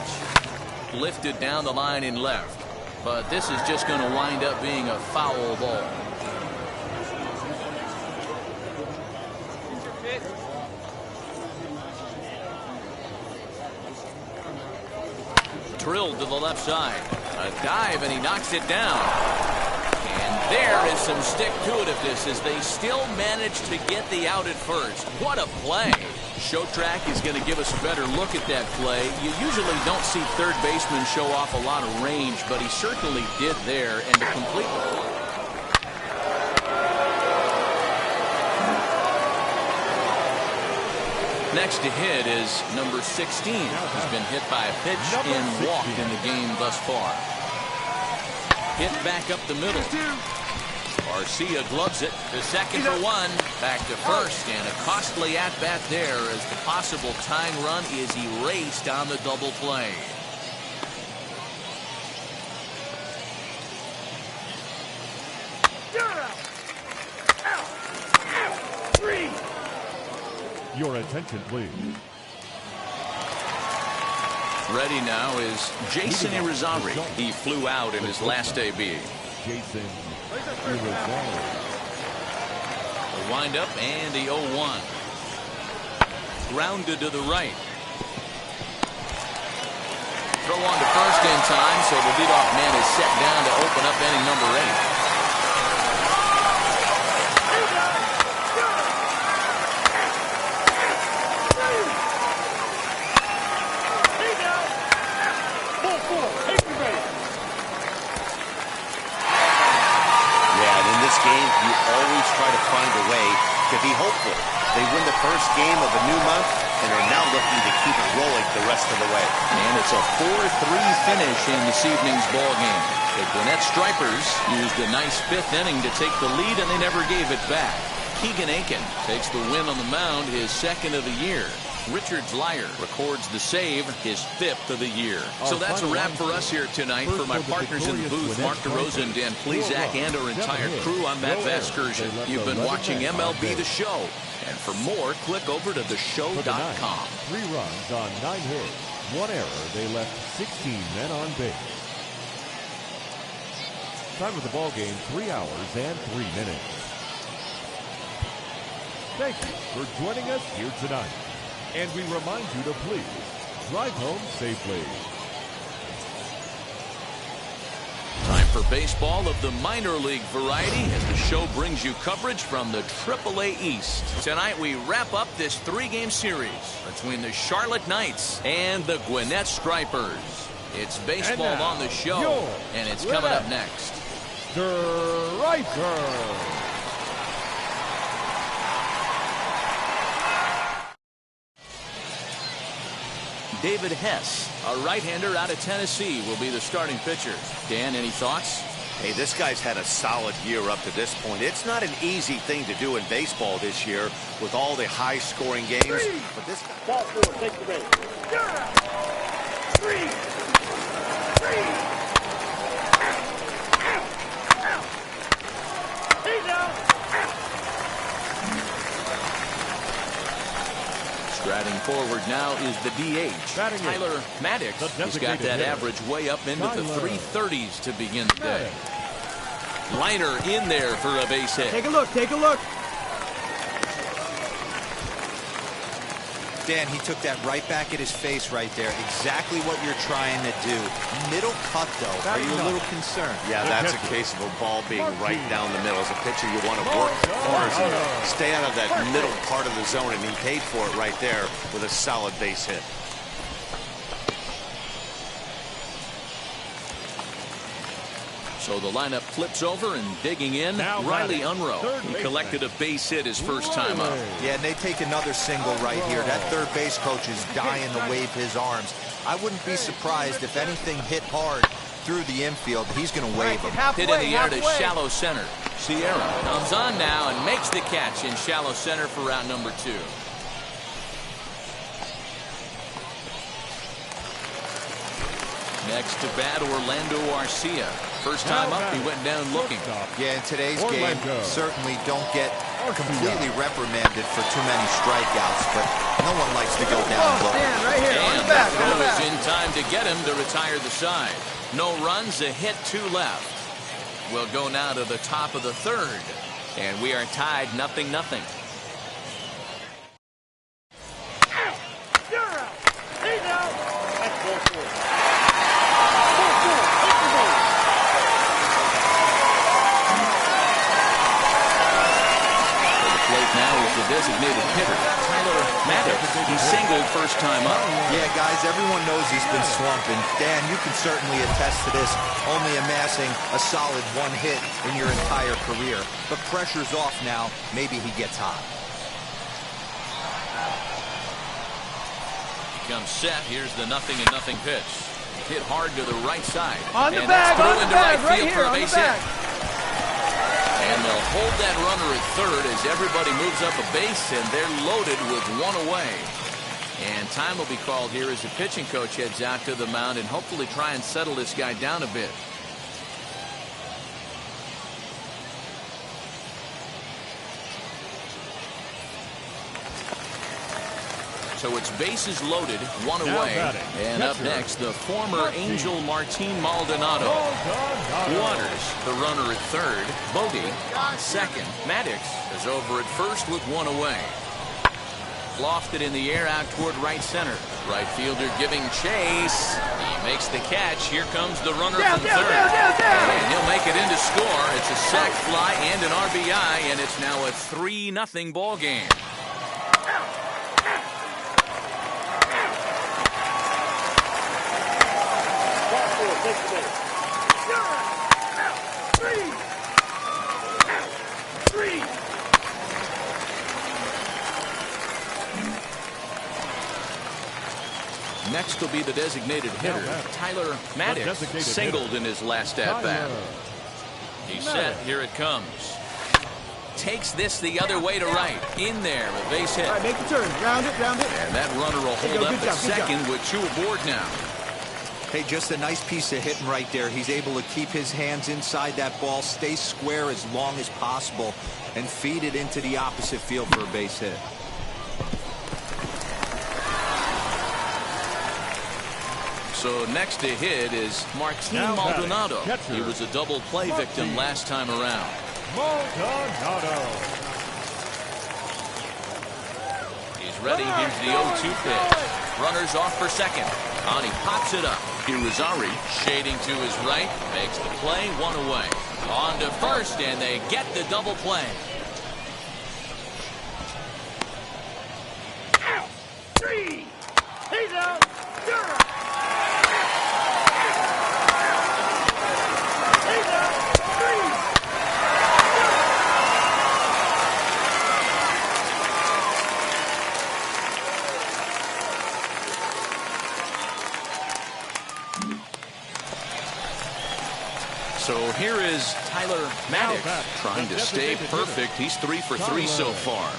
Lifted down the line in left. But this is just going to wind up being a foul ball. Drilled to the left side. A dive, and he knocks it down. And there is some stick-to-itiveness as they still manage to get the out at first. What a play. Show Track is going to give us a better look at that play. You usually don't see third basemen show off a lot of range, but he certainly did there, and to complete it. Next to hit is number 16, who's been hit by a pitch and walked in the game thus far. Hit back up the middle. Garcia gloves it to second for one. Back to first, and a costly at-bat there as the possible tying run is erased on the double play. Your attention, please. Ready now is Jason Irizarry. He flew out in his last AB. Jason Irizarry. The windup and the 0-1. Grounded to the right. Throw on to first in time, so the leadoff man is set down to open up inning number 8. Try to find a way to be hopeful. They win the first game of a new month and are now looking to keep it rolling the rest of the way. And it's a 4-3 finish in this evening's ball game. The Gwinnett Stripers used a nice fifth inning to take the lead, and they never gave it back. Keegan Aiken takes the win on the mound, his second of the year. Richard Dwyer records the save, his 5th of the year. So that's a wrap for us here tonight. For my partners in the booth, Mark DeRosa and Dan Plesac, and our entire crew, I'm Matt Vasgersian. You've been watching MLB The Show. And for more, click over to theshow.com. 3 runs on 9 hits, 1 error. They left 16 men on base. Time of the ball game, 3 hours and 3 minutes. Thank you for joining us here tonight. And we remind you to please drive home safely. Time for baseball of the minor league variety as the show brings you coverage from the AAA East. Tonight we wrap up this 3-game series between the Charlotte Knights and the Gwinnett Stripers. It's baseball on the show, and it's coming up next. Stripers. David Hess, a right-hander out of Tennessee, will be the starting pitcher. Dan, any thoughts? Hey, this guy's had a solid year up to this point. It's not an easy thing to do in baseball this year with all the high-scoring games. But this guy... Ball 4, take the base. 3. He's out. Striding forward now is the DH, Tyler Maddox. He's got that average way up into the 330s to begin the day. Liner in there for a base hit. Take a look, take a look. Dan, he took that right back at his face right there. Exactly what you're trying to do. Middle cut, though. Are you a little concerned? Yeah, that's a case of a ball being right down the middle. As a pitcher, you want to work hard and stay out of that middle part of the zone, and he paid for it right there with a solid base hit. So the lineup flips over, and digging in, Riley Unruh. He collected a base hit his first time up. Yeah, and they take another single right here. That third base coach is dying to wave his arms. I wouldn't be surprised if anything hit hard through the infield. He's going to wave him. Hit in the air to shallow center. Sierra comes on now and makes the catch in shallow center for round number 2. Next to bat, Orlando Arcia. First time up, he went down looking. Yeah, in today's game, certainly don't get completely reprimanded for too many strikeouts, but no one likes to go down low. Right here, on the back, on the back. In time to get him to retire the side. No runs, a hit, 2 left. We'll go now to the top of the 3rd, and we are tied 0-0. Designated hitter, Tyler Marcotte. He singled first time up. Yeah, guys, everyone knows he's been slumping. Dan, you can certainly attest to this, only amassing a solid 1 hit in your entire career. But pressure's off now. Maybe he gets hot. He comes set. Here's the 0-0 pitch. Hit hard to the right side. On the bag, on the bag, right here, on the bag. And they'll hold that runner at 3rd as everybody moves up a base, and they're loaded with 1 away. And time will be called here as the pitching coach heads out to the mound and hopefully try and settle this guy down a bit. So it's bases loaded, 1 away. And up next, the former Angel Martin Maldonado. Waters, the runner at 3rd. Bodie on 2nd. Maddox is over at 1st with 1 away. Lofted in the air out toward right center. Right fielder giving chase. He makes the catch. Here comes the runner from 3rd. And he'll make it in to score. It's a sac fly and an RBI, and it's now a 3-0 ball game. Next will be the designated hitter, Tyler Marcotte, singled in his last at-bat. He's set. Here it comes. Takes this the other way to right. In there, a base hit. All right, make the turn. Round it, round it. And that runner will hold up at 2nd with 2 aboard now. Hey, just a nice piece of hitting right there. He's able to keep his hands inside that ball, stay square as long as possible, and feed it into the opposite field for a base hit. So next to hit is Martin Maldonado. He was a double play victim last time around. Maldonado. He's ready. Here's the 0-2 pitch. Runners off for 2nd. On, he pops it up. Irizarry shading to his right. Makes the play, 1 away. On to 1st, and they get the double play. He's out. You're out. So here is Tyler Marcotte trying to stay perfect. He's 3 for 3 so far.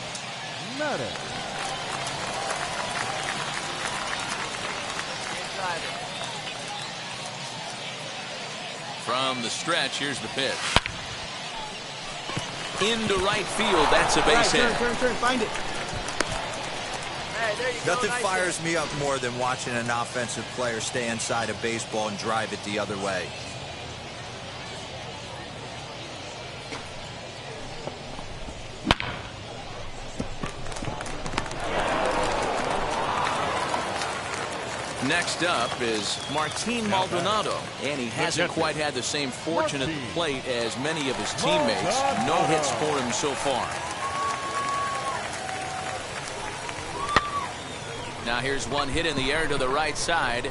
From the stretch, here's the pitch. Into right field, that's a base hit. Turn, find it. Nothing fires me up more than watching an offensive player stay inside a baseball and drive it the other way. Next up is Martin Maldonado, and he hasn't quite had the same fortune at the plate as many of his teammates. No hits for him so far. Now here's one hit in the air to the right side.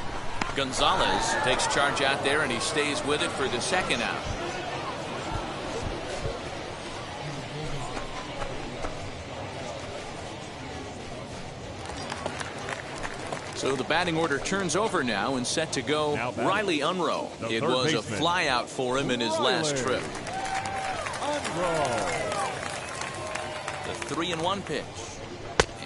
Gonzalez takes charge out there, and he stays with it for the 2nd out. So the batting order turns over now and set to go Riley Unruh. It was a flyout for him in his last trip. The 3-1 pitch.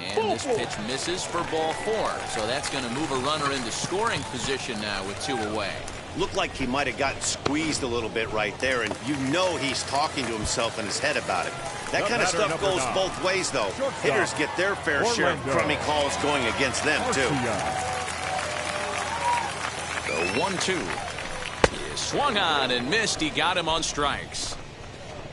And this pitch misses for ball 4. So that's going to move a runner into scoring position now with 2 away. Looked like he might have gotten squeezed a little bit right there, and you know he's talking to himself in his head about it. That kind of stuff goes both ways, though. Hitters get their fair share of crummy calls going against them, too. The 1-2 is swung on and missed. He got him on strikes.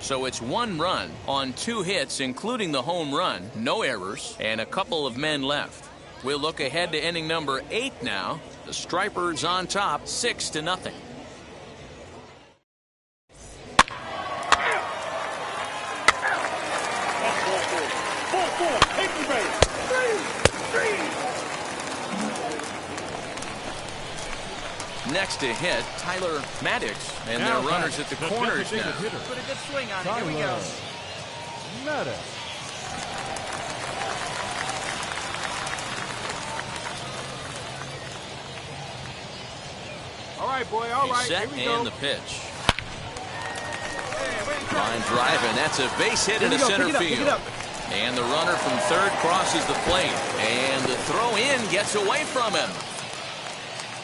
So it's 1 run on 2 hits, including the home run, no errors, and a couple of men left. We'll look ahead to inning number 8 now. The Stripers on top, 6-0. Next to hit, Tyler Marcotte, and their runners at the corners now. Put a good swing on it. Here we go. Marcotte. All right, boy. All right. Set Here we go. and the pitch. Line drive, and that's a base hit into center field. And the runner from third crosses the plate. And the throw in gets away from him.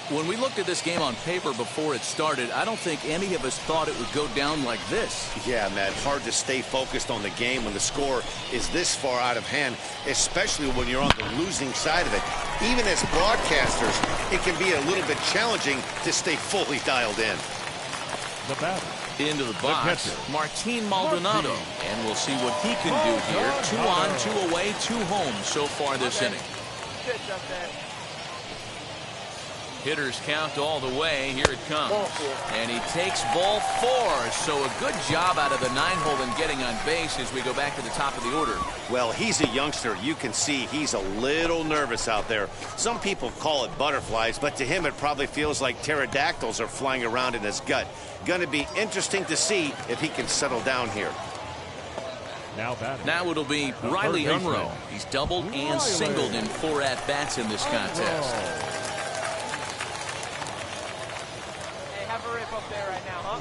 When we looked at this game on paper before it started, I don't think any of us thought it would go down like this. Yeah, Matt, hard to stay focused on the game when the score is this far out of hand, especially when you're on the losing side of it. Even as broadcasters, it can be a little bit challenging to stay fully dialed in. The batter. Into the box, Martin Maldonado. And we'll see what he can do here. 2 on, 2 away, 2 home so far this inning. Good job, man. Hitters count all the way. Here it comes. And he takes ball 4. So a good job out of the 9-hole in getting on base as we go back to the top of the order. Well, he's a youngster. You can see he's a little nervous out there. Some people call it butterflies, but to him it probably feels like pterodactyls are flying around in his gut. Going to be interesting to see if he can settle down here. Now it'll be Riley Unruh. He's doubled and singled in 4 at-bats in this contest. Up there right now, huh?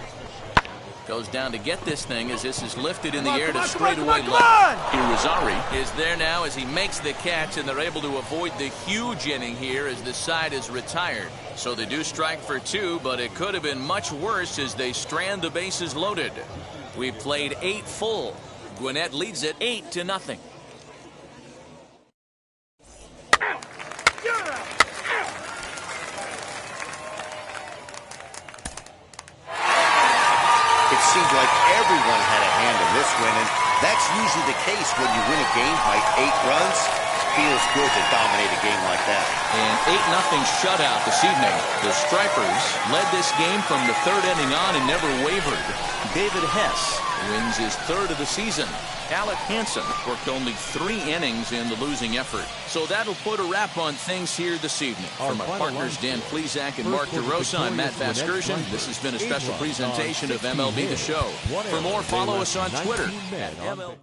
Goes down to get this thing as this is lifted in the air to straightaway left. Irizarry is there now as he makes the catch, and they're able to avoid the huge inning here as the side is retired. So they do strike for 2, but it could have been much worse as they strand the bases loaded. We've played 8 full. Gwinnett leads it 8-0. It seemed like everyone had a hand in this win, and that's usually the case when you win a game by 8 runs. Feels good to dominate a game like that. An 8-0 shutout this evening. The Stripers led this game from the 3rd inning on and never wavered. David Hess wins his 3rd of the season. Alec Hansen worked only 3 innings in the losing effort. So that'll put a wrap on things here this evening. From our partners Dan Plesac and Mark DeRosa, I'm Matt Vasgersian. This has been a special presentation of MLB The Show. For more, follow us on Twitter at MLB.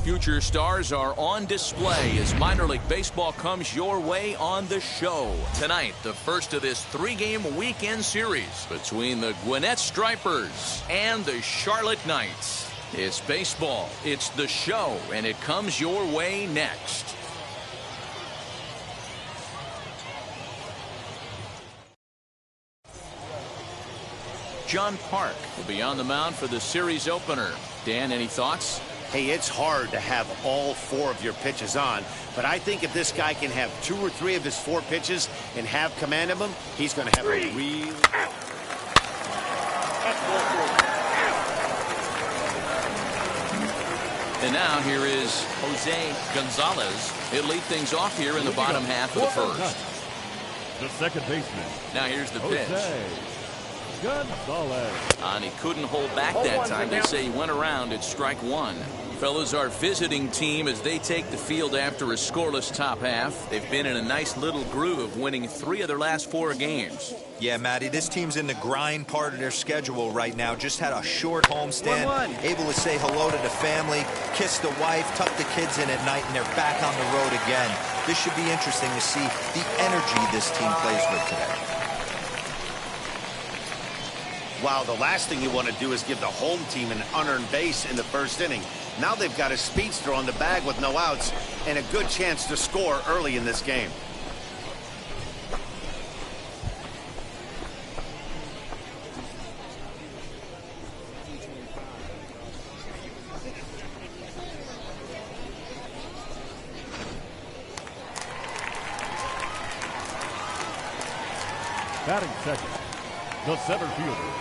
Future stars are on display as minor league baseball comes your way on the show. Tonight, the first of this 3-game weekend series between the Gwinnett Stripers and the Charlotte Knights. It's baseball, it's the show, and it comes your way next. John Park will be on the mound for the series opener. Dan, any thoughts? Hey, it's hard to have all 4 of your pitches on, but I think if this guy can have 2 or 3 of his 4 pitches and have command of them, he's going to have a real... And now here is Jose Gonzalez. He'll lead things off here in the bottom half of the first. The second baseman. Now here's the pitch. Gonzalez. And he couldn't hold back that time. They say he went around at strike one. Fellas, our visiting team as they take the field after a scoreless top half. They've been in a nice little groove, winning 3 of their last 4 games. Yeah, Matty, this team's in the grind part of their schedule right now. Just had a short homestand, able to say hello to the family, kiss the wife, tuck the kids in at night, and they're back on the road again. This should be interesting to see the energy this team plays with today. Wow, the last thing you want to do is give the home team an unearned base in the first inning. Now they've got a speedster on the bag with no outs and a good chance to score early in this game. Batting second, the center fielder.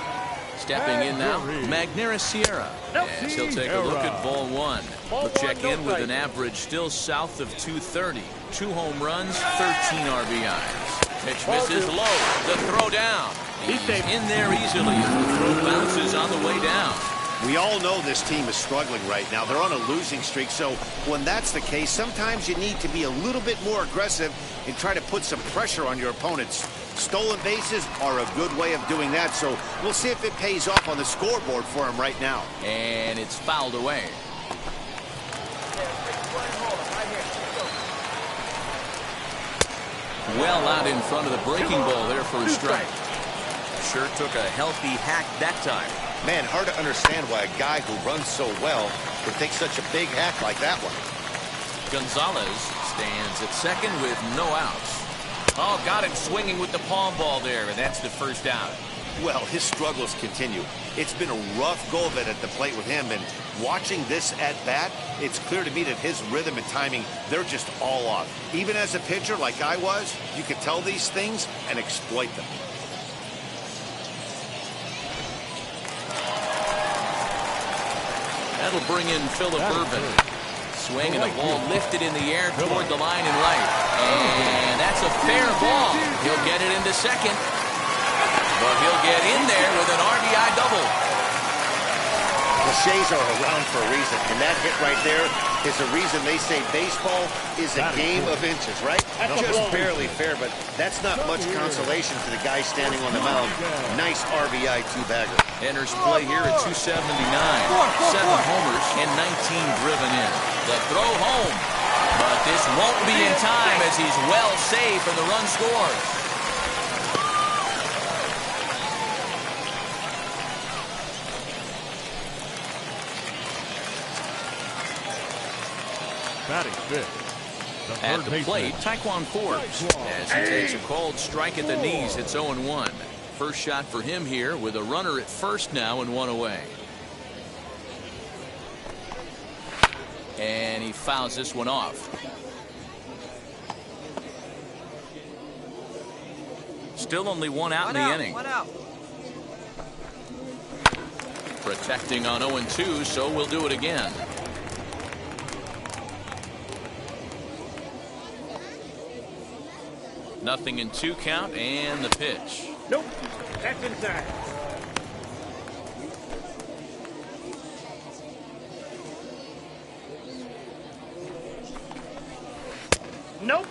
Stepping in now, Magneuris Sierra. As he'll take a look at ball one. He'll check in with an average still south of 230. 2 home runs, 13 RBIs. Pitch misses low. The throw down. He's in there easily. The throw bounces on the way down. We all know this team is struggling right now. They're on a losing streak, so when that's the case, sometimes you need to be a little bit more aggressive and try to put some pressure on your opponents. Stolen bases are a good way of doing that, so we'll see if it pays off on the scoreboard for him right now. And it's fouled away. Well out in front of the breaking ball there for a strike. Sure took a healthy hack that time. Man, hard to understand why a guy who runs so well would take such a big hack like that one. Gonzalez stands at second with no outs. Oh, got him swinging with the palm ball there, and that's the first out. Well, his struggles continue. It's been a rough go of it at the plate with him, and watching this at-bat, it's clear to me that his rhythm and timing, they're just all off. Even as a pitcher like I was, you could tell these things and exploit them. That'll bring in Phillip Ervin. Swing and the ball lifted in the air toward the line and right. And that's a fair ball. He'll get it into second. But he'll get in there with an RBI double. Cliches are around for a reason, and that hit right there is the reason they say baseball is a game of inches, right? Just barely fair, but that's not much consolation for the guy standing on the mound. Nice RBI two-bagger. Enters play here at 279. 7 homers and 19 driven in. The throw home. But this won't be in time as he's well safe and the run scores. Batting fifth. At the plate, Taekwon Forbes, as he takes a called strike at the knees. It's 0-1. First shot for him here with a runner at first now and 1 away. And he fouls this one off. Still only 1 out in the inning. 1 out. Protecting on 0-2, so we'll do it again. Nothing in 2 count and the pitch. Nope. That's inside. Nope.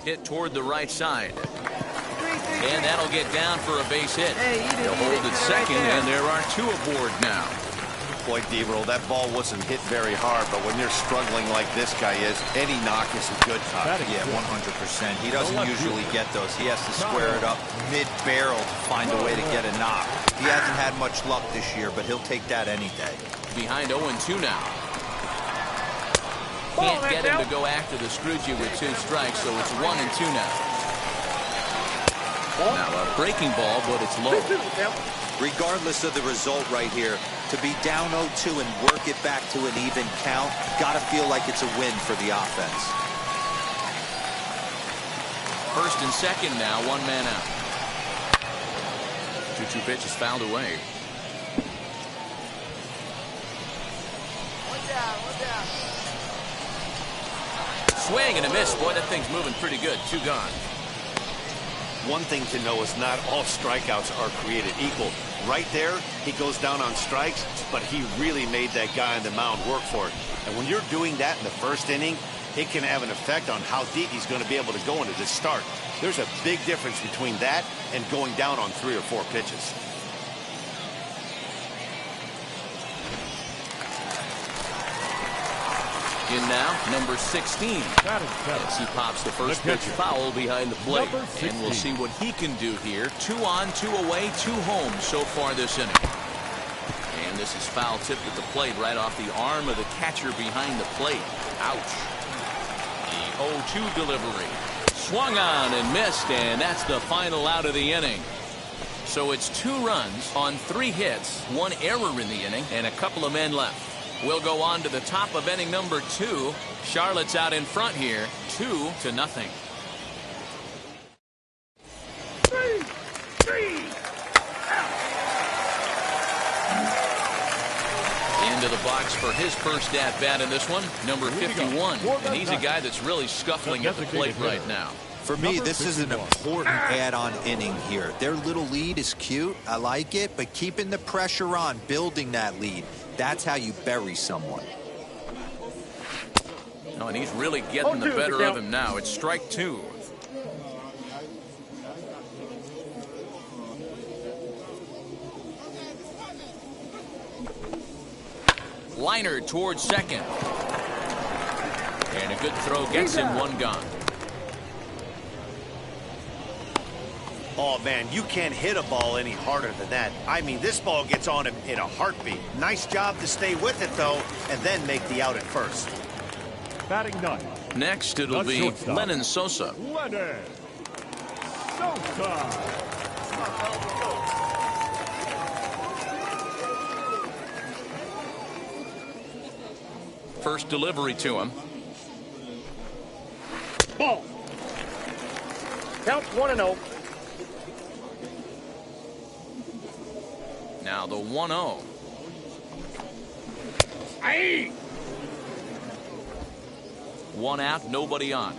Hit toward the right side. And that'll get down for a base hit. They'll hold it second, and there are 2 aboard now. Boy, D-roll, that ball wasn't hit very hard, but when you're struggling like this guy is, any knock is a good knock. Yeah, 100%. He doesn't usually get those. He has to square it up mid-barrel to find a way to get a knock. He hasn't had much luck this year, but he'll take that any day. Behind 0-2 now. Can't get him to go after the Scroogie with 2 strikes, so it's 1-2 now. Now a breaking ball, but it's low. Regardless of the result right here, to be down 0-2 and work it back to an even count, gotta feel like it's a win for the offense. First and second now, one man out. 2-2 pitch is fouled away. One down. Swing and a miss. Boy, that thing's moving pretty good. 2 gone. One thing to know is not all strikeouts are created equal. Right there, he goes down on strikes, but he really made that guy on the mound work for it. And when you're doing that in the first inning, it can have an effect on how deep he's going to be able to go into this start. There's a big difference between that and going down on 3 or 4 pitches. In now, number 16. As he pops the first pitch foul behind the plate. And we'll see what he can do here. 2 on, 2 away, 2 home so far this inning. And this is foul tipped at the plate right off the arm of the catcher behind the plate. Ouch. The 0-2 delivery. Swung on and missed, and that's the final out of the inning. So it's 2 runs on 3 hits, 1 error in the inning, and a couple of men left. We'll go on to the top of inning number 2. Charlotte's out in front here, 2-0. Into the box for his first at bat in this one, number 51. And he's a guy that's really scuffling at the plate right now. For me, this is an important add-on inning here. Their little lead is cute. I like it, but keeping the pressure on, building that lead, that's how you bury someone. Oh, and he's really getting the better of him now. It's strike 2. Liner towards second. And a good throw gets him 1 gone. Oh, man, you can't hit a ball any harder than that. I mean, this ball gets on him in a heartbeat. Nice job to stay with it, though, and then make the out at first. Batting 9th. Next, it'll be Lennon Sosa. Lennon Sosa. First delivery to him. Ball. Count 1-0. Now the 1-0. Aye. 1 out, nobody on.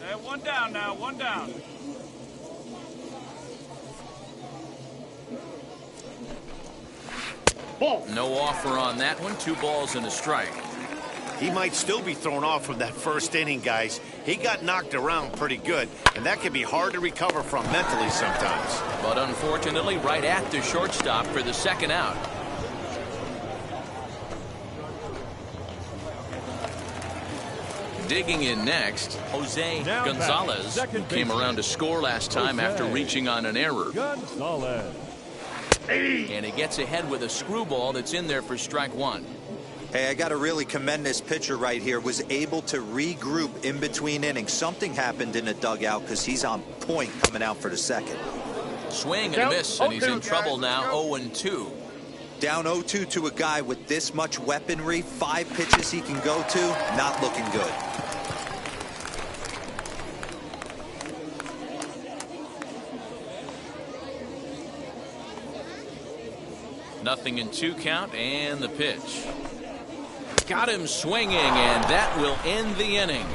Hey, 1 down now, 1 down. Ball. No offer on that one. 2 balls and a strike. He might still be thrown off from that first inning, guys. He got knocked around pretty good, and that can be hard to recover from mentally sometimes. But unfortunately, right at the shortstop for the second out. Digging in next, Jose Gonzalez came around to score last time after reaching on an error. Gonzalez. And he gets ahead with a screwball that's in there for strike 1. Hey, I got to really commend this pitcher right here. Was able to regroup in between innings. Something happened in the dugout because he's on point coming out for the second. Swing and a miss, and he's in trouble now, 0-2. Down 0-2 to a guy with this much weaponry, 5 pitches he can go to, not looking good. Nothing in 2 count, and the pitch. Got him swinging, and that will end the inning.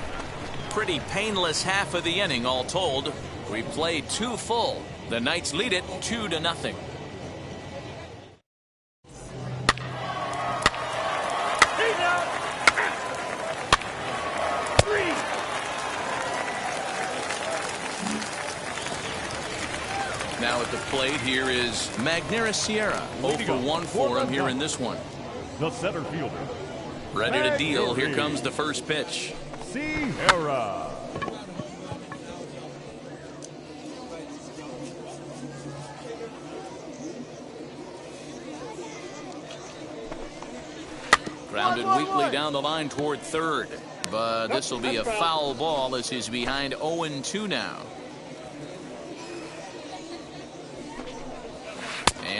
Pretty painless half of the inning, all told. We played 2 full. The Knights lead it 2-0. Now at the plate, here is Magneuris Sierra. 0-for-1 for him here in this one. The center fielder. Ready to deal. Here comes the first pitch. Sierra. Grounded weakly down the line toward third. But this will be a foul ball as he's behind 0-2 now.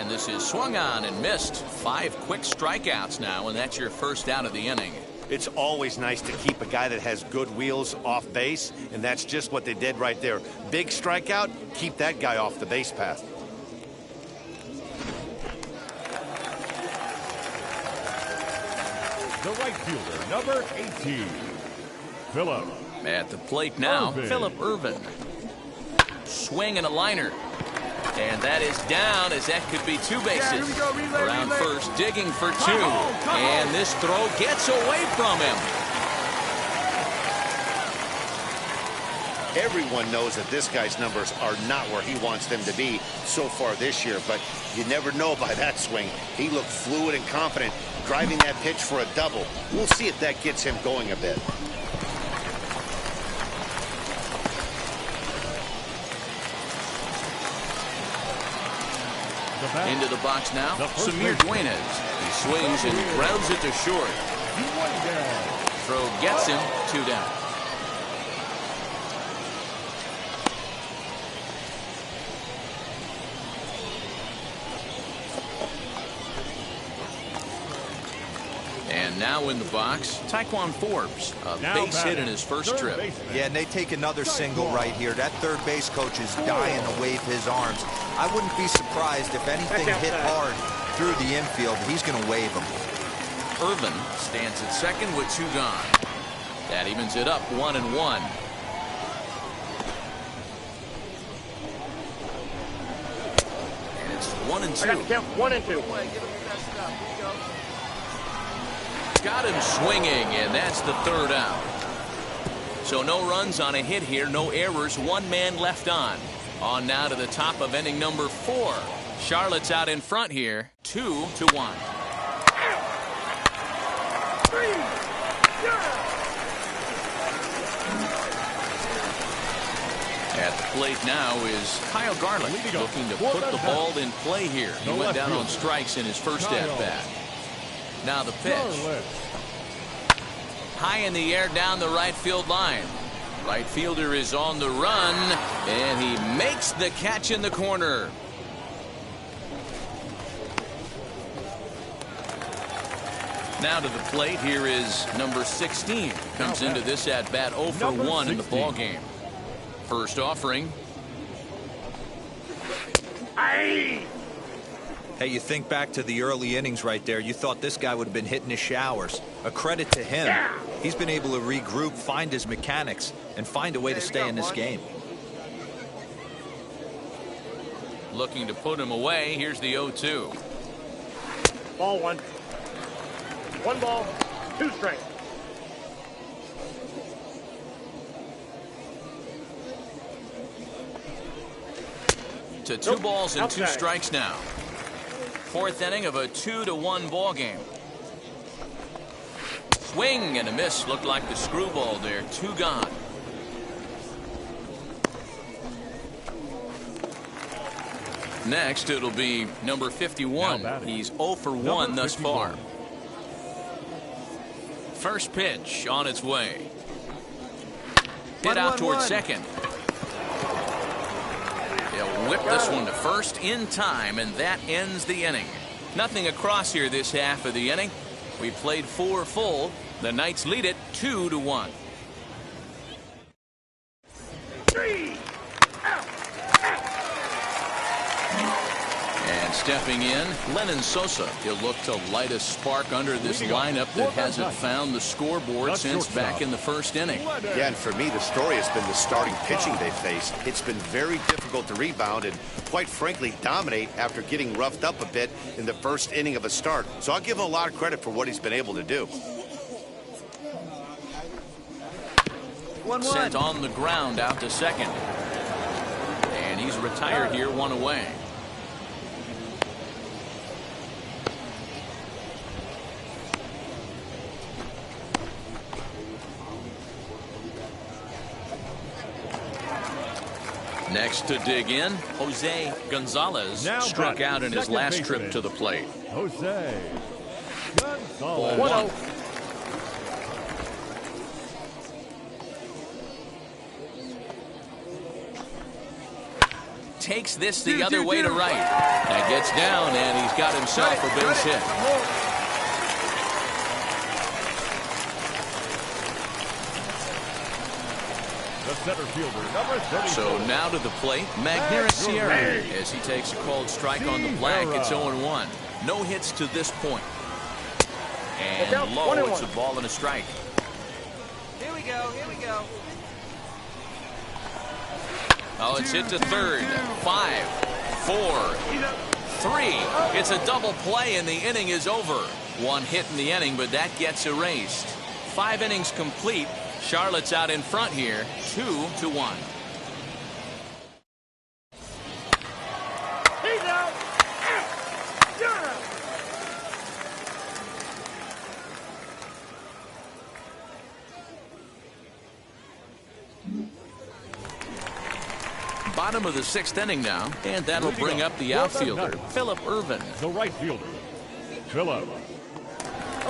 This is swung on and missed. 5 quick strikeouts now, and that's your first out of the inning. It's always nice to keep a guy that has good wheels off base, and that's just what they did right there. Big strikeout, keep that guy off the base path. The right fielder, number 18, Phillip. At the plate now, Irvin. Phillip Irvin. Swing and a liner. And that is down as that could be two bases. Yeah, here we go, relay, Around relay. first, digging for two. And this throw gets away from him. Everyone knows that this guy's numbers are not where he wants them to be so far this year, but you never know by that swing. He looked fluid and confident, driving that pitch for a double. We'll see if that gets him going a bit. Into the box now, Samir Duenas. He swings and grounds it to short. Throw gets him, 2 down. And now in the box, Taekwon Forbes, a base hit in his first trip. Yeah, and they take another single right here. That third base coach is dying to wave his arms. I wouldn't be surprised if anything hit hard through the infield. He's going to wave them. Irvin stands at second with 2 gone. That evens it up 1-1. And it's 1-2. I got to count 1 and 2. Got him swinging, and that's the 3rd out. So no runs on a hit here, no errors, 1 man left on. On now to the top of inning number 4. Charlotte's out in front here, 2-1. At the plate now is Kyle Garlick, looking to put the ball in play here. He went down on strikes in his first at-bat. Now the pitch. High in the air down the right field line. Right fielder is on the run, and he makes the catch in the corner. Now to the plate, here is number 16. Comes into this at-bat 0 for 1 in the ball game. First offering. Hey, you think back to the early innings right there. You thought this guy would have been hitting his showers. A credit to him. He's been able to regroup, find his mechanics, and find a way to stay in this game. Looking to put him away. Here's the 0-2. Ball 1. 1 ball, 2 strikes. To 2 balls and 2 strikes now. 4th inning of a 2-1 ball game. Swing and a miss. Looked like the screwball there. 2 gone. Next, it'll be number 51. He's 0 for 1 thus far. First pitch on its way. Hit out towards second. He'll whip this one to first in time, and that ends the inning. Nothing across here this half of the inning. We played 4 full. The Knights lead it 2-1. And stepping in, Lennon Sosa. He'll look to light a spark under this lineup that hasn't found the scoreboard since back in the first inning. Yeah, and for me, the story has been the starting pitching they faced. It's been very difficult to rebound and, quite frankly, dominate after getting roughed up a bit in the first inning of a start. So I'll give him a lot of credit for what he's been able to do. 1-1. Sent on the ground out to second. And he's retired here, 1 away. Next to dig in, Jose Gonzalez struck out in his last trip to the plate. Jose Gonzalez. 1-0. Takes this the other way to right. And gets down, and he's got himself a base hit. center fielder, number 34. So now to the plate, Magneuris Sierra, as he takes a called strike on the black. It's 0-1. No hits to this point. And low, it's a ball and a strike. Here we go, here we go. Oh, it's hit to third. 5, 4, 3. It's a double play, and the inning is over. One hit in the inning, but that gets erased. 5 innings complete. Charlotte's out in front here, 2-1. He's out. You're out. Bottom of the 6th inning now, and that'll bring up the outfielder, Phillip Ervin. The right fielder, Phillip.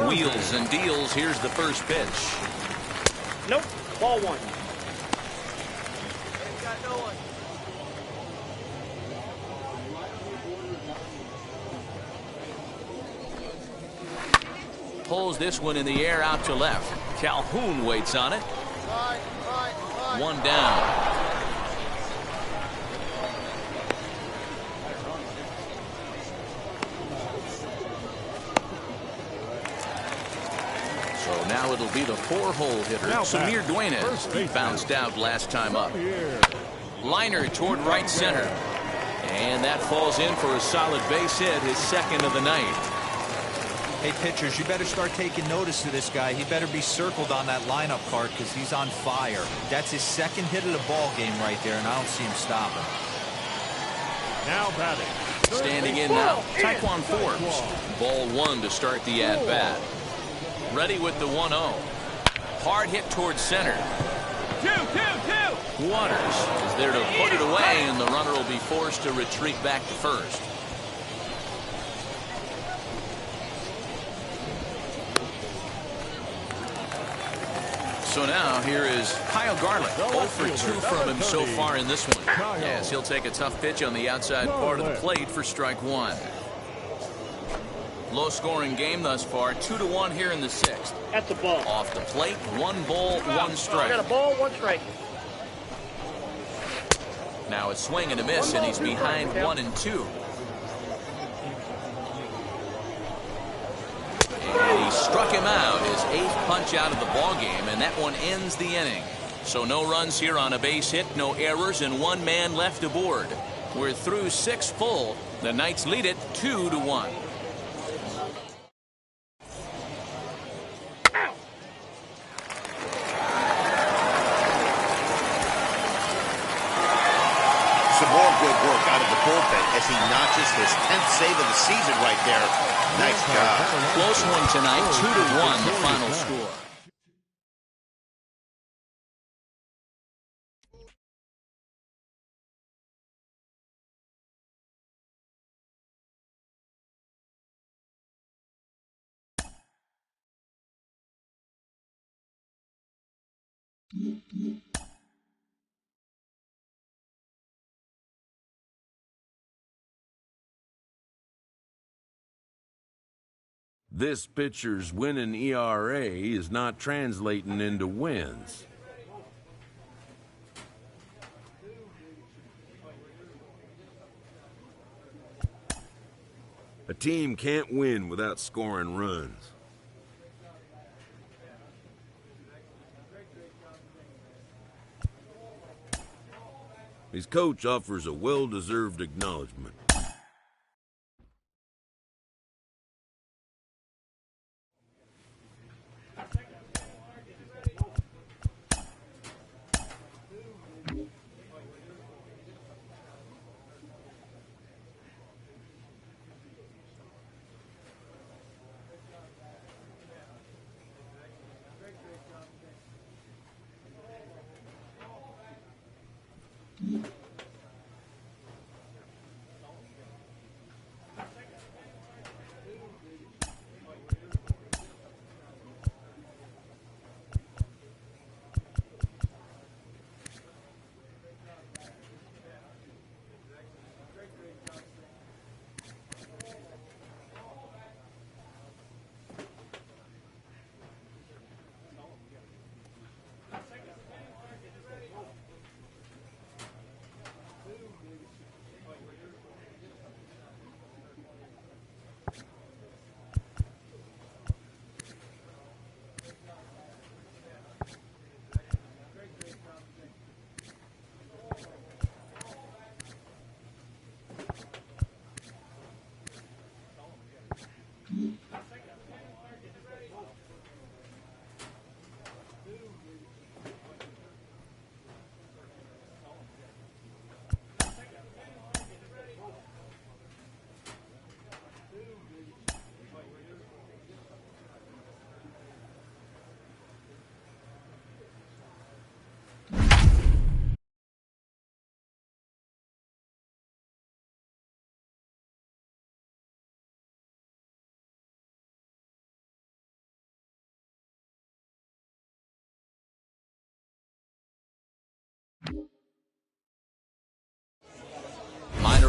Wheels and deals. Here's the first pitch. Nope. Ball 1. Got no one. Pulls this one in the air out to left. Calhoun waits on it. One down. So now it'll be the 4-hole hitter, Samir Duenas. He bounced out last time up. Liner toward right center. And that falls in for a solid base hit, his second of the night. Hey, pitchers, you better start taking notice of this guy. He better be circled on that lineup card because he's on fire. That's his second hit of the ball game right there, and I don't see him stopping. Now batting. Standing in now, Taekwon Forbes. Ball 1 to start the at-bat. Ready with the 1-0. Hard hit towards center. 2-2-2. Waters is there to put it away, and the runner will be forced to retreat back to first. So now here is Kyle Garlick. 0 for 2 from him so far in this one. Yes, he'll take a tough pitch on the outside part of the plate for strike 1. Low scoring game thus far. 2-1 here in the 6th. That's a ball. Off the plate, 1 ball, 1 strike. I got a ball, 1 strike. Now a swing and a miss, and he's behind 1-2. And he struck him out, his 8th punch out of the ball game, and that one ends the inning. So no runs here on a base hit, no errors, and 1 man left aboard. We're through 6 full. The Knights lead it 2-1. Some more good work out of the bullpen as he notches his 10th save of the season right there. Nice job. Close one tonight, 2-1 the final score. This pitcher's winning ERA is not translating into wins. A team can't win without scoring runs. His coach offers a well-deserved acknowledgement.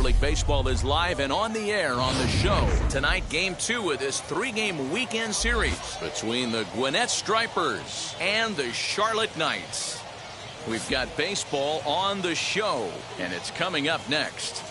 League Baseball is live and on the air on the show. Tonight, Game 2 of this 3-game weekend series between the Gwinnett Stripers and the Charlotte Knights. We've got baseball on the show, and it's coming up next.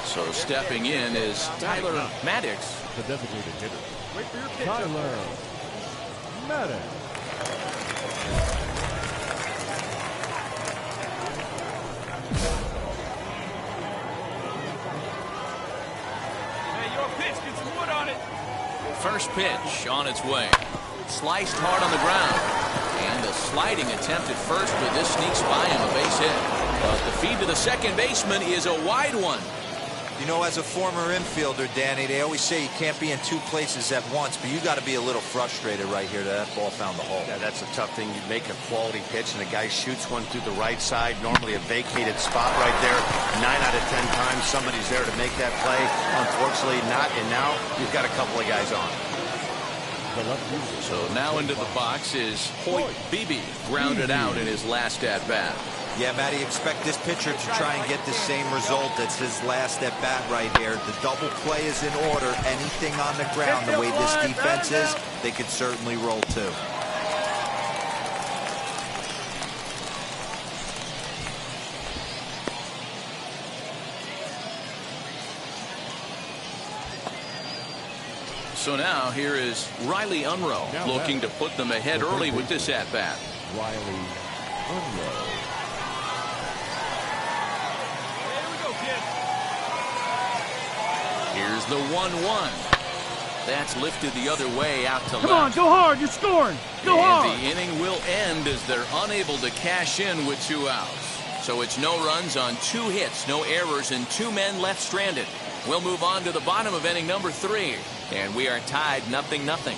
So stepping in is Tyler Marcotte. The designated hitter. Wait for your pitch. Tyler Marcotte. Hey, your pitch, get some wood on it. First pitch on its way. Sliced hard on the ground. And a sliding attempt at first, but this sneaks by him, a base hit. But the feed to the second baseman is a wide one. You know, as a former infielder, Danny, they always say you can't be in two places at once, but you got to be a little frustrated right here that ball found the hole. Yeah, that's a tough thing. You make a quality pitch, and the guy shoots one through the right side, normally a vacated spot right there. 9 out of 10 times, somebody's there to make that play. Unfortunately, not, and now you've got a couple of guys on. So now into the box is Hoyt Beebe, grounded out in his last at-bat. Yeah, Matty, expect this pitcher to try and get the same result. It's his last at-bat right here. The double play is in order. Anything on the ground, the way this defense is, they could certainly roll too. So now here is Riley Unruh looking to put them ahead early with this at-bat. Riley Unruh. Here's the 1-1. That's lifted the other way out to left. Come on, go hard. You're scoring. Go hard. And the inning will end as they're unable to cash in with 2 outs. So it's no runs on 2 hits, no errors, and 2 men left stranded. We'll move on to the bottom of inning number 3. And we are tied 0-0.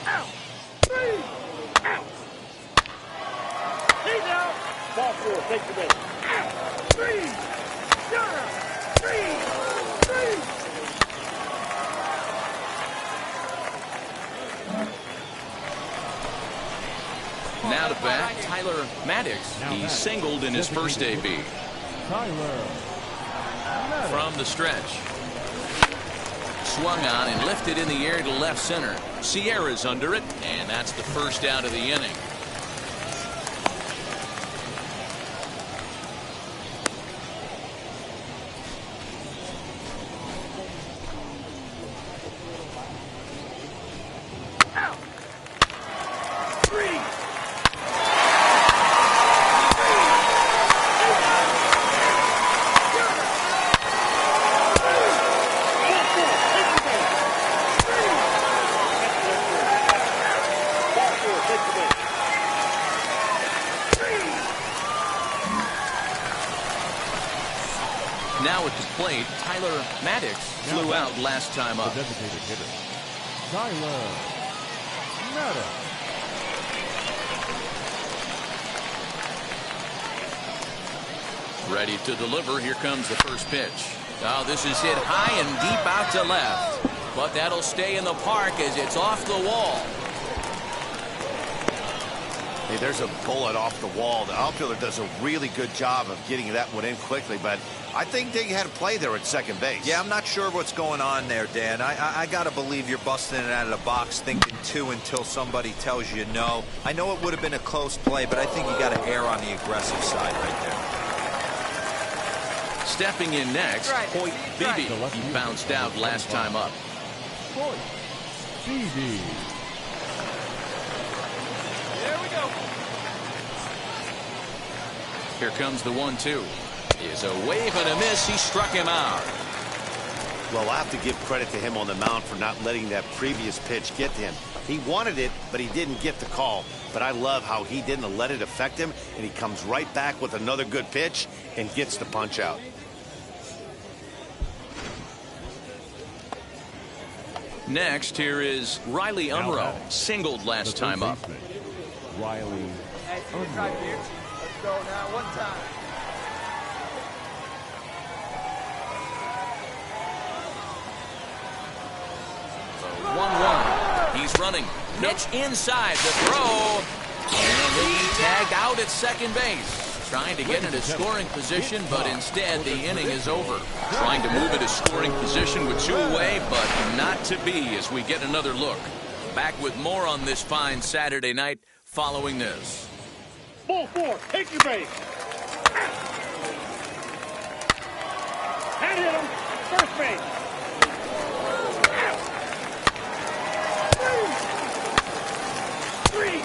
Out. 3. Out. He's out. Ball 4. Take the base. Out. 3. You're out. 3. 3. Now to bat, Tyler Marcotte. He singled in his first AB. Tyler From the stretch. Swung on and lifted in the air to left center. Sierra's under it, and that's the first out of the inning. Out. 3. Now at the plate, Tyler Marcotte flew out last time up. The designated hitter. Tyler Marcotte. Ready to deliver. Here comes the first pitch. Oh, this is hit high and deep out to left. But that'll stay in the park as it's off the wall. Hey, there's a bullet off the wall. The outfielder does a really good job of getting that one in quickly, but I think they had a play there at second base. Yeah, I'm not sure what's going on there, Dan. I got to believe you're busting it out of the box thinking 2 until somebody tells you no. I know it would have been a close play, but I think you got to err on the aggressive side right there. Stepping in next, Hoyt Beebe. He bounced out last time up. Hoyt Beebe. There we go. Here comes the 1-2. Is a wave and a miss. He struck him out. Well, I have to give credit to him on the mound for not letting that previous pitch get to him. He wanted it, but he didn't get the call. But I love how he didn't let it affect him, and he comes right back with another good pitch and gets the punch out. Next, here is Riley Umro, singled last time up. Riley Let's go now, one time. 1-1. He's running. Pitch inside the throw. And he tagged out at second base. Trying to get into scoring position, but instead the inning is over. Trying to move it to scoring position with two away, but not to be as we get another look. Back with more on this fine Saturday night following this. Ball four, take your base. That hit him. First base. Three.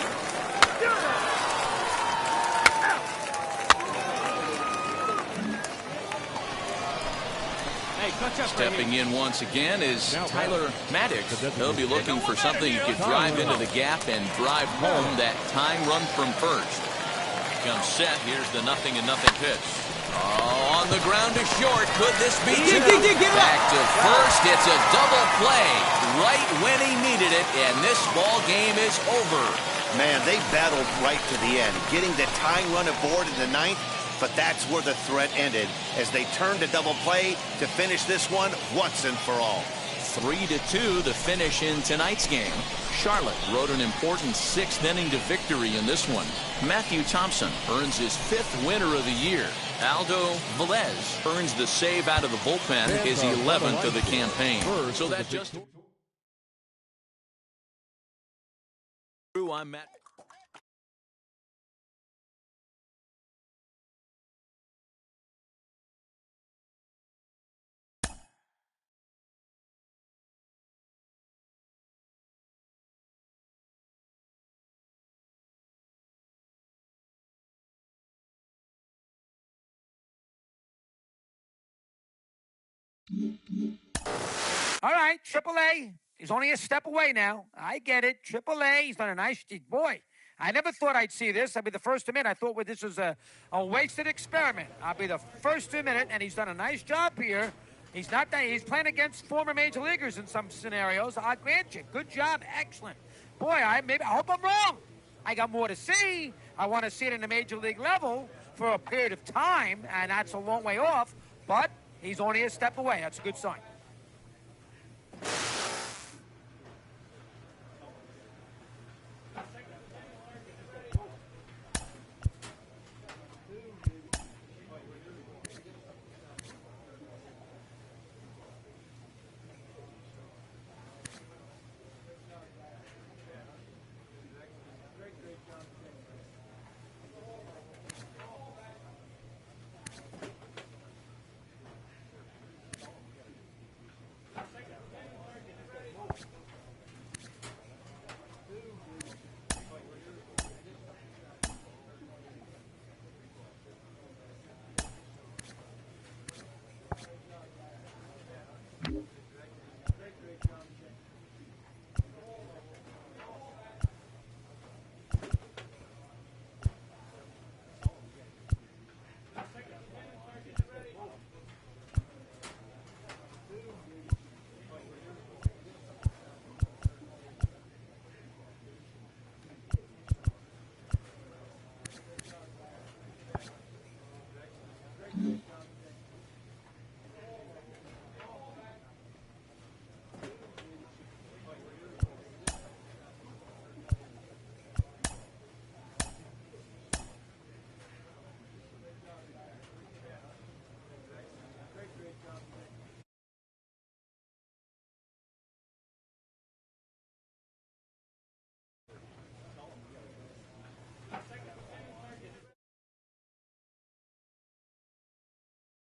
Stepping in once again is Tyler Marcotte. He'll be looking for something he could drive into the gap and drive home that tying run from first. Comes set. Here's the 0-0 pitch. Oh, on the ground to short. Could this be two? Back to first. It's a double play right when he needed it, and this ball game is over. Man, they battled right to the end, getting the tying run aboard in the ninth, but that's where the threat ended as they turned to double play to finish this one once and for all. 3-2 the finish in tonight's game. Charlotte rode an important 6th inning to victory in this one. Matthew Thompson earns his 5th winner of the year. Aldo Velez earns the save out of the bullpen, his 11th of the campaign. So that just... I'm Matt. All right, AAA. He's only a step away now. I get it. AAA. He's done a nice... Boy, I never thought I'd see this. I'll be the first to admit. I thought this was a wasted experiment. I'll be the first to admit it, and he's done a nice job here. He's not that. He's playing against former major leaguers in some scenarios. I'll grant you. Good job. Excellent. Boy, I hope I'm wrong. I got more to see. I want to see it in the major league level for a period of time, and that's a long way off. But he's only a step away. That's a good sign.